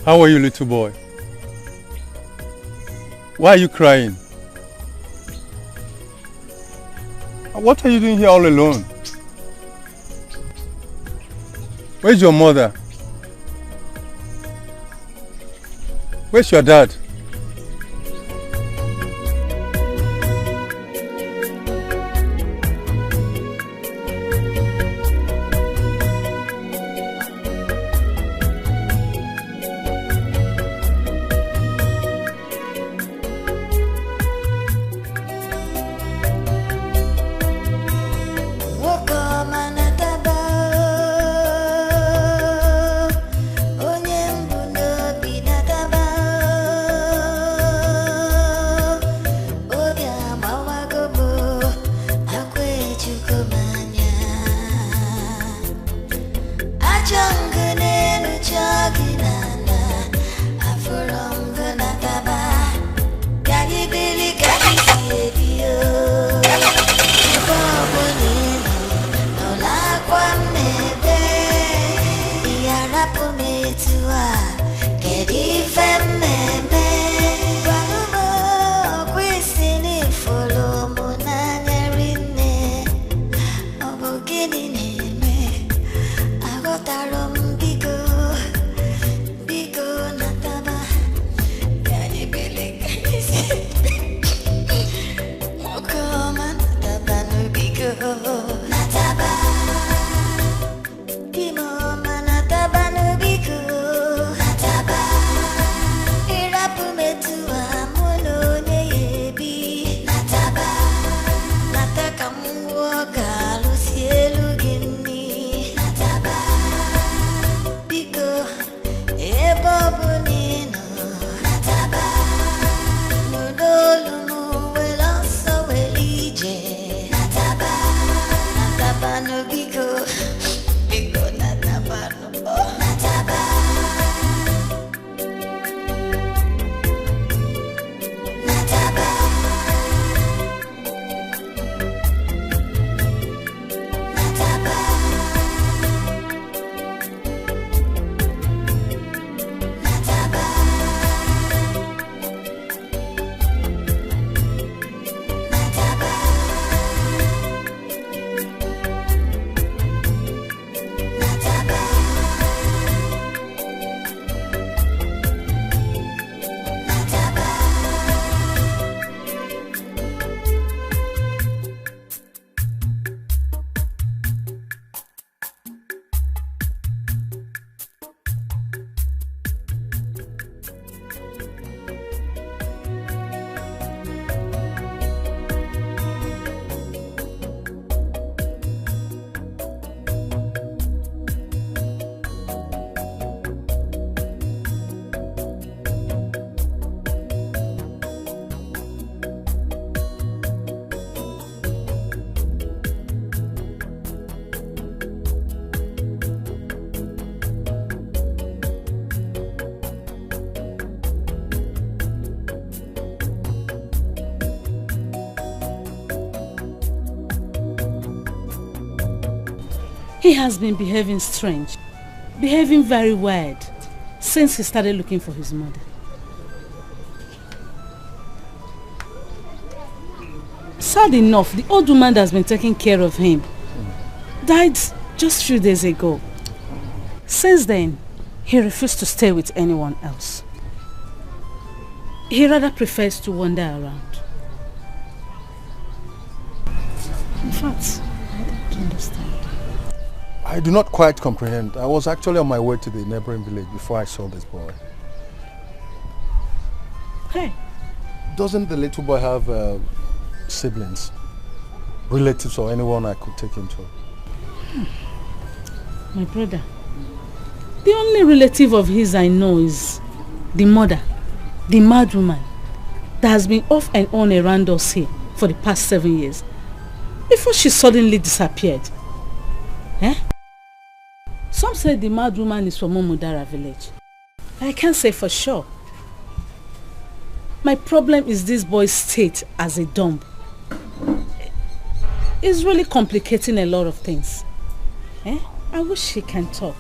How are you, little boy? Why are you crying? What are you doing here all alone? Where's your mother? Where's your dad? He has been behaving strange, behaving very weird since he started looking for his mother. Sad enough, the old woman that has been taking care of him died just a few days ago. Since then, he refused to stay with anyone else. He rather prefers to wander around. In fact, I don't understand. I do not quite comprehend. I was actually on my way to the neighboring village before I saw this boy. Hey. Doesn't the little boy have siblings, relatives, or anyone I could take him to? My brother, the only relative of his I know is the mother, the mad woman that has been off and on around us here for the past 7 years before she suddenly disappeared. Eh? Some say the mad woman is from Omudara village. I can't say for sure. My problem is this boy's state as a dumb. It's really complicating a lot of things. Eh? I wish he can talk.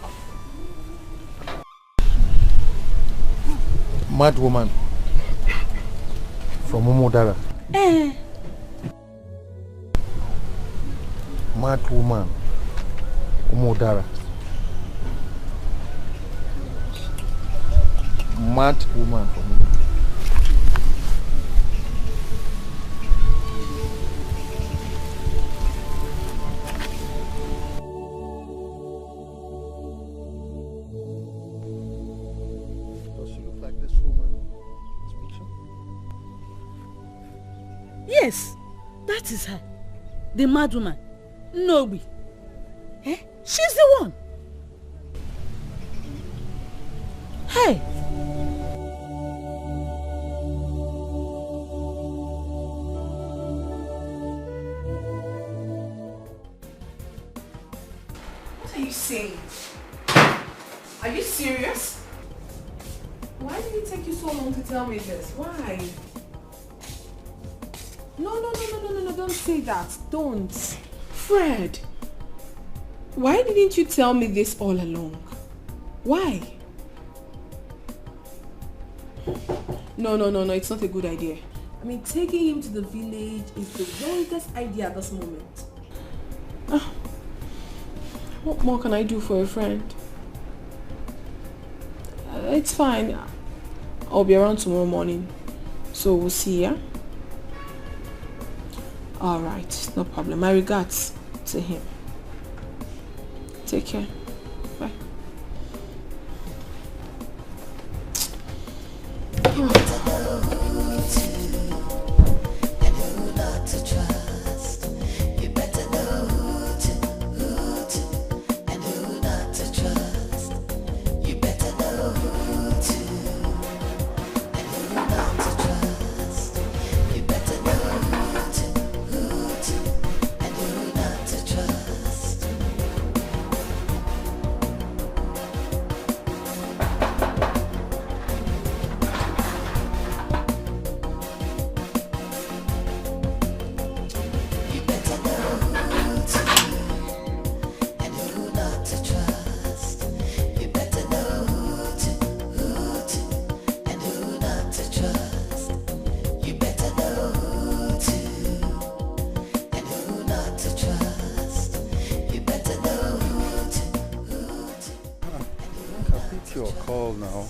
Mad woman from Omudara. Eh. Mad woman, Omudara. mad woman for me. Does she look like this woman in this picture? Yes, that is her. The mad woman. Nobi. Eh? She's the one. Hey. What are you saying? Are you serious? Why did it take you so long to tell me this? Why? No, don't say that. Don't. Fred, why didn't you tell me this all along? Why? No, it's not a good idea. I mean, taking him to the village is the wrongest idea at this moment. What more can I do for a friend? It's fine. I'll be around tomorrow morning. So we'll see, yeah? Alright, no problem. My regards to him. Take care. Bye. Your call now.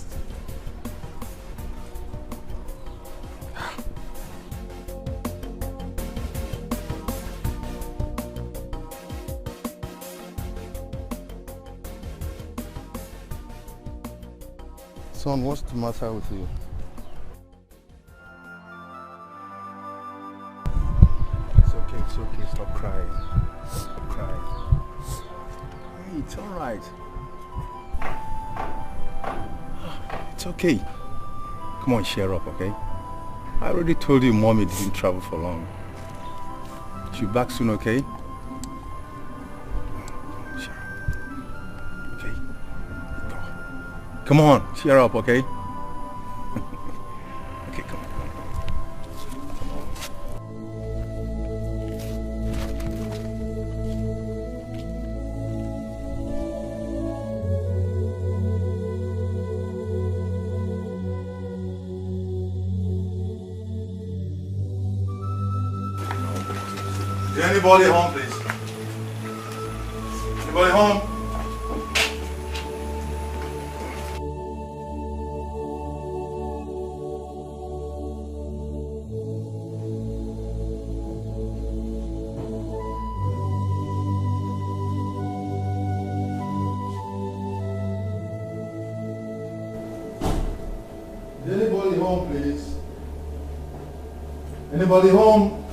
Son, what's the matter with you? It's okay, stop crying. Stop crying. Hey, it's alright. It's okay. Come on, cheer up, okay? I already told you mommy didn't travel for long. She'll be back soon, okay? Cheer up. Okay? Come on, cheer up, okay? Okay, come on. Is anybody home, please? Anybody home? Is anybody home, please? Anybody home?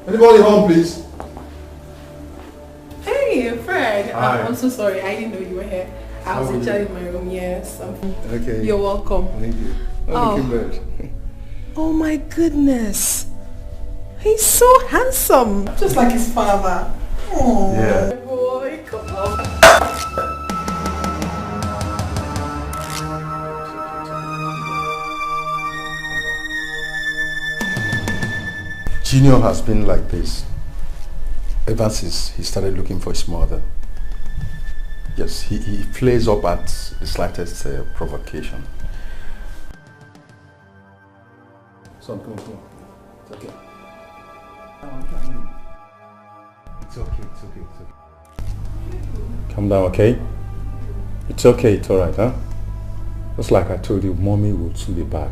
Anybody home, please? Hey, Fred. Hi. I'm so sorry. I didn't know you were here. I was actually in my room. Yes. Okay. You're welcome. Thank you. Oh. Looking good. Oh my goodness. He's so handsome. Just like his father. Oh, Yeah. boy, come on. Junior has been like this ever since he started looking for his mother. Yes, he flares up at the slightest provocation. Son, come on. It's okay. It's okay. Calm down, okay? It's okay, it's alright, huh? Just like I told you, mommy will soon be back.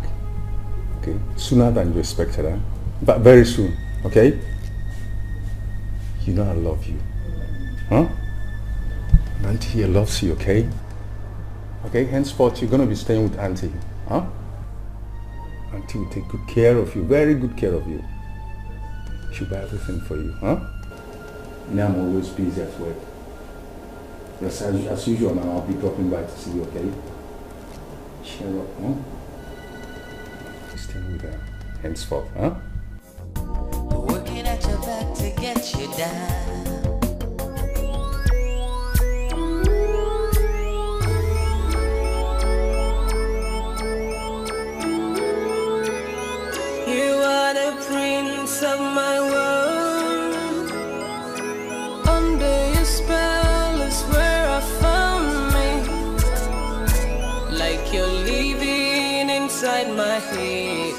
Okay? Sooner than you expected, huh? But very soon, okay? You know I love you. Huh? And Auntie here loves you, okay? Okay, henceforth you're gonna be staying with Auntie, huh? Auntie will take good care of you, very good care of you. She'll buy everything for you, huh? Now I'm always busy at work. Yes, as usual now, I'll be dropping by to see you, okay? Cheer up, huh? Staying with her henceforth, huh? Working at your back to get you down. You are the prince of my world. Under your spell is where I found me. Like you're living inside my head.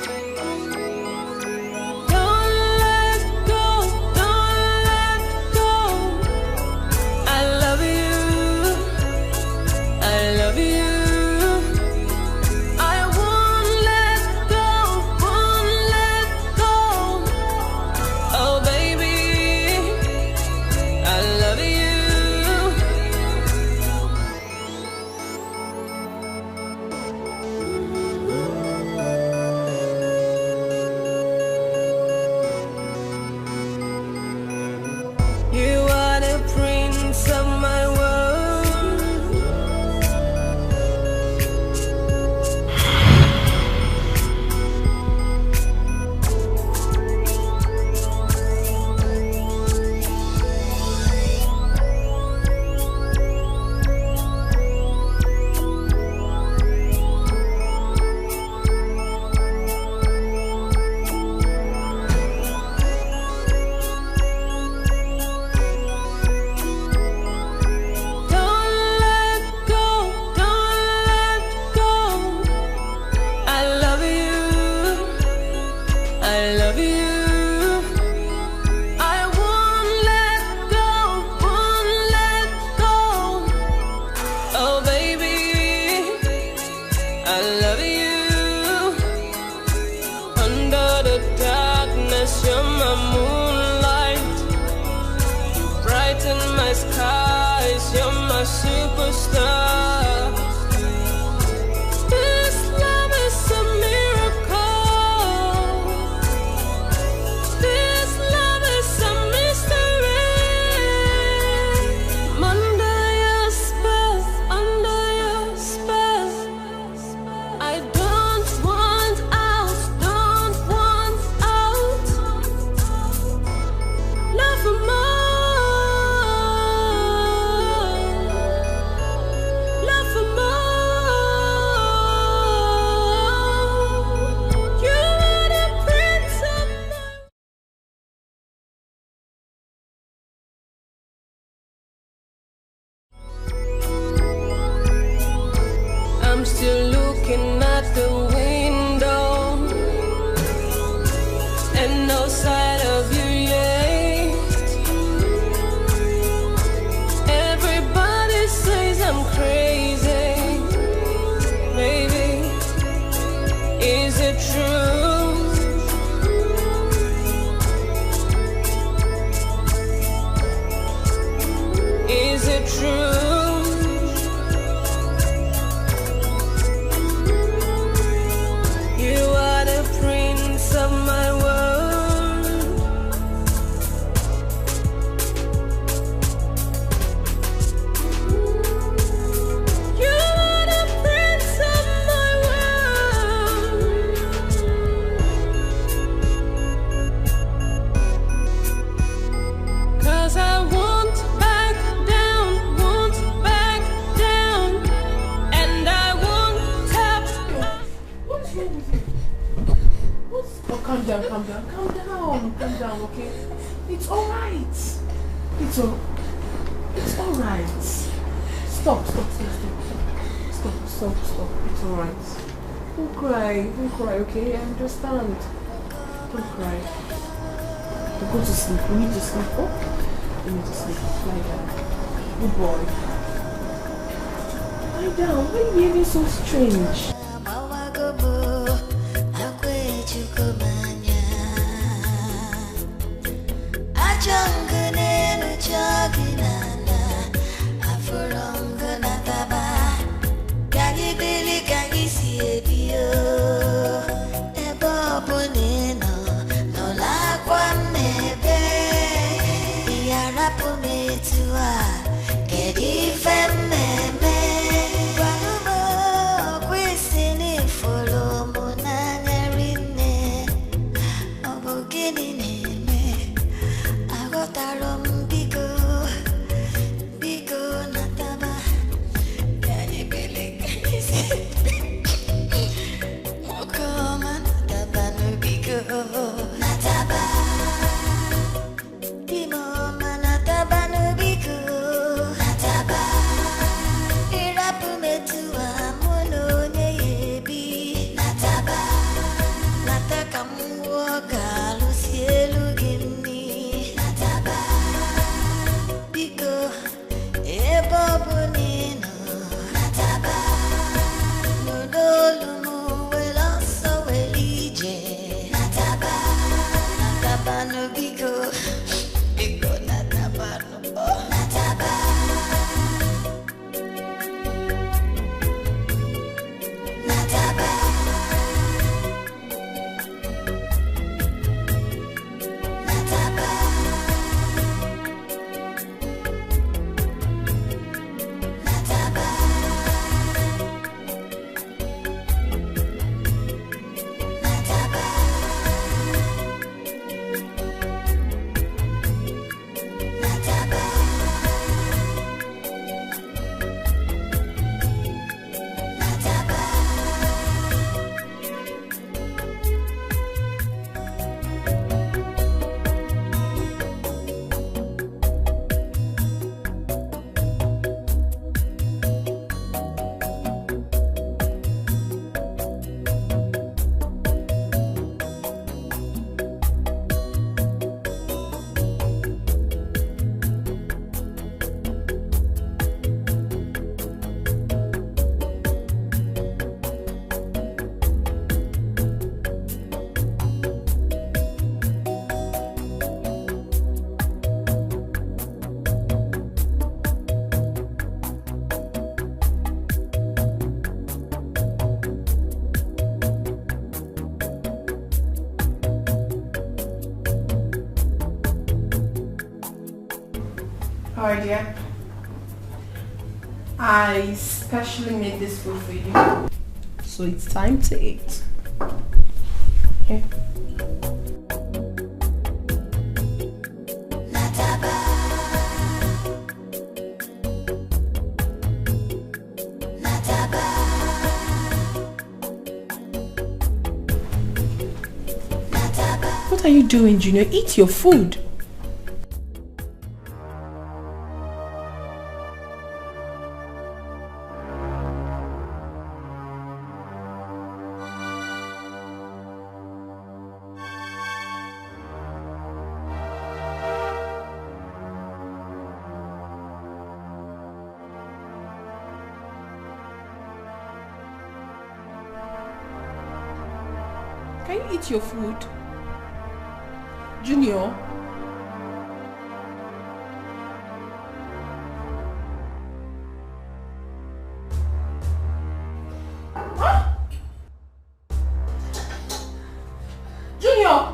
Okay, I understand. Don't cry. Go to sleep. We need to sleep. Oh, we need to sleep. Lie down. Good boy. Lie down. Why are you behaving so strange? Alright, dear. I specially made this food for you. So it's time to eat. Here. What are you doing, Junior? Eat your food. Can you eat your food? Junior? Huh? Junior!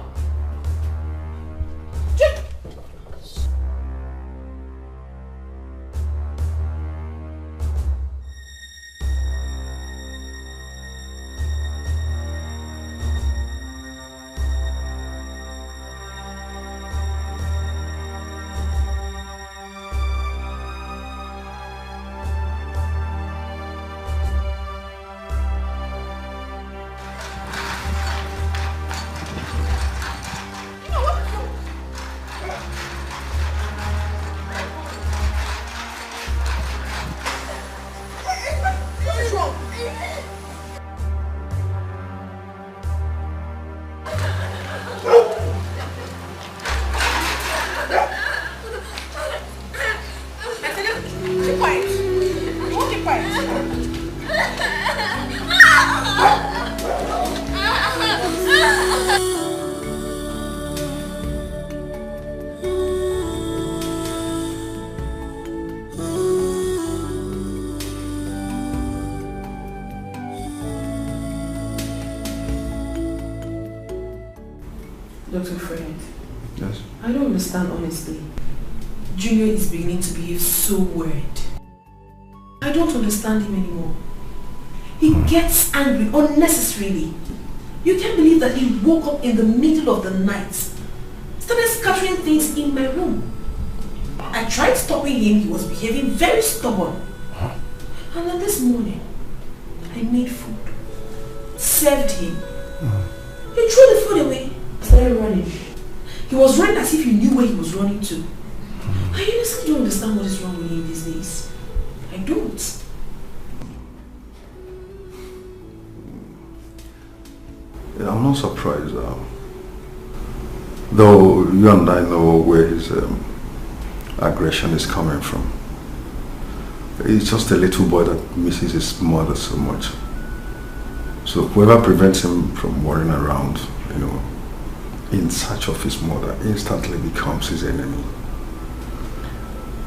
Dr. Fred. Yes. I don't understand honestly. Junior is beginning to behave so weird. I don't understand him anymore. He gets angry unnecessarily. You can't believe that he woke up in the middle of the night, started scattering things in my room. I tried stopping him, he was behaving very stubborn. And then this morning, I made food, served him. He threw the food away, started running. He was running as if he knew where he was running to. I honestly don't understand what is wrong with him these days. I don't. Yeah, I'm not surprised. Though you and I know where his aggression is coming from. He's just a little boy that misses his mother so much. So whoever prevents him from worrying around, in search of his mother, instantly becomes his enemy.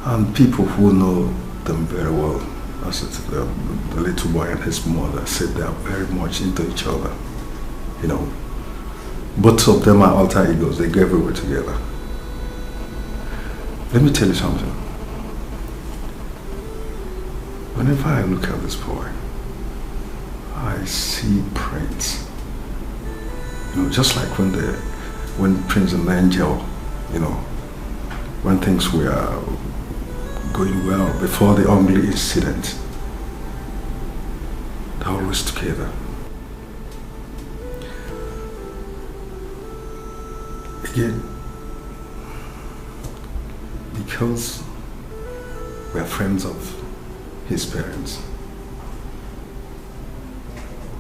And people who know them very well, as the little boy and his mother, said they are very much into each other. Both of them are alter egos. They go everywhere together. Let me tell you something. Whenever I look at this boy, I see prints. Just like when Prince and Angel, when things were going well before the ugly incident, they're always together. Again, because we are friends of his parents,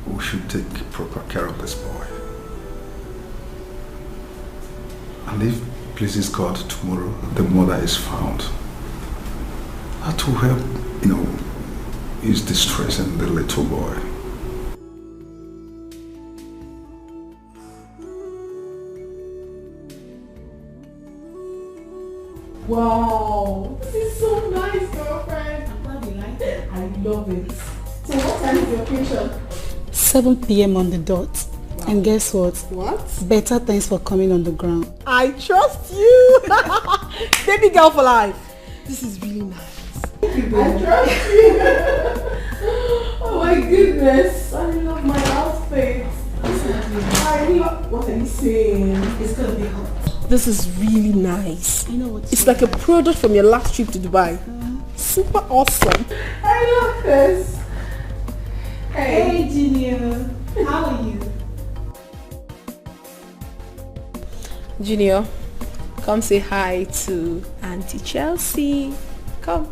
we should take proper care of this boy. And if pleases God, tomorrow the mother is found, that will help, ease distress in the little boy. Wow, this is so nice, girlfriend. I'm glad you like it. I love it. So what time is your patient? 7 p.m. on the dot. Wow. And guess what? What? Better thanks for coming on the ground. I trust you. Baby girl for life. This is really nice. Thank you, baby. I trust you. Oh my goodness. I love my outfit. I love... What are you saying? It's gonna be hot. This is really nice. I know what it's like a product from your last trip to Dubai. Super awesome. I love this. Hey Junior, how are you? Junior, come say hi to Auntie Chelsea. Come.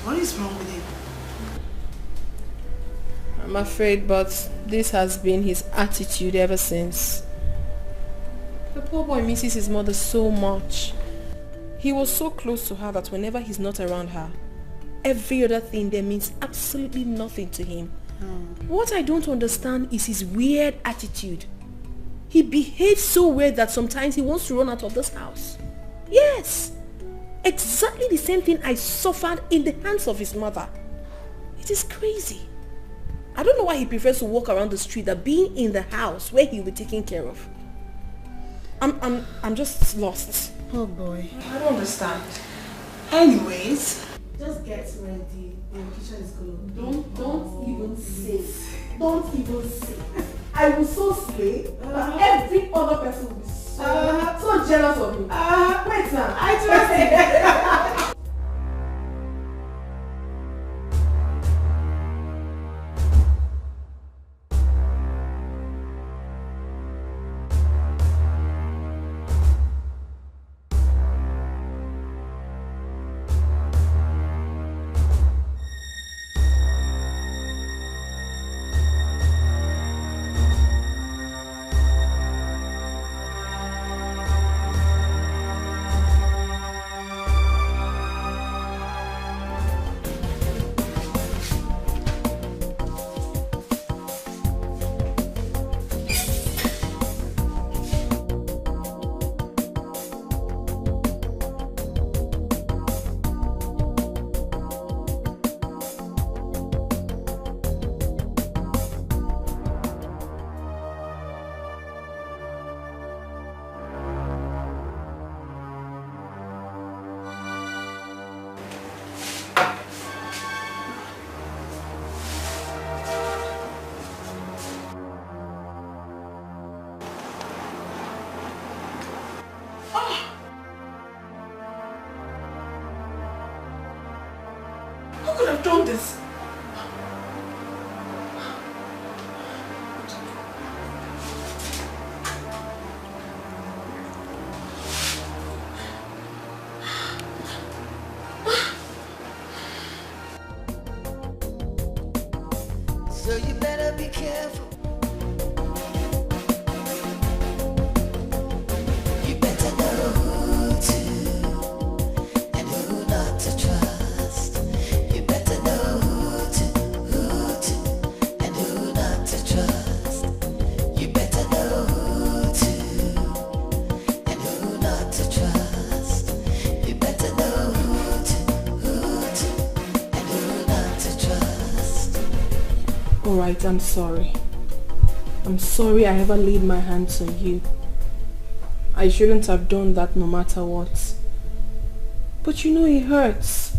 What is wrong with him? I'm afraid, but this has been his attitude ever since. The poor boy misses his mother so much. He was so close to her that whenever he's not around her, every other thing there means absolutely nothing to him. What I don't understand is his weird attitude. He behaves so weird that sometimes he wants to run out of this house. Yes! Exactly the same thing I suffered in the hands of his mother. It is crazy. I don't know why he prefers to walk around the street than being in the house where he'll be taken care of. I'm just lost. Oh boy. I don't understand. Anyways, just get ready. The kitchen is good. Don't even say. Don't even say. I will so slay that every other person will be so jealous of me. Wait now. I trust you. have done this. So you better be careful. You better know who to and who not to trust. You better know who to and who not to trust. You better know who to and who not to trust. You better know who to and who not to trust. Alright, I'm sorry. I'm sorry I ever laid my hands on you. I shouldn't have done that no matter what. But you know it hurts.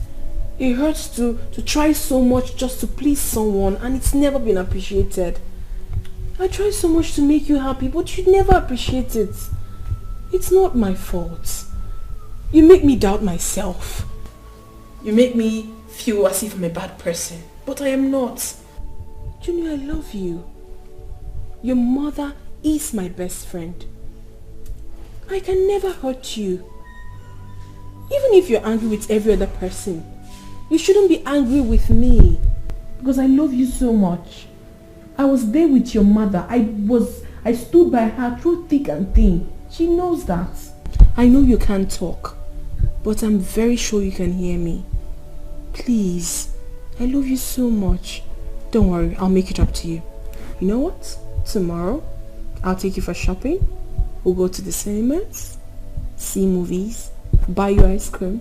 It hurts to try so much just to please someone and it's never been appreciated. I try so much to make you happy but you never appreciate it. It's not my fault. You make me doubt myself. You make me feel as if I'm a bad person. But I am not. Junior, I love you. Your mother is my best friend. I can never hurt you. Even if you're angry with every other person, you shouldn't be angry with me. Because I love you so much. I was there with your mother. I stood by her through thick and thin. She knows that. I know you can't talk, but I'm very sure you can hear me. Please, I love you so much. Don't worry, I'll make it up to you. You know what? Tomorrow, I'll take you for shopping. We'll go to the cinemas, see movies, buy you ice cream,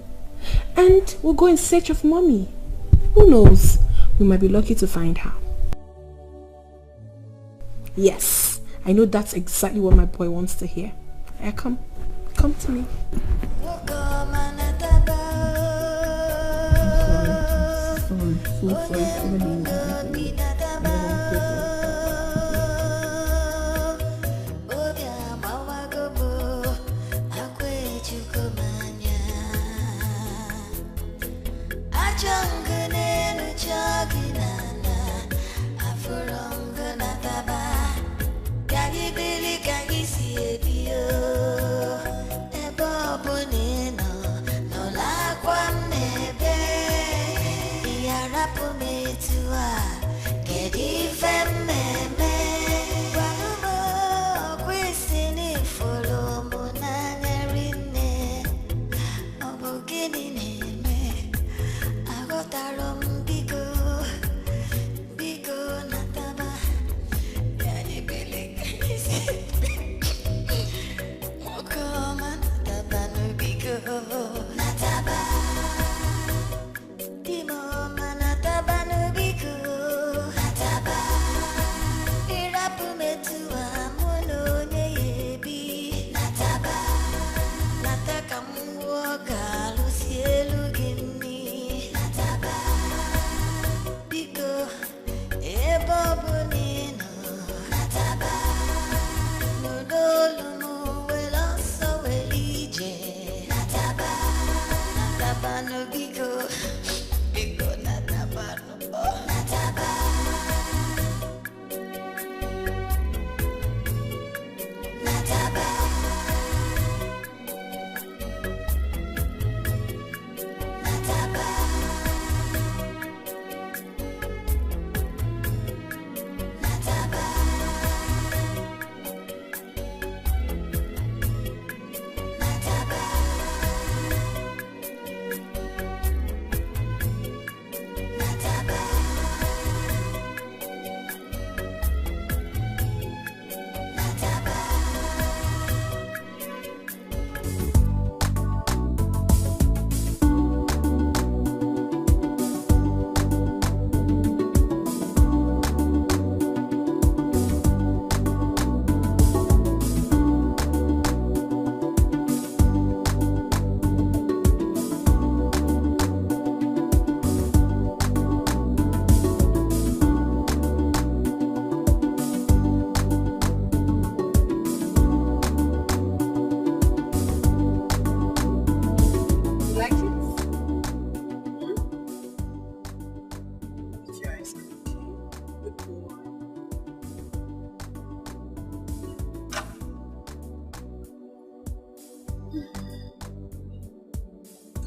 and we'll go in search of mommy. Who knows? We might be lucky to find her. Yes, I know that's exactly what my boy wants to hear. Come to me. Get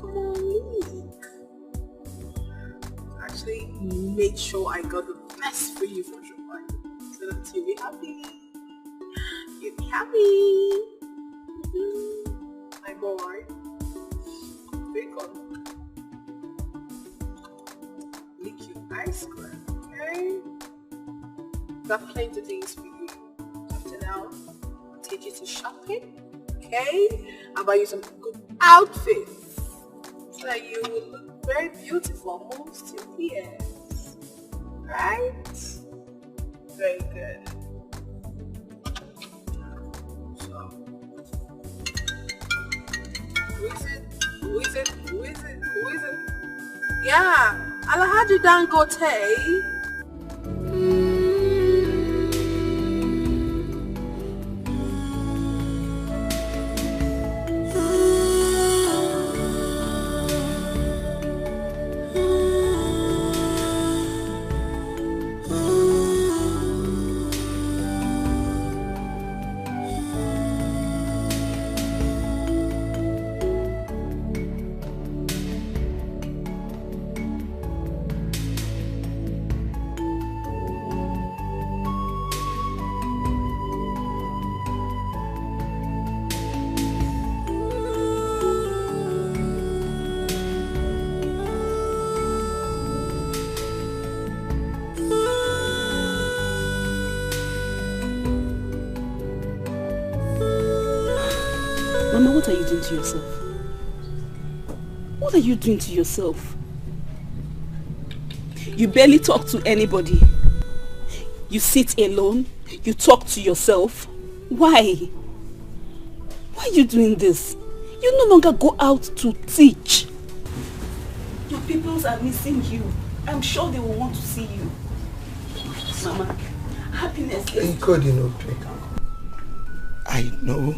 Come on, leave. Actually, made sure I got the best for you for your party. So that you'll be happy. You'll be happy. My boy. Very good. Lick your ice cream, okay? Got plenty of things for you. After now, I'll take you to shopping, okay? I'll buy you some good outfits so that you will look very beautiful amongst your peers. Right? Very good. So, who is it? Who is it? Who is it? Who is it? Yeah, Alhaji Dangote. Mama, what are you doing to yourself? What are you doing to yourself? You barely talk to anybody. You sit alone. You talk to yourself. Why? Why are you doing this? You no longer go out to teach. Your pupils are missing you. I'm sure they will want to see you. Mama, happiness is... I know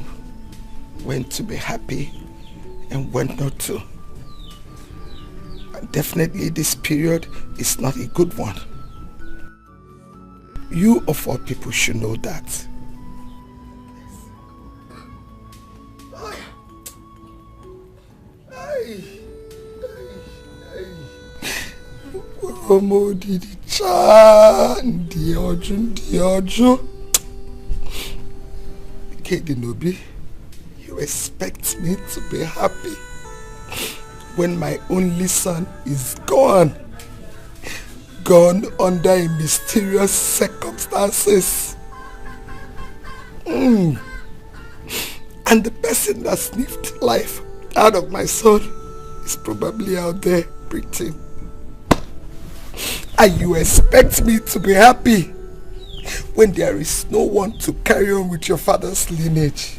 when to be happy and when not to. And definitely this period is not a good one. You of all people should know that. Kedinobi, you expect me to be happy when my only son is gone under a mysterious circumstances. And the person that sniffed life out of my son is probably out there breathing. And you expect me to be happy when there is no one to carry on with your father's lineage?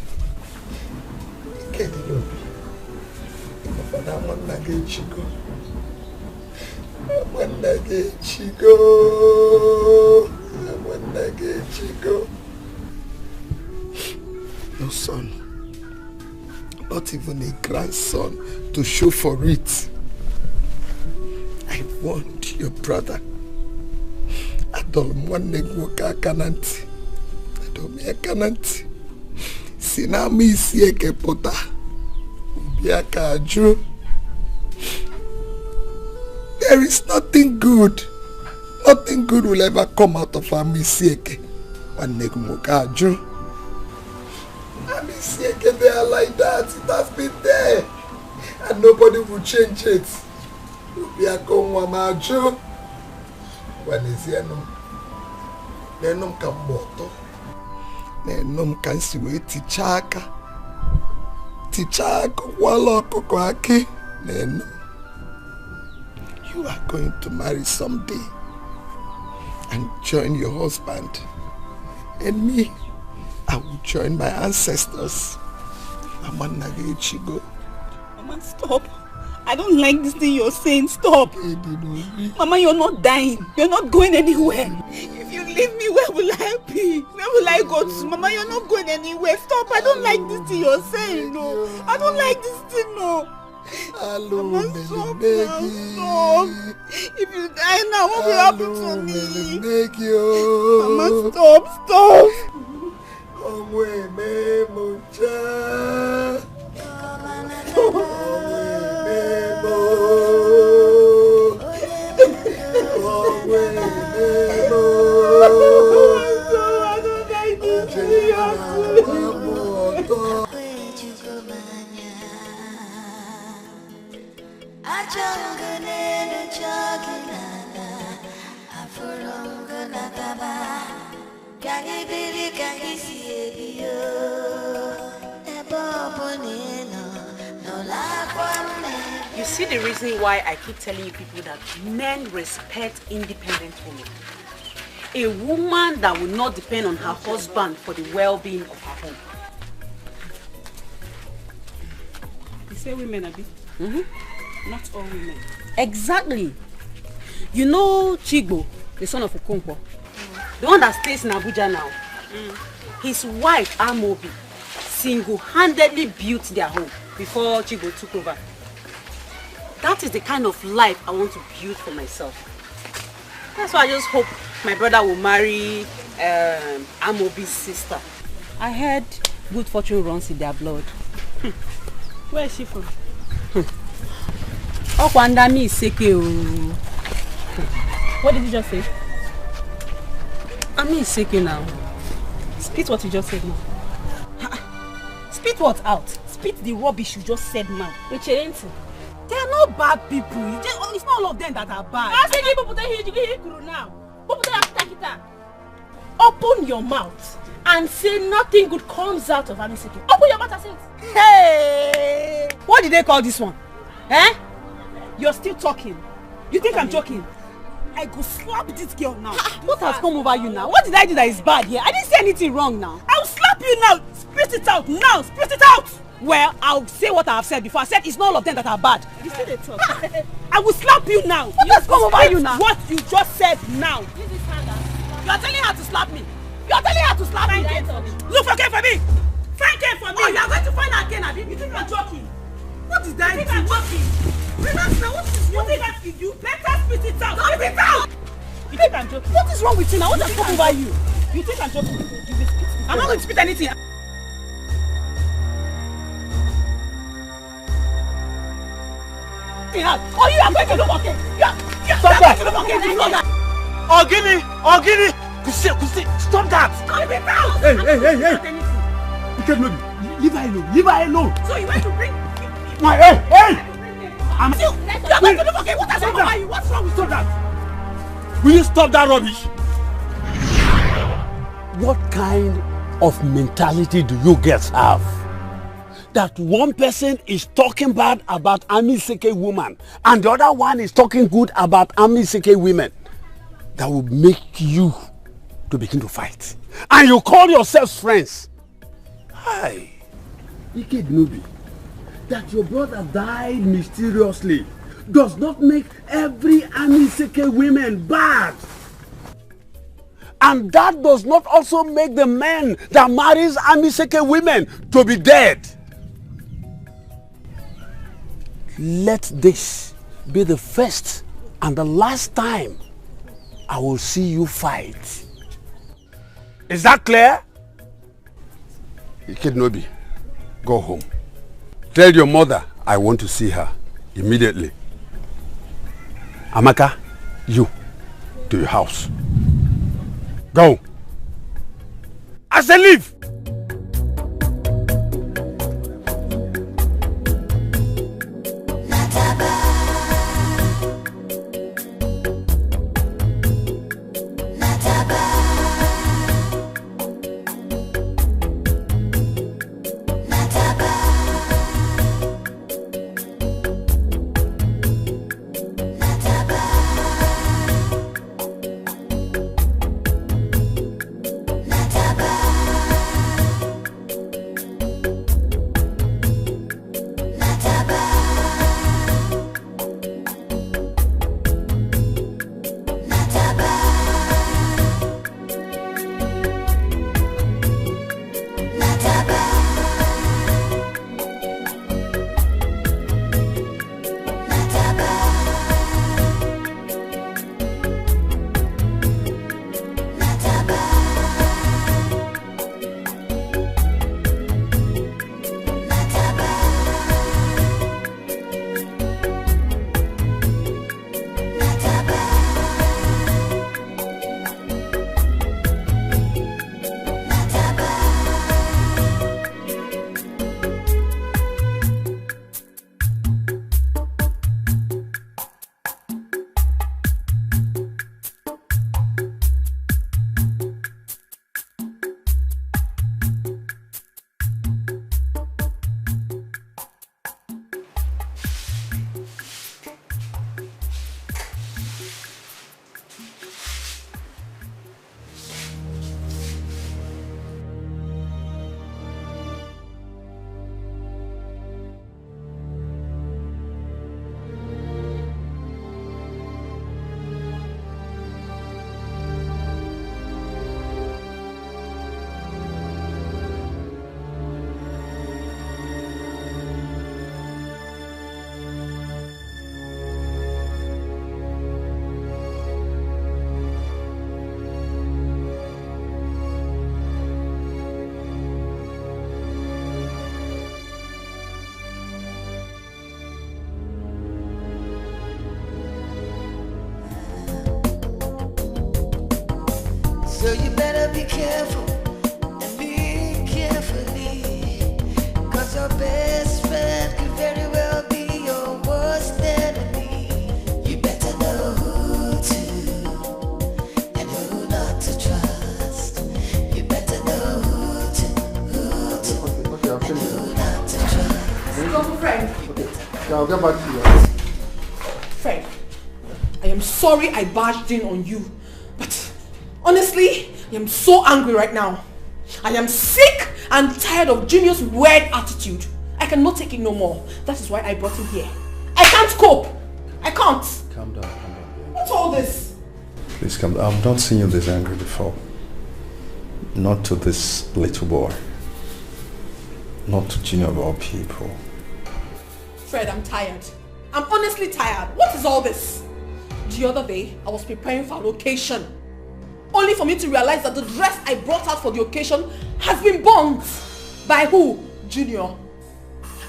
No son, not even a grandson to show for it. I want your brother. Sinami sieke pota biakaju. There is nothing good. Nothing good will ever come out of Amisieke. Wanegmokaju. Amisieke, they are like that. It has been there. And nobody will change it. Biakomwamaju. Wanesianum. Nenum kamoto. Nenum kansiwe tichaka. Tichaka waloko kwake. Nenum. You are going to marry someday and join your husband. And me, I will join my ancestors. Mama, stop. I don't like this thing you're saying. Stop. Mama, you're not dying. You're not going anywhere. If you leave me, where will I be? Where will I go to? Mama, you're not going anywhere. Stop. I don't like this thing you're saying. No. I don't like this thing. No. Mama, stop now. Stop. If you die now, what will happen to me? Mama, stop. Stop. You see the reason why I keep telling you people that men respect independent women. A woman that will not depend on her husband for the well-being of her home. You say women, Abi? Not all women. Exactly. You know Chigbo, the son of Okonkwo, the one that stays in Abuja now. His wife, Amobi, single-handedly built their home before Chigbo took over. That is the kind of life I want to build for myself. That's why I just hope my brother will marry Amobi's sister. I heard good fortune runs in their blood. Where is she from? Okwandami Iseke. What did you just say? Ami Iseke now. Spit what you just said now. Spit what out? Spit the rubbish you just said now. Richarenti. They are not bad people. It's not all of them that are bad. I said you now. Open your mouth and say nothing good comes out of Amiseke. Open your mouth and say it. Hey! What did they call this one? Eh? You're still talking. You think I'm joking? I go slap this girl now. What has come over you now? What did I do that is bad here? I didn't say anything wrong now. I'll slap you now. Spit it out now. Spit it out. Well, I'll say what I have said before. I said it's not all of them that are bad. You still talk. I will slap you now. What has come over you now? What you just said now. You are telling her to slap me. You are telling her to slap me. Look for game for me. Find game for me. Oh, you are going to find her again, Abi? You think I'm joking? What is that? You think I'm joking? Relax now. What is wrong with you? You better spit it out. Spit it out. You think I'm joking? What is wrong with you now? What has come over you? You think I'm joking? I'm not going to spit anything. Oh, you are going to look okay. You are going to look okay. You know that. Ogini! Kusi, stop that! Spit it out. Hey! Leave her alone. So you want to bring... Hey! I'm still... You are going to look okay. What has come over you? What's wrong with that? Will you stop that rubbish? What kind of mentality do you guys have? That one person is talking bad about Amiseke woman and the other one is talking good about Amiseke women. That will make you to begin to fight. And you call yourselves friends. Hi. Dikeh Nubi, that your brother died mysteriously does not make every Amiseke women bad. And that does not also make the men that marries Amiseke women to be dead. Let this be the first and the last time I will see you fight. Is that clear? Dikeh Nubi, go home. Tell your mother I want to see her immediately. Amaka, you, to your house. Go. I say leave. better be careful and be carefully. Cause your best friend could very well be your worst enemy. You better know who to and who not to trust. You better know who to and who not to trust. Go, Fred. Yeah, I'll get back to you. Fred, I am sorry I barged in on you, but honestly, I am so angry right now. I am sick and tired of Junior's weird attitude. I cannot take it no more. That is why I brought him here. I can't cope. I can't. Calm down. What's all this? Please calm down. I've not seen you this angry before. Not to this little boy. Not to Junior of all people. Fred, I'm tired. I'm honestly tired. What is all this? The other day, I was preparing for an occasion, only for me to realize that the dress I brought out for the occasion has been burnt. By who? Junior.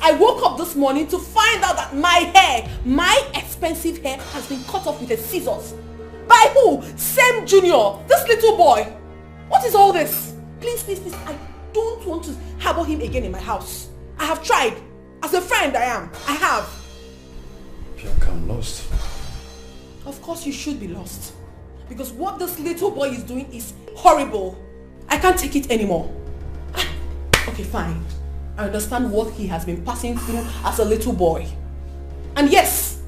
I woke up this morning to find out that my hair, my expensive hair, has been cut off with a scissors. By who? Same Junior. This little boy. What is all this? Please, please, please, I don't want to harbor him again in my house. I have tried. As a friend I am. I have. Bianca, I'm lost. Of course you should be lost. Because what this little boy is doing is horrible. I can't take it anymore. Okay, fine. I understand what he has been passing through as a little boy. And yes,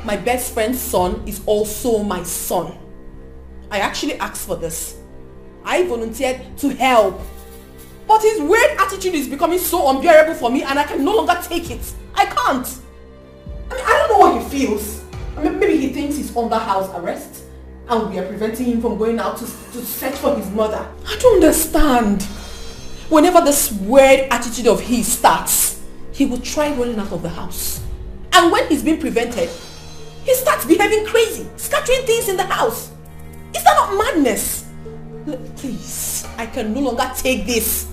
my best friend's son is also my son. I actually asked for this. I volunteered to help. But his weird attitude is becoming so unbearable for me and I can no longer take it. I can't. I mean, I don't know what he feels. I mean, maybe he thinks he's under house arrest and we are preventing him from going out to search for his mother. I don't understand. Whenever this weird attitude of his starts, he will try running out of the house. And when he's being prevented, he starts behaving crazy, scattering things in the house. Is that not madness? Please, I can no longer take this.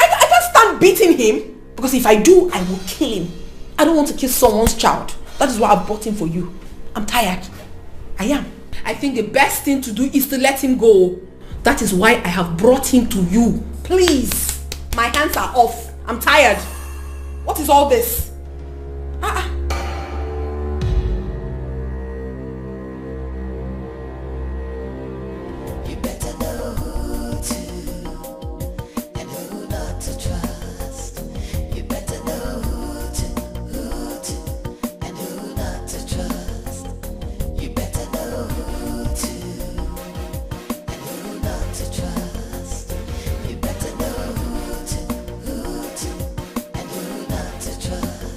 I can't stand beating him, because if I do, I will kill him. I don't want to kill someone's child. That is why I brought him for you. I'm tired. I am. I think the best thing to do is to let him go. That is why I have brought him to you. Please. My hands are off. I'm tired. What is all this? You better know who to and who not to trust. You better know who to and who not to trust. You better know who to and who not to trust. You better know who to and who not to trust.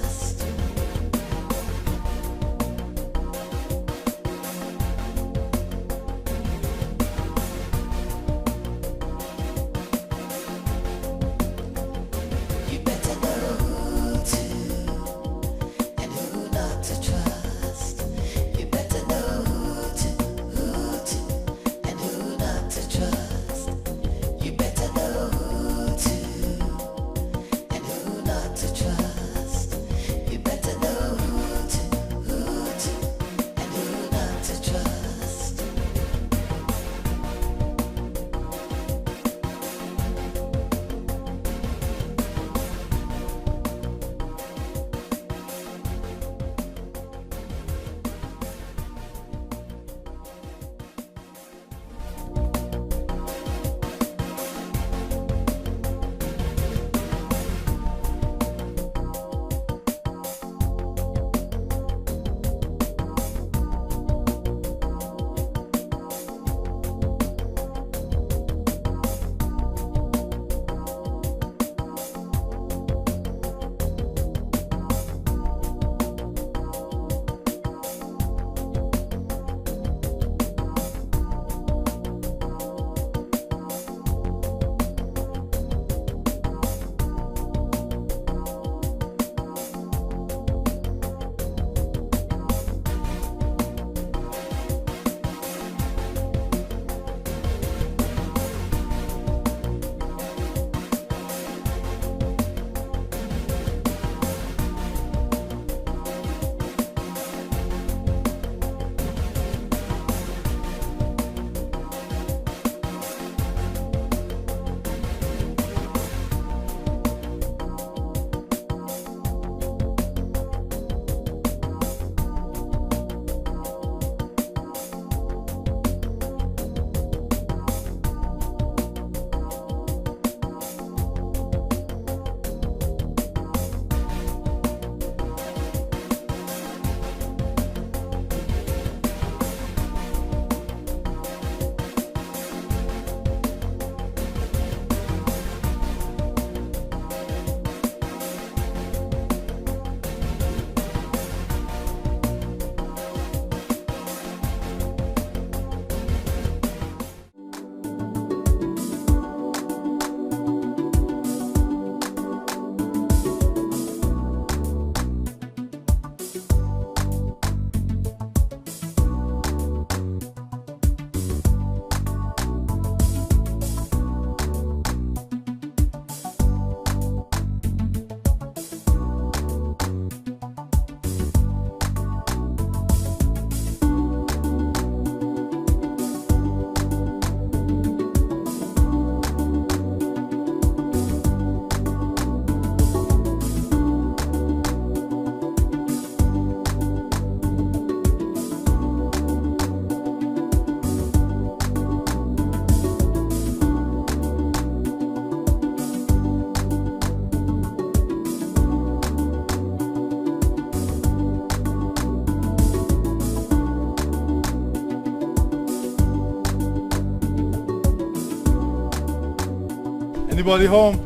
Anybody home?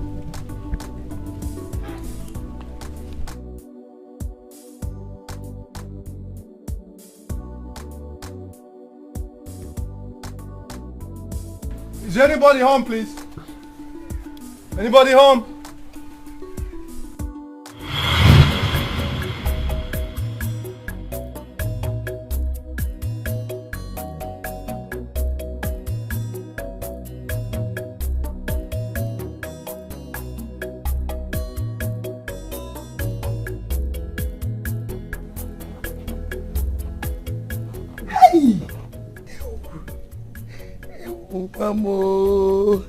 Is there anybody home, please? Anybody home? Mamo.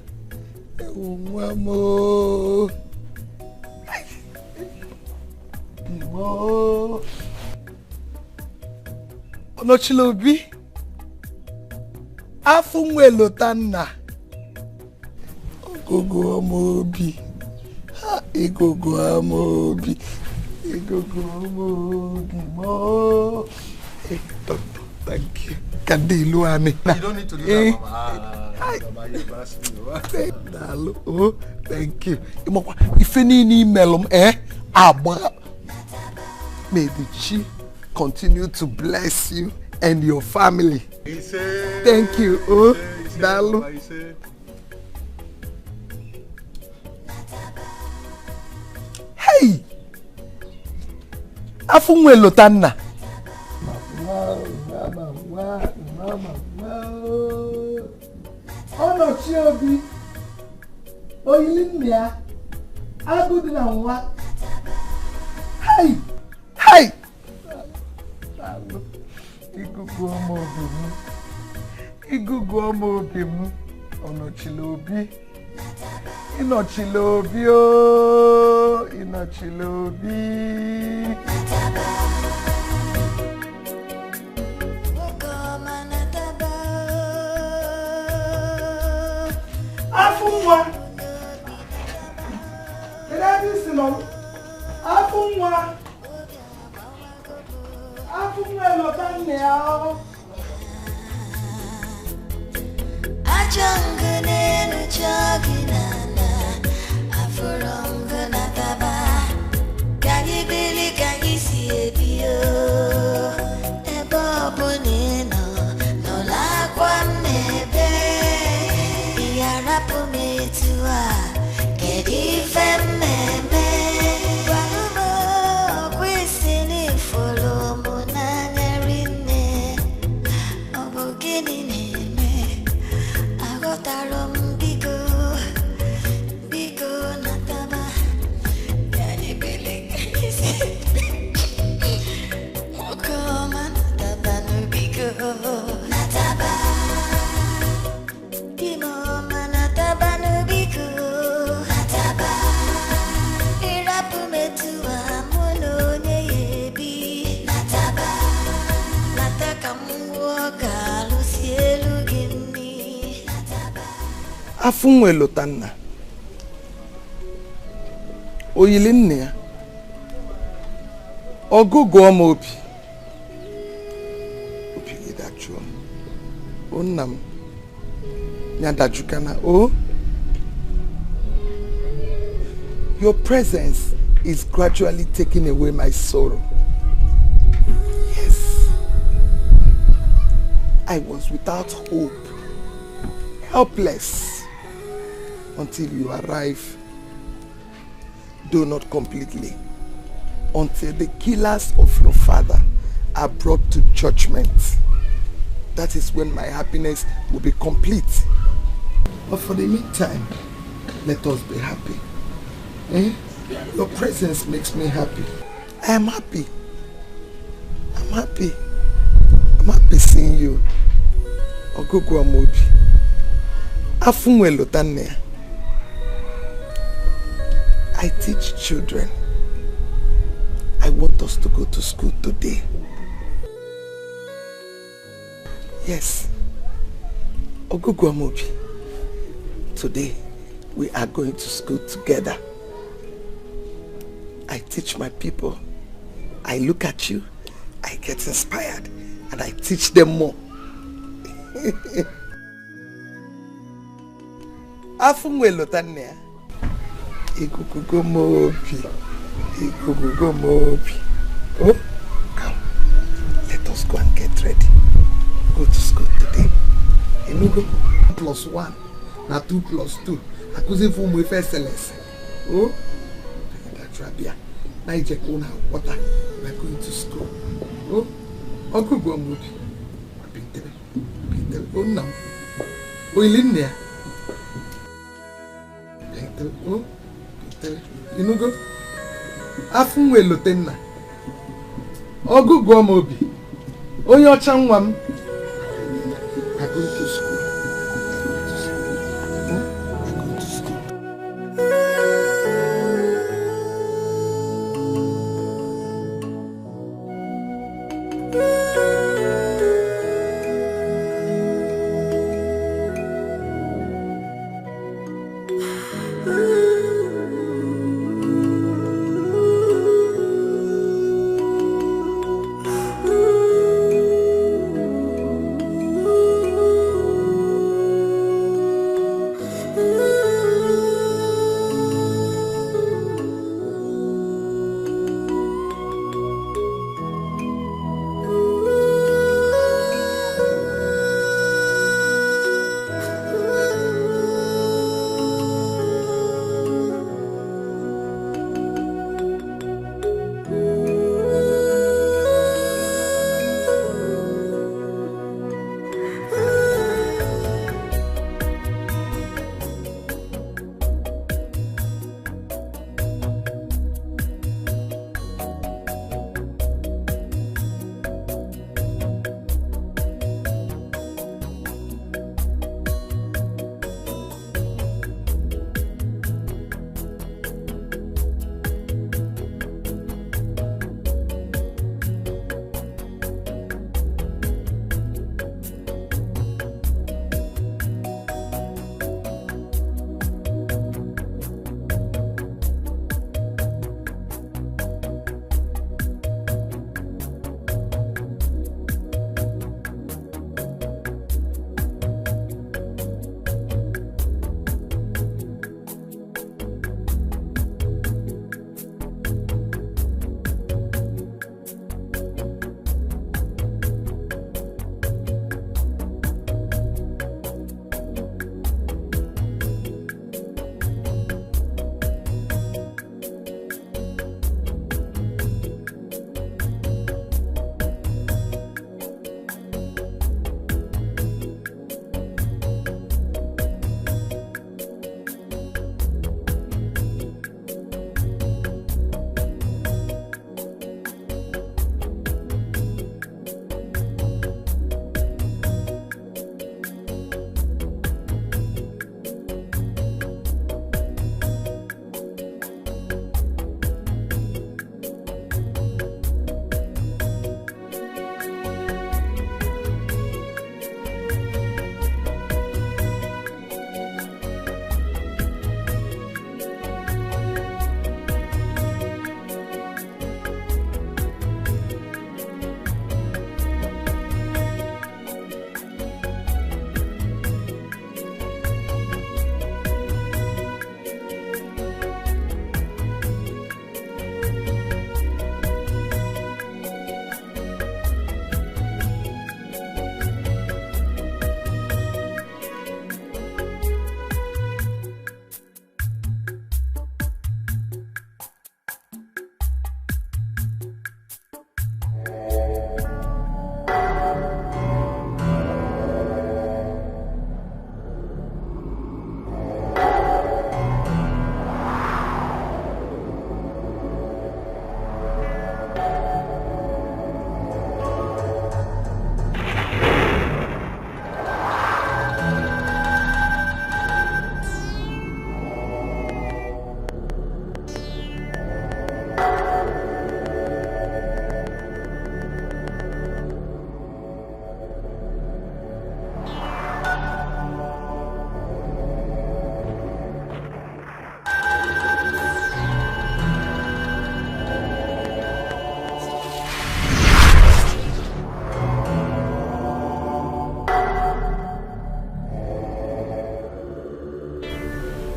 Mamo. Mo. Onochilobi. Afunwelo tanna. Ogogo amobi. Ha, igogo amobi. Igogo amobi. Mo. Thank you. Kandilu ani. You don't need to do that, Mama. Mama, you embarrass me. Oh, thank you. If any email, may the Chi continue to bless you and your family. Thank you. Oh, Dalu. Hey! Afunwelo tanna. Mama. Ono chiobi. Oyilimia. Agudu na nwa. Hey! Hey! Igugu omo obi mu. Ono chilobi. Ino chilobi o. Ino chilobi. Afunwa. Kirabi sino. Afunwa. Afunwa lo tanne ao. Ajangane no chaginana. Afurongana taba. Kangi bili kangi siebio. Ebo bonino. No la kwanebe. Yarapu metua. Kedi femmeme. Wanumo kwisini follow munanyarine. Obogini neme. Agotarom bigo nataba. Yani bele Mokoma nataba no bigo nataba. Dimoma nataba no bigo nataba. Irapu metua mono nyebi nataba. Nataka muoga lusielu gini nataba. Afunwelo tanna. Oyilinne. Ogogo omo obi. Obi idachu. Onnam. Nyadajukana. Oh. Your presence is gradually taking away my sorrow. Yes. I was without hope, helpless, until you arrive. Though not completely, until the killers of your father are brought to judgment. That is when my happiness will be complete. But for the meantime, let us be happy. Your presence makes me happy. I am happy. I'm happy. I'm happy seeing you. Ogogo amobi. Afunwelo tanne. I teach children. I want us to go to school today. Yes. Ogogo amobi. Today, we are going to school together. I teach my people. I look at you, I get inspired, and I teach them more. Afunwelo tanne. Oh, come. Let us go and get ready. Go to school today. You go 1+1. Now 2 + 2. Accusing for my first lesson. Oh, that's Rabia. Now you check on water. We're going to school. Oh, Uncle go and oh, no. Oh, in there. Oh, you know go. Afun we lotenna. Ogu go mobi. Oh, your chanwam. I go to school.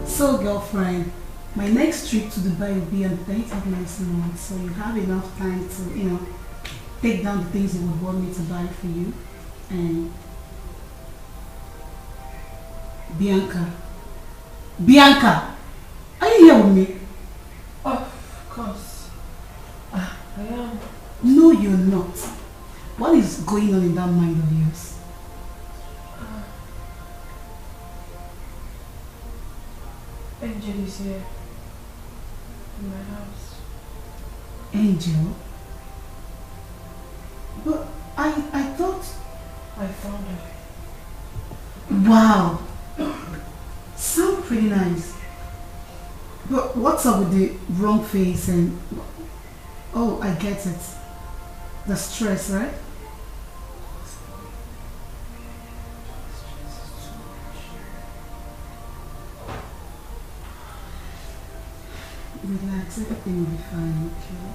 So, girlfriend, My next trip to Dubai will be on the 10th of next month, so you have enough time to, take down the things you would want me to buy for you. And Bianca, are you here with me? Of course. I am. No, you're not. What is going on in that mind of yours? Angel is here. In my house. Angel? But I thought... I found her. Wow! Sound pretty nice. But what's up with the wrong face and... Oh, I get it. The stress, right? Relax, everything will be fine, okay?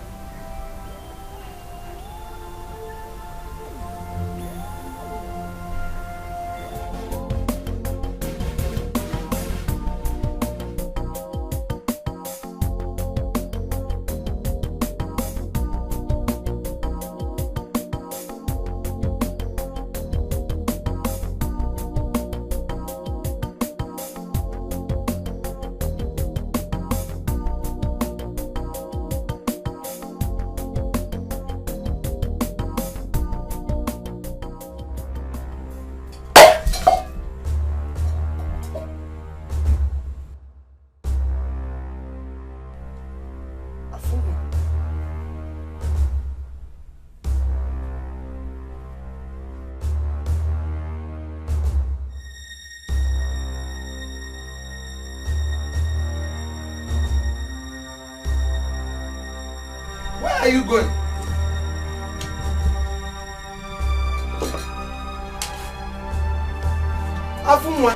Where are you going? Afumwa.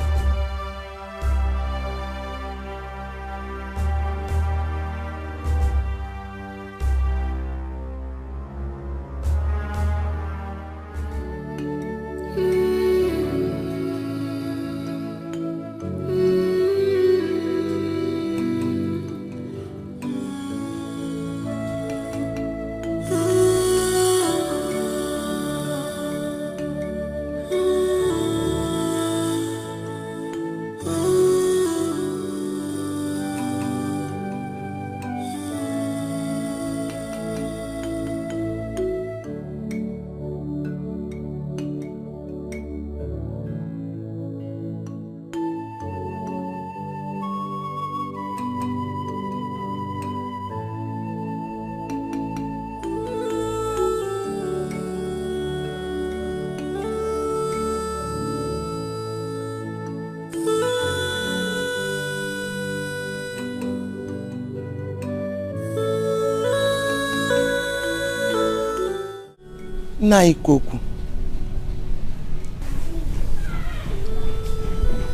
Naikoku.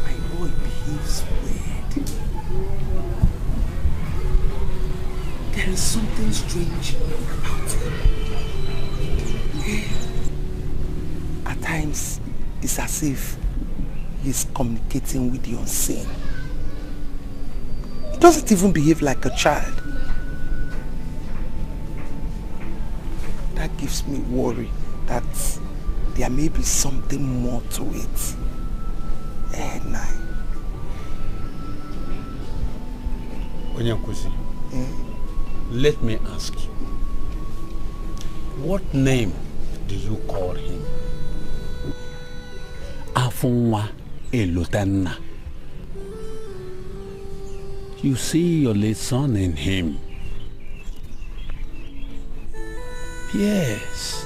My boy behaves weird. There is something strange about him. At times, it's as if he's communicating with the unseen. He doesn't even behave like a child. That gives me worry that there may be something more to it. Onyankuzi, let me ask you, what name do you call him? Afunwa Elotanna. You see your late son in him. Yes.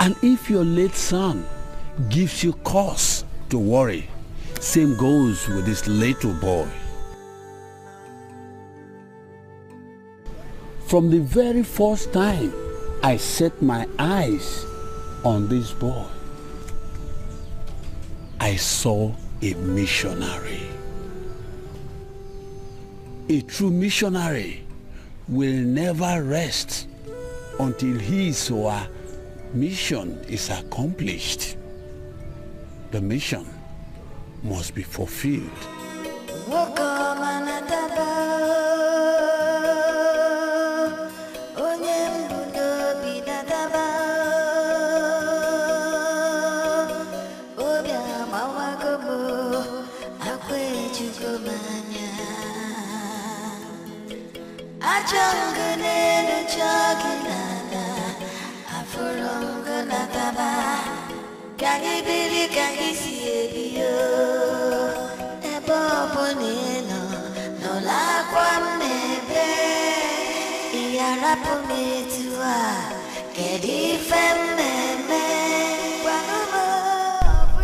And if your late son gives you cause to worry, same goes with this little boy. From the very first time I set my eyes on this boy, I saw a missionary. A true missionary will never rest until his or her mission is accomplished. The mission must be fulfilled. Woke up and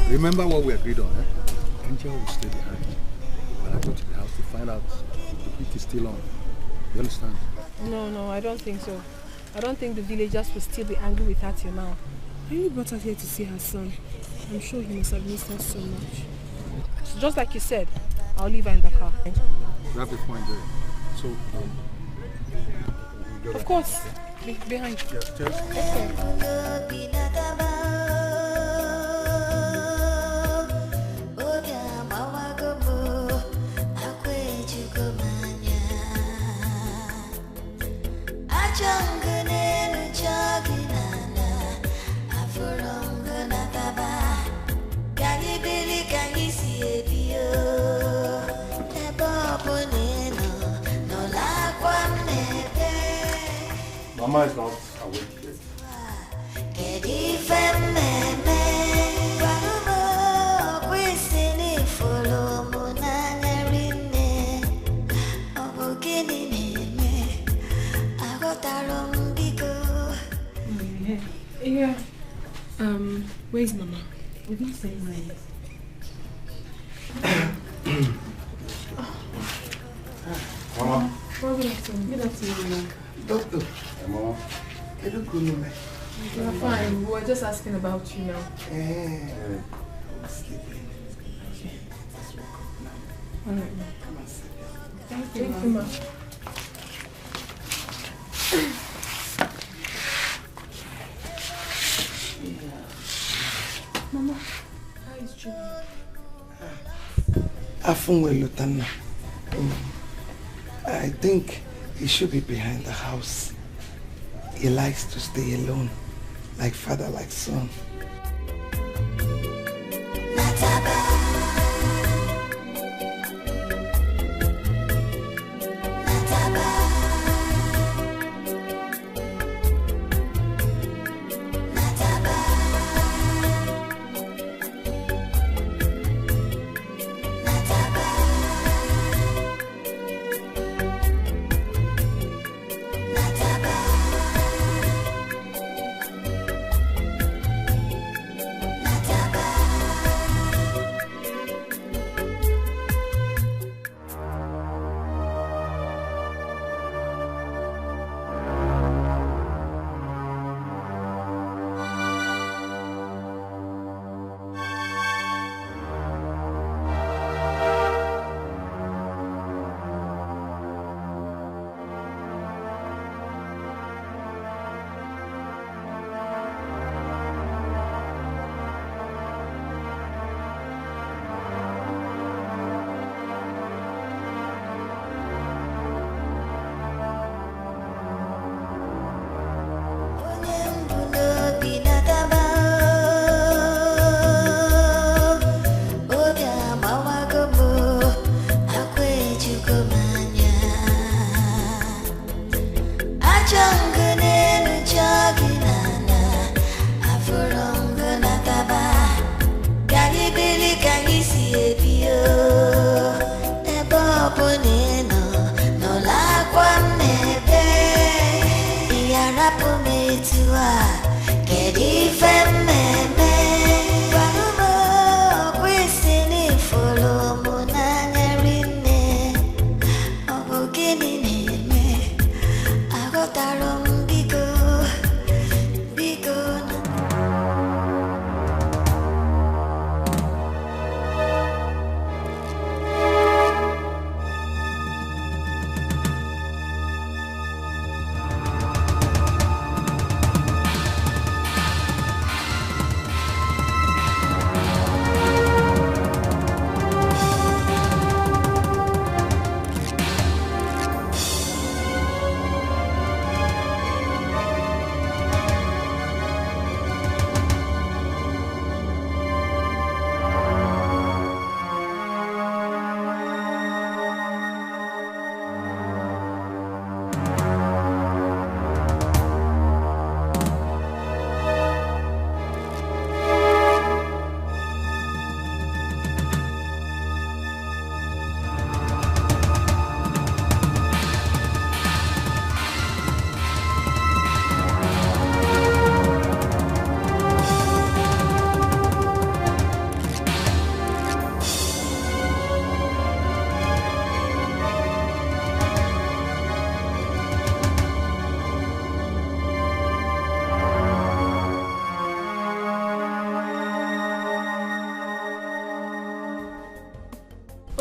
Remember what we agreed on, eh? Angel will stay behind. When I go to the house to find out if the beat is still on. You understand? No, I don't think so. I don't think the villagers will still be angry with her till now. I only brought her here to see her son. I'm sure he must have missed her so much. So just like you said, I'll leave her in the car. You have a point there. So, of course. Behind. Yeah, cheers. Mama is not awake yet. Yeah. Where's Mama? We didn't say where. Mama. Good afternoon. Good afternoon. Doctor. Hey, Mama. You're fine. We were just asking about you now. I'm sleeping. All right. Thank you, Ma. Mama, how is Junior? I think he should be behind the house. He likes to stay alone, like father, like son.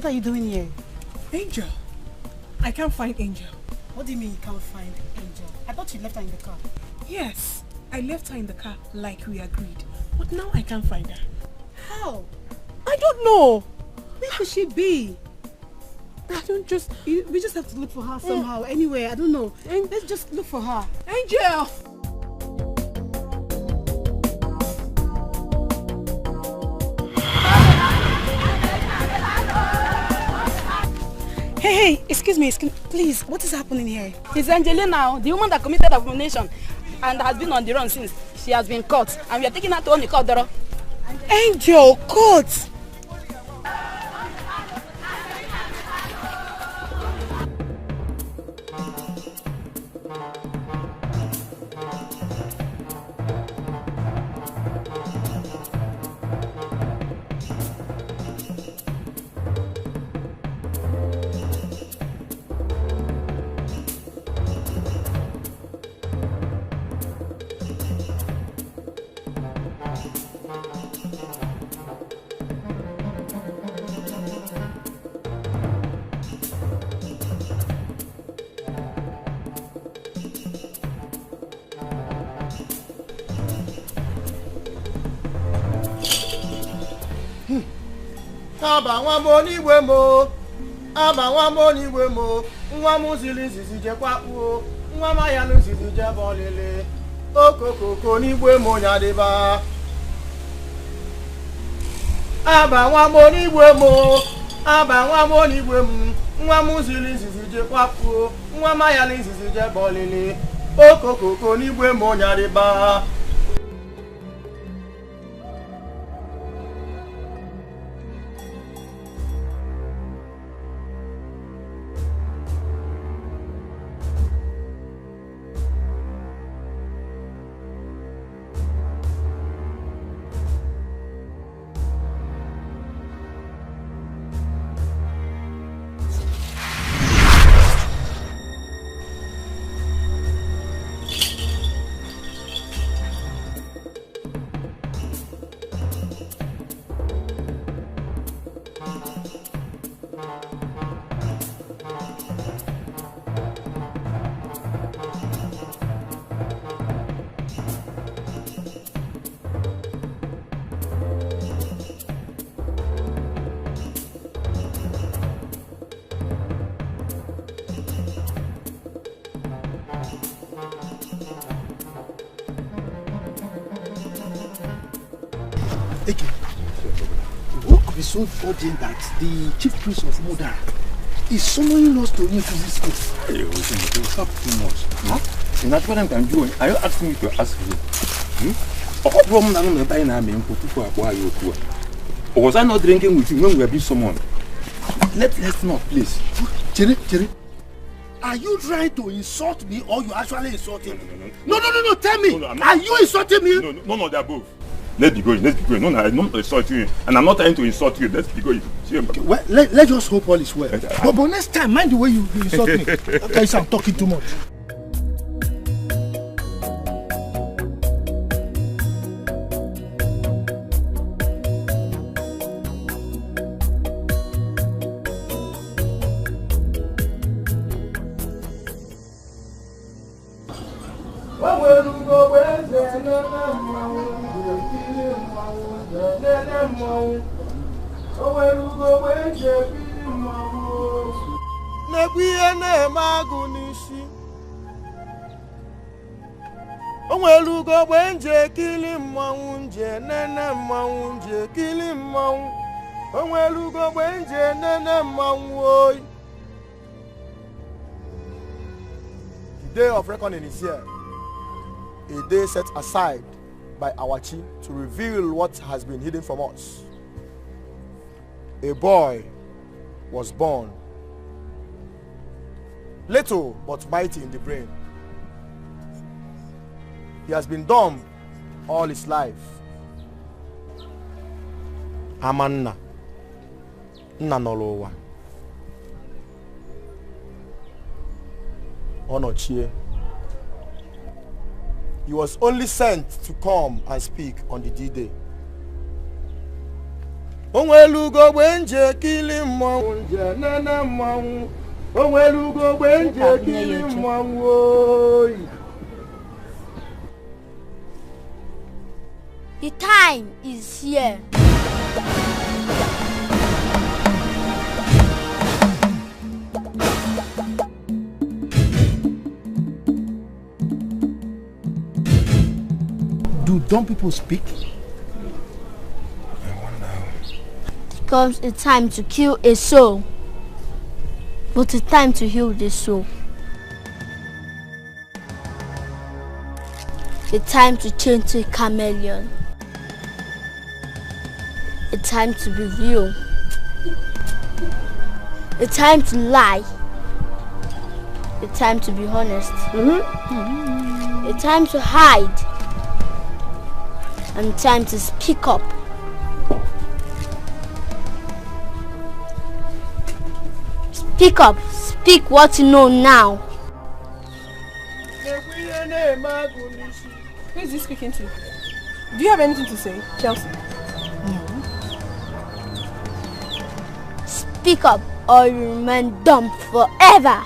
What are you doing here? Angel. I can't find Angel. What do you mean you can't find Angel? I thought you left her in the car. Yes, I left her in the car like we agreed. But now I can't find her. How? I don't know. Where could she be? We just have to look for her somehow. Anyway, I don't know. Let's just look for her. Angel! Hey, excuse me, please, what is happening here? It's Angelina, the woman that committed abomination and has been on the run since. She has been caught and we are taking her to Onikodoro. Angel, caught! Aba nwa mo n'igwe mo, aba nwa mo n'igwe mo, nwa m ziri nzizi jekwa kpuo, nwa m ya nzizi jebe olile, okokoko n'igwe mo nyadịba. Aba nwa mo n'igwe mo, aba nwa mo n'igwe m, nwa m ziri nzizi jekwa kpuo, nwa m ya nzizi jebe olile, okokoko n'igwe mo nyadịba. So urgent that the chief priest of Muda is summoning us to into this place. Hey, you have too much. Huh? And that's what I'm going to do. Are you asking me to ask you? Or was I not drinking with you when we were being summoned? Let's not, please. Jerry, are you trying to insult me or you actually insulting me? No, tell me. No, are you insulting me? No, they're both. Let's be going. No, I'm not insulting you. And I'm not trying to insult you. Let's be going. Okay, well, let's just hope all is well. But next time, mind the way you insult me. Okay, I'm talking too much. The day of reckoning is here, a day set aside by our chief to reveal what has been hidden from us. A boy was born, little but mighty in the brain. He has been dumb all his life. Amanna, nna n'ụwa. Onochie. He was only sent to come and speak on the D-Day. onwelugo gbenje kili mmanwụ nje nene mmanwụ onwelugo gbenje kili mmanwụ oyi. The time is here. Do dumb people speak? It comes a time to kill a soul, but a time to heal the soul. A time to change to a chameleon. A time to be real. A time to lie. A time to be honest. A time to hide. And time to speak up. Speak up. Speak what you know now. Who is he speaking to? Do you have anything to say, Chelsea? No. Speak up or you remain dumb forever.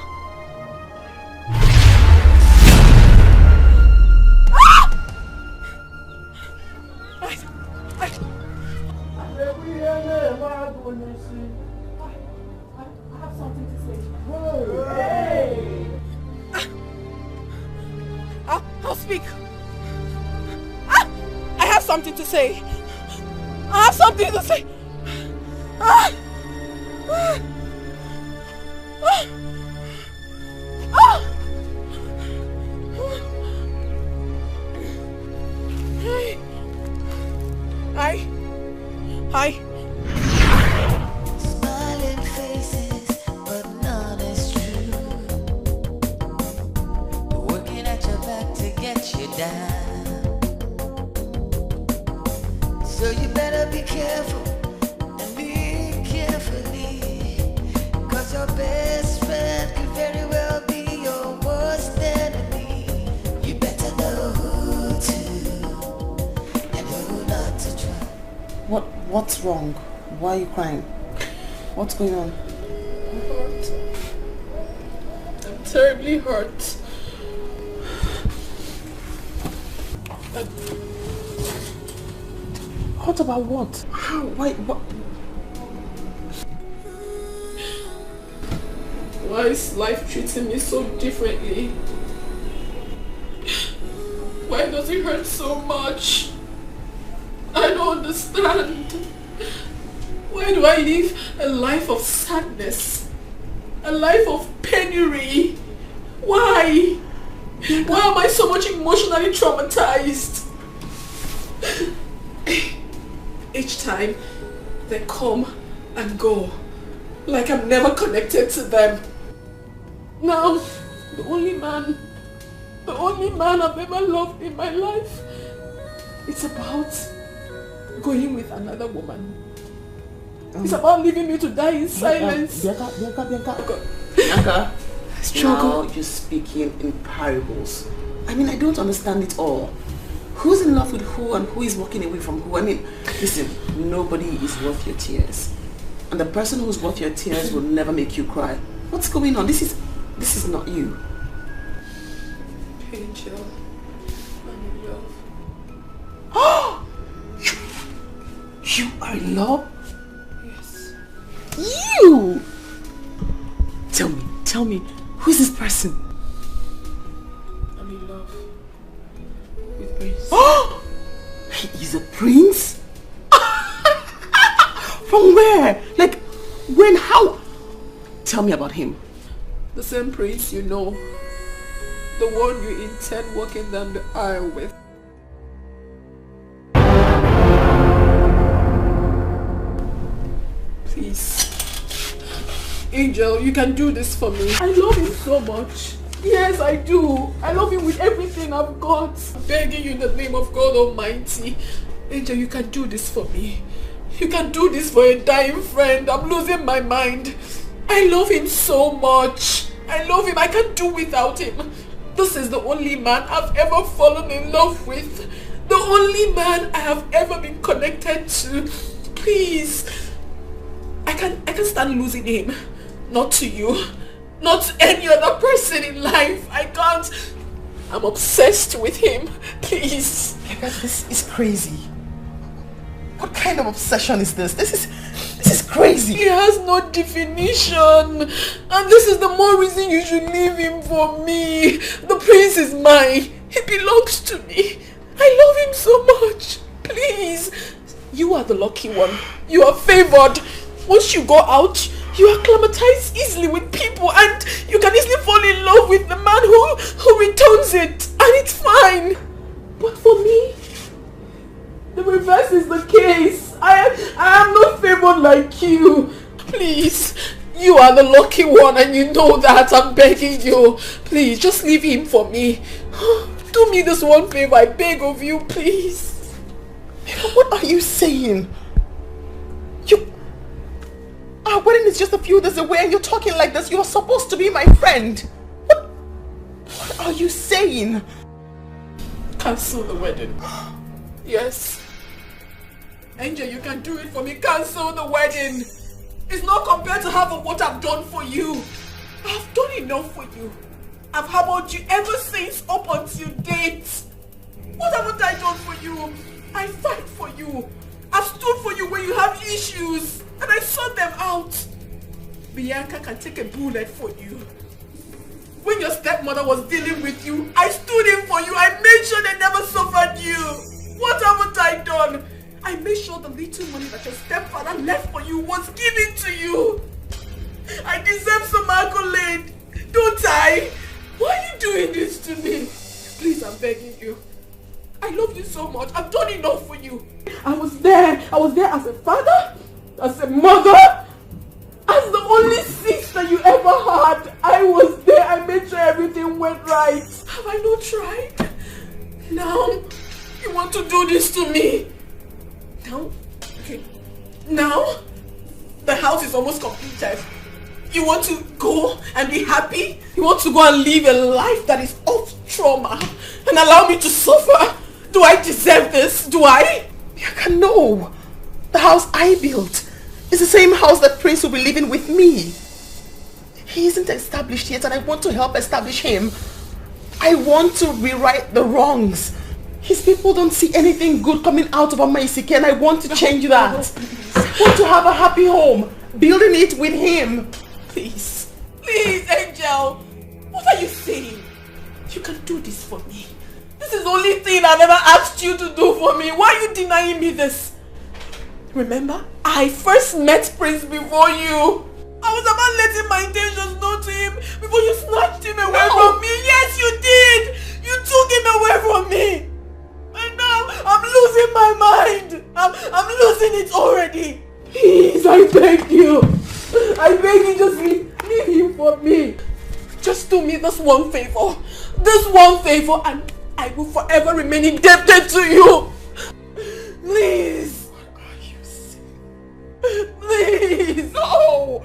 I'll speak. I have something to say. I have something to say. Hi. Smiling faces, but none is true. Working at your back to get you down. So you better be careful and be carefully, 'cause your best friend could very well be your worst enemy. You better know who to and who not to trust. What's wrong? Why are you crying? What's going on? I'm hurt. I'm terribly hurt. Hurt about what? How? Why? What? Why is life treating me so differently? Why does it hurt so much? I don't understand. Why do I live a life of sadness? A life of penury? Why? Why am I so much emotionally traumatized? Each time they come and go, like I'm never connected to them. Now, the only man I've ever loved in my life, it's about going with another woman. It's about leaving me to die in silence. Bianca, struggle. Now you're speaking in parables. I mean, I don't understand it all. Who's in love with who and who is walking away from who? I mean, listen, nobody is worth your tears. And the person who's worth your tears will never make you cry. What's going on? This is not you. Angel, I'm in love. Oh! You are in love? Yes. You! Tell me, who is this person? I'm in love with Prince. Oh! He is a prince? From where? Like, when, how? Tell me about him. The same prince you know. The one you intend walking down the aisle with. Please. Angel, you can do this for me. I love him so much. Yes, I do. I love him with everything I've got. I'm begging you in the name of God Almighty. Angel, you can do this for me. You can do this for a dying friend. I'm losing my mind. I love him so much. I love him. I can't do without him. This is the only man I've ever fallen in love with. The only man I have ever been connected to. Please. I can't stand losing him. Not to you. Not to any other person in life. I can't. I'm obsessed with him. Please. This is crazy. What kind of obsession is this? This is crazy. He has no definition. And this is the more reason you should leave him for me. The prince is mine. He belongs to me. I love him so much. Please. You are the lucky one. You are favored. Once you go out, you acclimatize easily with people and you can easily fall in love with the man who returns it. And it's fine. But for me, the reverse is the case. I am not favored like you. Please. You are the lucky one and you know that. I'm begging you. Please, just leave him for me. Do me this one favor. I beg of you, please. What are you saying? Our wedding is just a few days away and you're talking like this. You're supposed to be my friend. What are you saying? Cancel the wedding. Yes. Angel, you can do it for me. Cancel the wedding. It's not compared to half of what I've done for you. I've done enough for you. I've harbored you ever since up until date. What haven't I done for you? I fight for you. I've stood for you when you have issues. And I sort them out. Bianca can take a bullet for you. When your stepmother was dealing with you, I stood in for you. I made sure they never suffered you. What haven't I done? I made sure the little money that your stepfather left for you was given to you. I deserve some accolade, don't I? Why are you doing this to me? Please, I'm begging you. I love you so much. I've done enough for you. I was there as a father, as a mother, as the only sister you ever had. I was there. I made sure everything went right. Have I not tried? Now, you want to do this to me? Now? Okay. Now, the house is almost completed. You want to go and be happy? You want to go and live a life that is of trauma and allow me to suffer? Do I deserve this? Do I? Bianca, no. The house I built is the same house that Prince will be living with me. He isn't established yet and I want to help establish him. I want to rewrite the wrongs. His people don't see anything good coming out of Amaisike and I want to change that. I want to have a happy home, building it with him. Please. Please, Angel. What are you saying? You can do this for me. This is the only thing I've ever asked you to do for me. Why are you denying me this? Remember, I first met Prince before you. I was about letting my intentions known to him before you snatched him away from me. Yes, you did. You took him away from me. And now I'm losing my mind. I'm losing it already. Please, I beg you. I beg you, just leave him for me. Just do me this one favor. This one favor and I will forever remain indebted to you. Please. What are you saying? Please. No.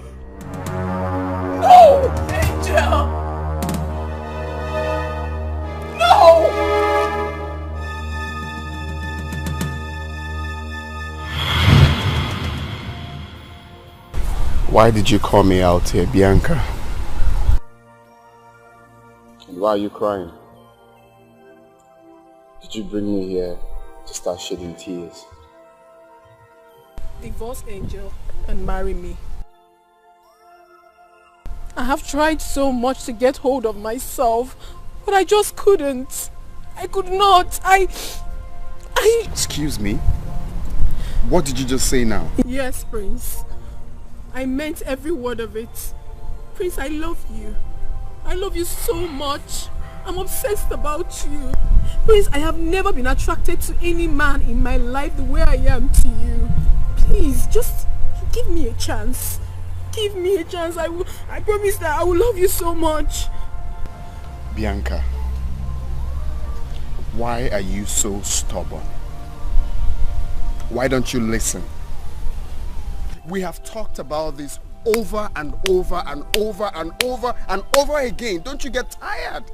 No, Angel. No. Why did you call me out here, Bianca? And why are you crying? Did you bring me here to start shedding tears? Divorce Angel and marry me. I have tried so much to get hold of myself, but I just couldn't. I could not. I... Excuse me? What did you just say now? Yes, Prince. I meant every word of it. Prince, I love you. I love you so much. I'm obsessed about you. Prince, I have never been attracted to any man in my life the way I am to you. Please, just give me a chance. Give me a chance. I promise that I will love you so much. Bianca, why are you so stubborn? Why don't you listen? We have talked about this over and over and over and over and over again. Don't you get tired?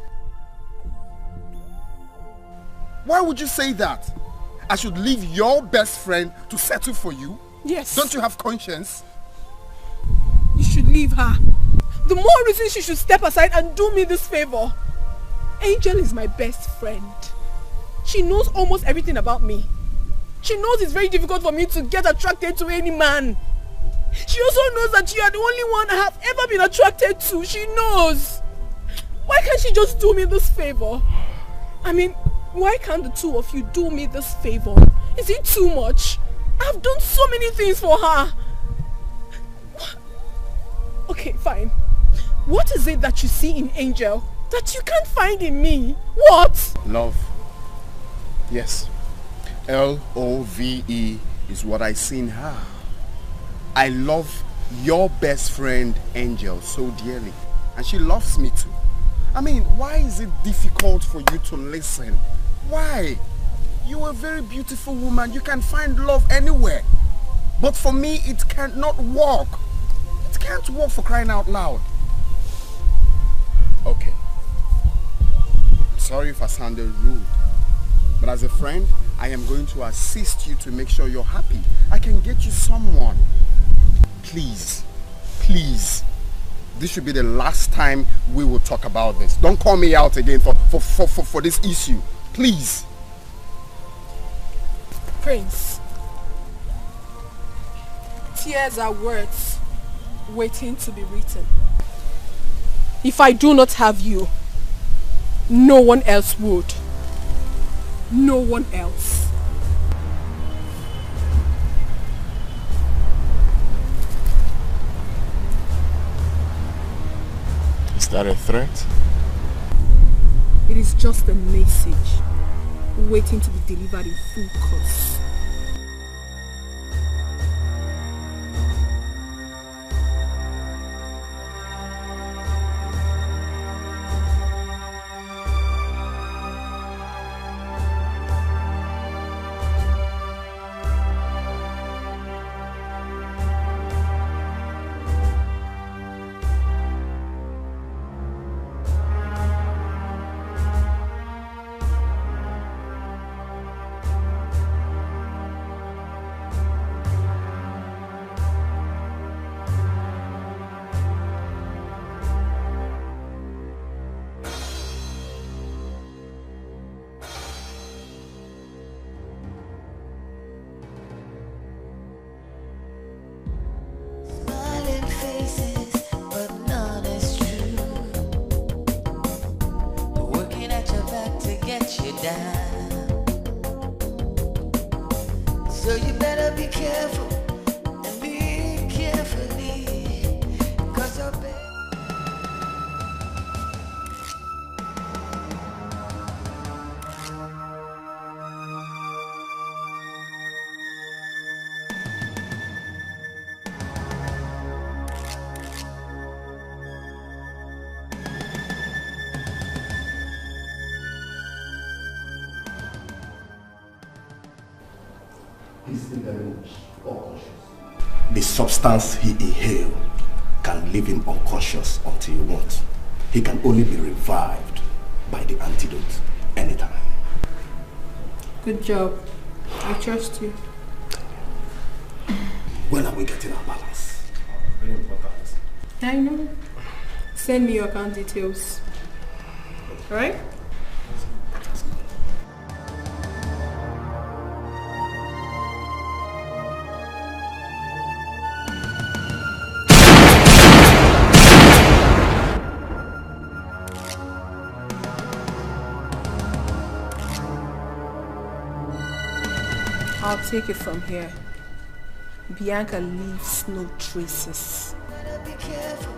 Why would you say that? I should leave your best friend to settle for you? Yes. Don't you have conscience? You should leave her. The more reason she should step aside and do me this favor. Angel is my best friend. She knows almost everything about me. She knows it's very difficult for me to get attracted to any man. She also knows that you are the only one I have ever been attracted to. She knows. Why can't she just do me this favor? I mean, why can't the two of you do me this favor? Is it too much? I've done so many things for her. Okay, fine. What is it that you see in Angel that you can't find in me? What? Love. Yes. Love is what I see in her. I love your best friend Angel so dearly. And she loves me too. I mean, why is it difficult for you to listen? Why? You're a very beautiful woman. You can find love anywhere. But for me, it cannot work. It can't work, for crying out loud. Okay. Sorry if I sounded rude. But as a friend, I am going to assist you to make sure you're happy. I can get you someone. Please. Please. This should be the last time we will talk about this. Don't call me out again for this issue. Please. Prince. Tears are words waiting to be written. If I do not have you, no one else would. No one else. Is that a threat? It is just a message waiting to be delivered in full course. Smiling faces, but none is true. Working at your back to get you down. So you better be careful and be carefully, 'cause your The substance he inhaled can leave him unconscious until he wants. He can only be revived by the antidote anytime. Good job. I trust you. When are we getting our balance? Very important. I know. Send me your account details. Alright? I'll take it from here. Bianca leaves no traces. be careful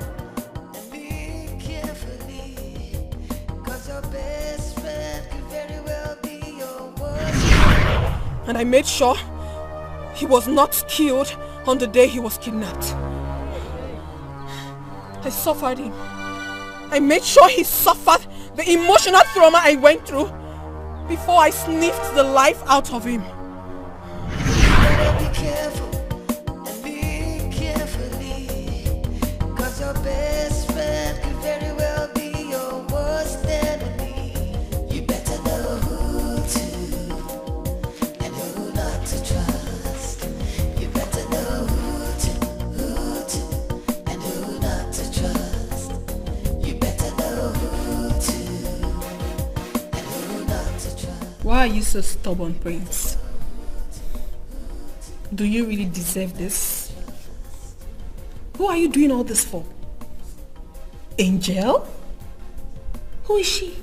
and be carefully, 'cause your best friend could very well be your worst. And I made sure he was not killed on the day he was kidnapped. I suffered him. I made sure he suffered the emotional trauma I went through before I sniffed the life out of him. Be careful and be carefully, 'cause your best friend could very well be your worst enemy. You better know who to and who not to trust. You better know Why are you so stubborn, Prince? Do you really deserve this? Who are you doing all this for? Angel? Who is she?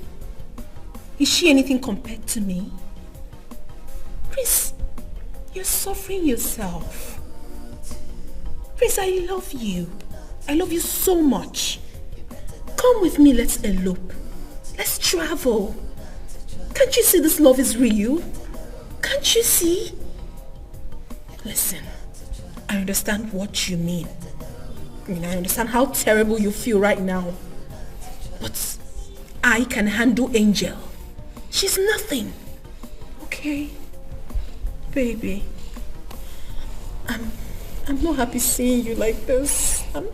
Is she anything compared to me? Prince, you're suffering yourself. Prince, I love you. I love you so much. Come with me, let's elope. Let's travel. Can't you see this love is real? Can't you see? Listen, I understand what you mean. I understand how terrible you feel right now. But I can handle Angel. She's nothing. Okay? Baby. I'm not happy seeing you like this. I'm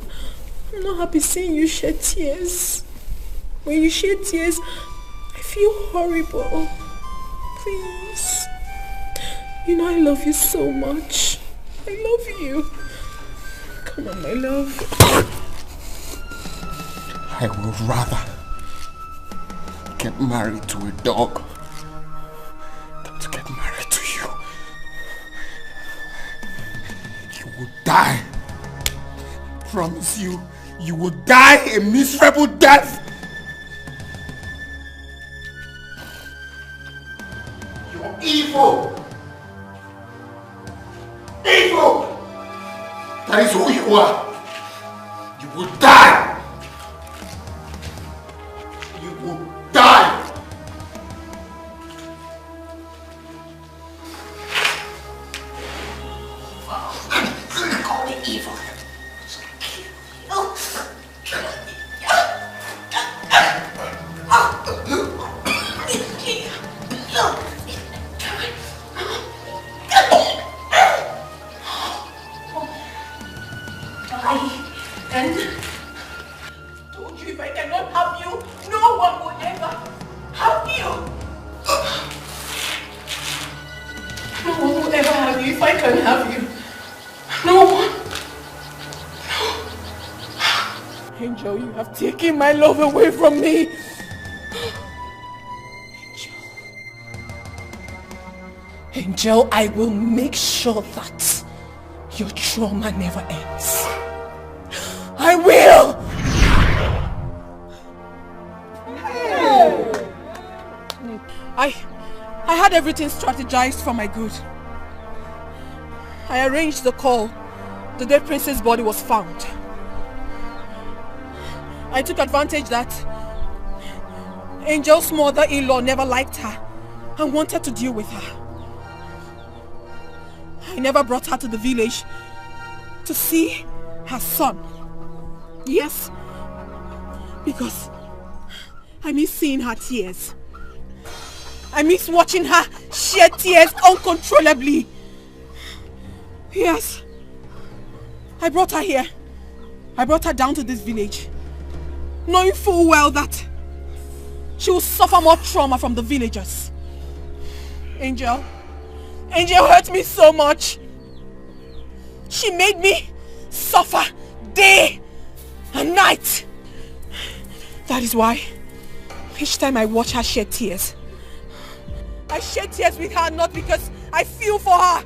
not happy seeing you shed tears. When you shed tears, I feel horrible. Please. You know I love you so much. I love you. Come on, my love. I would rather get married to a dog than to get married to you. You will die. I promise you, you will die a miserable death. You're evil. Evil. That is who you are. You will die. You will die. Call me evil. And told you if I cannot have you, no one will ever have you. No one will ever have you if I can have you. No one. No. Angel, you have taken my love away from me. Angel, I will make sure that your trauma never ends. I will! I had everything strategized for my good. I arranged the call the day Prince's body was found. I took advantage that Angel's mother-in-law never liked her and wanted to deal with her. I never brought her to the village to see her son. Yes, because I miss seeing her tears. I miss watching her shed tears uncontrollably. Yes, I brought her here. I brought her down to this village, knowing full well that she will suffer more trauma from the villagers. Angel hurt me so much. She made me suffer day and night. That is why each time I watch her shed tears, I shed tears with her not because I feel for her,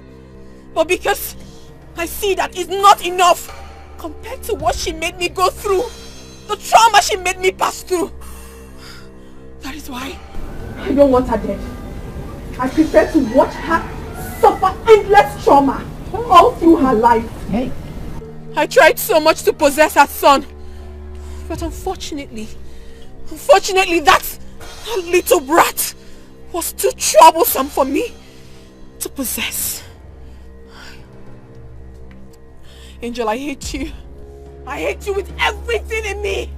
but because I see that it's not enough compared to what she made me go through, the trauma she made me pass through. That is why I don't want her dead. I prefer to watch her suffer endless trauma all through her life. Hey. I tried so much to possess her son, but unfortunately that little brat was too troublesome for me to possess. Angel, I hate you. I hate you with everything in me.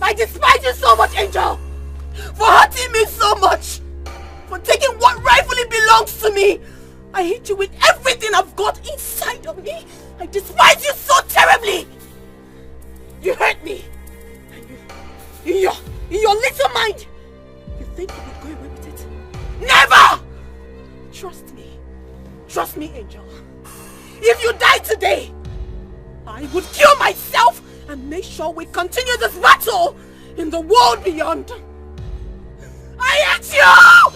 I despise you so much, Angel, for hurting me so much, for taking what rightfully belongs to me. I hate you with everything I've got inside of me. I despise you so terribly. You hurt me. In your little mind, you think you will go away with it? Never! Trust me. Trust me, Angel. If you die today, I would kill myself and make sure we continue this battle in the world beyond. I hate you!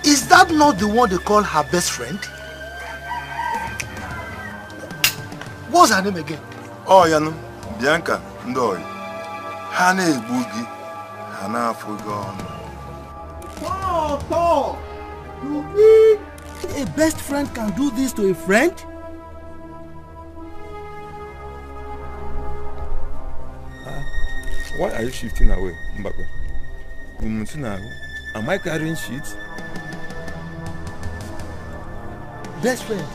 Is that not the one they call her best friend? What's her name again? Oh, you know, Bianca Ndoy. Hane Boogie. Hana forgone. Tonto! You mean a best friend can do this to a friend? Why are you shifting away, Mbakwe? Am I carrying sheets? Best friend.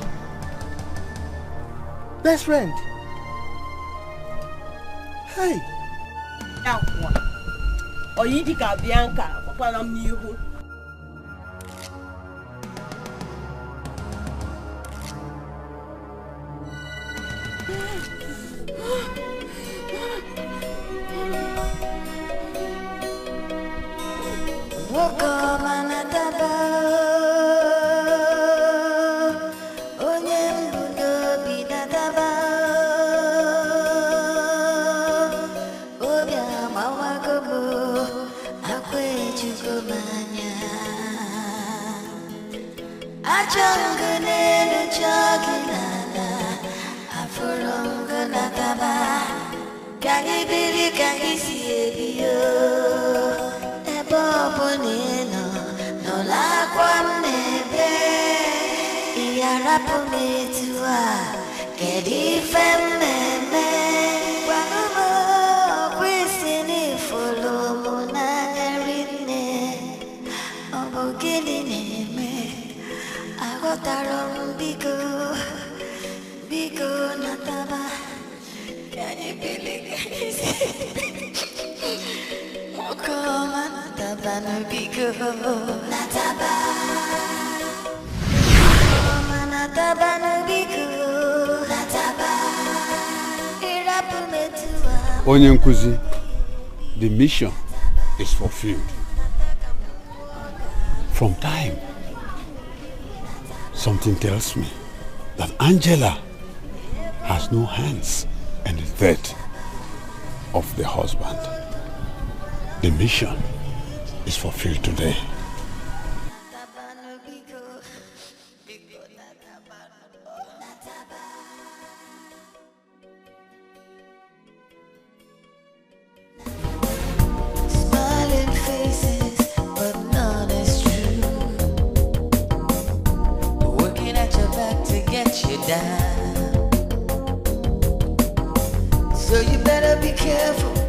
Best friend. Hey. Oyidika Bianca, Papa nam nihu. Onyenkuzi, the mission is fulfilled. From time, something tells me that Angela has no hands in the death of the husband. The mission is fulfilled today. So you better be careful.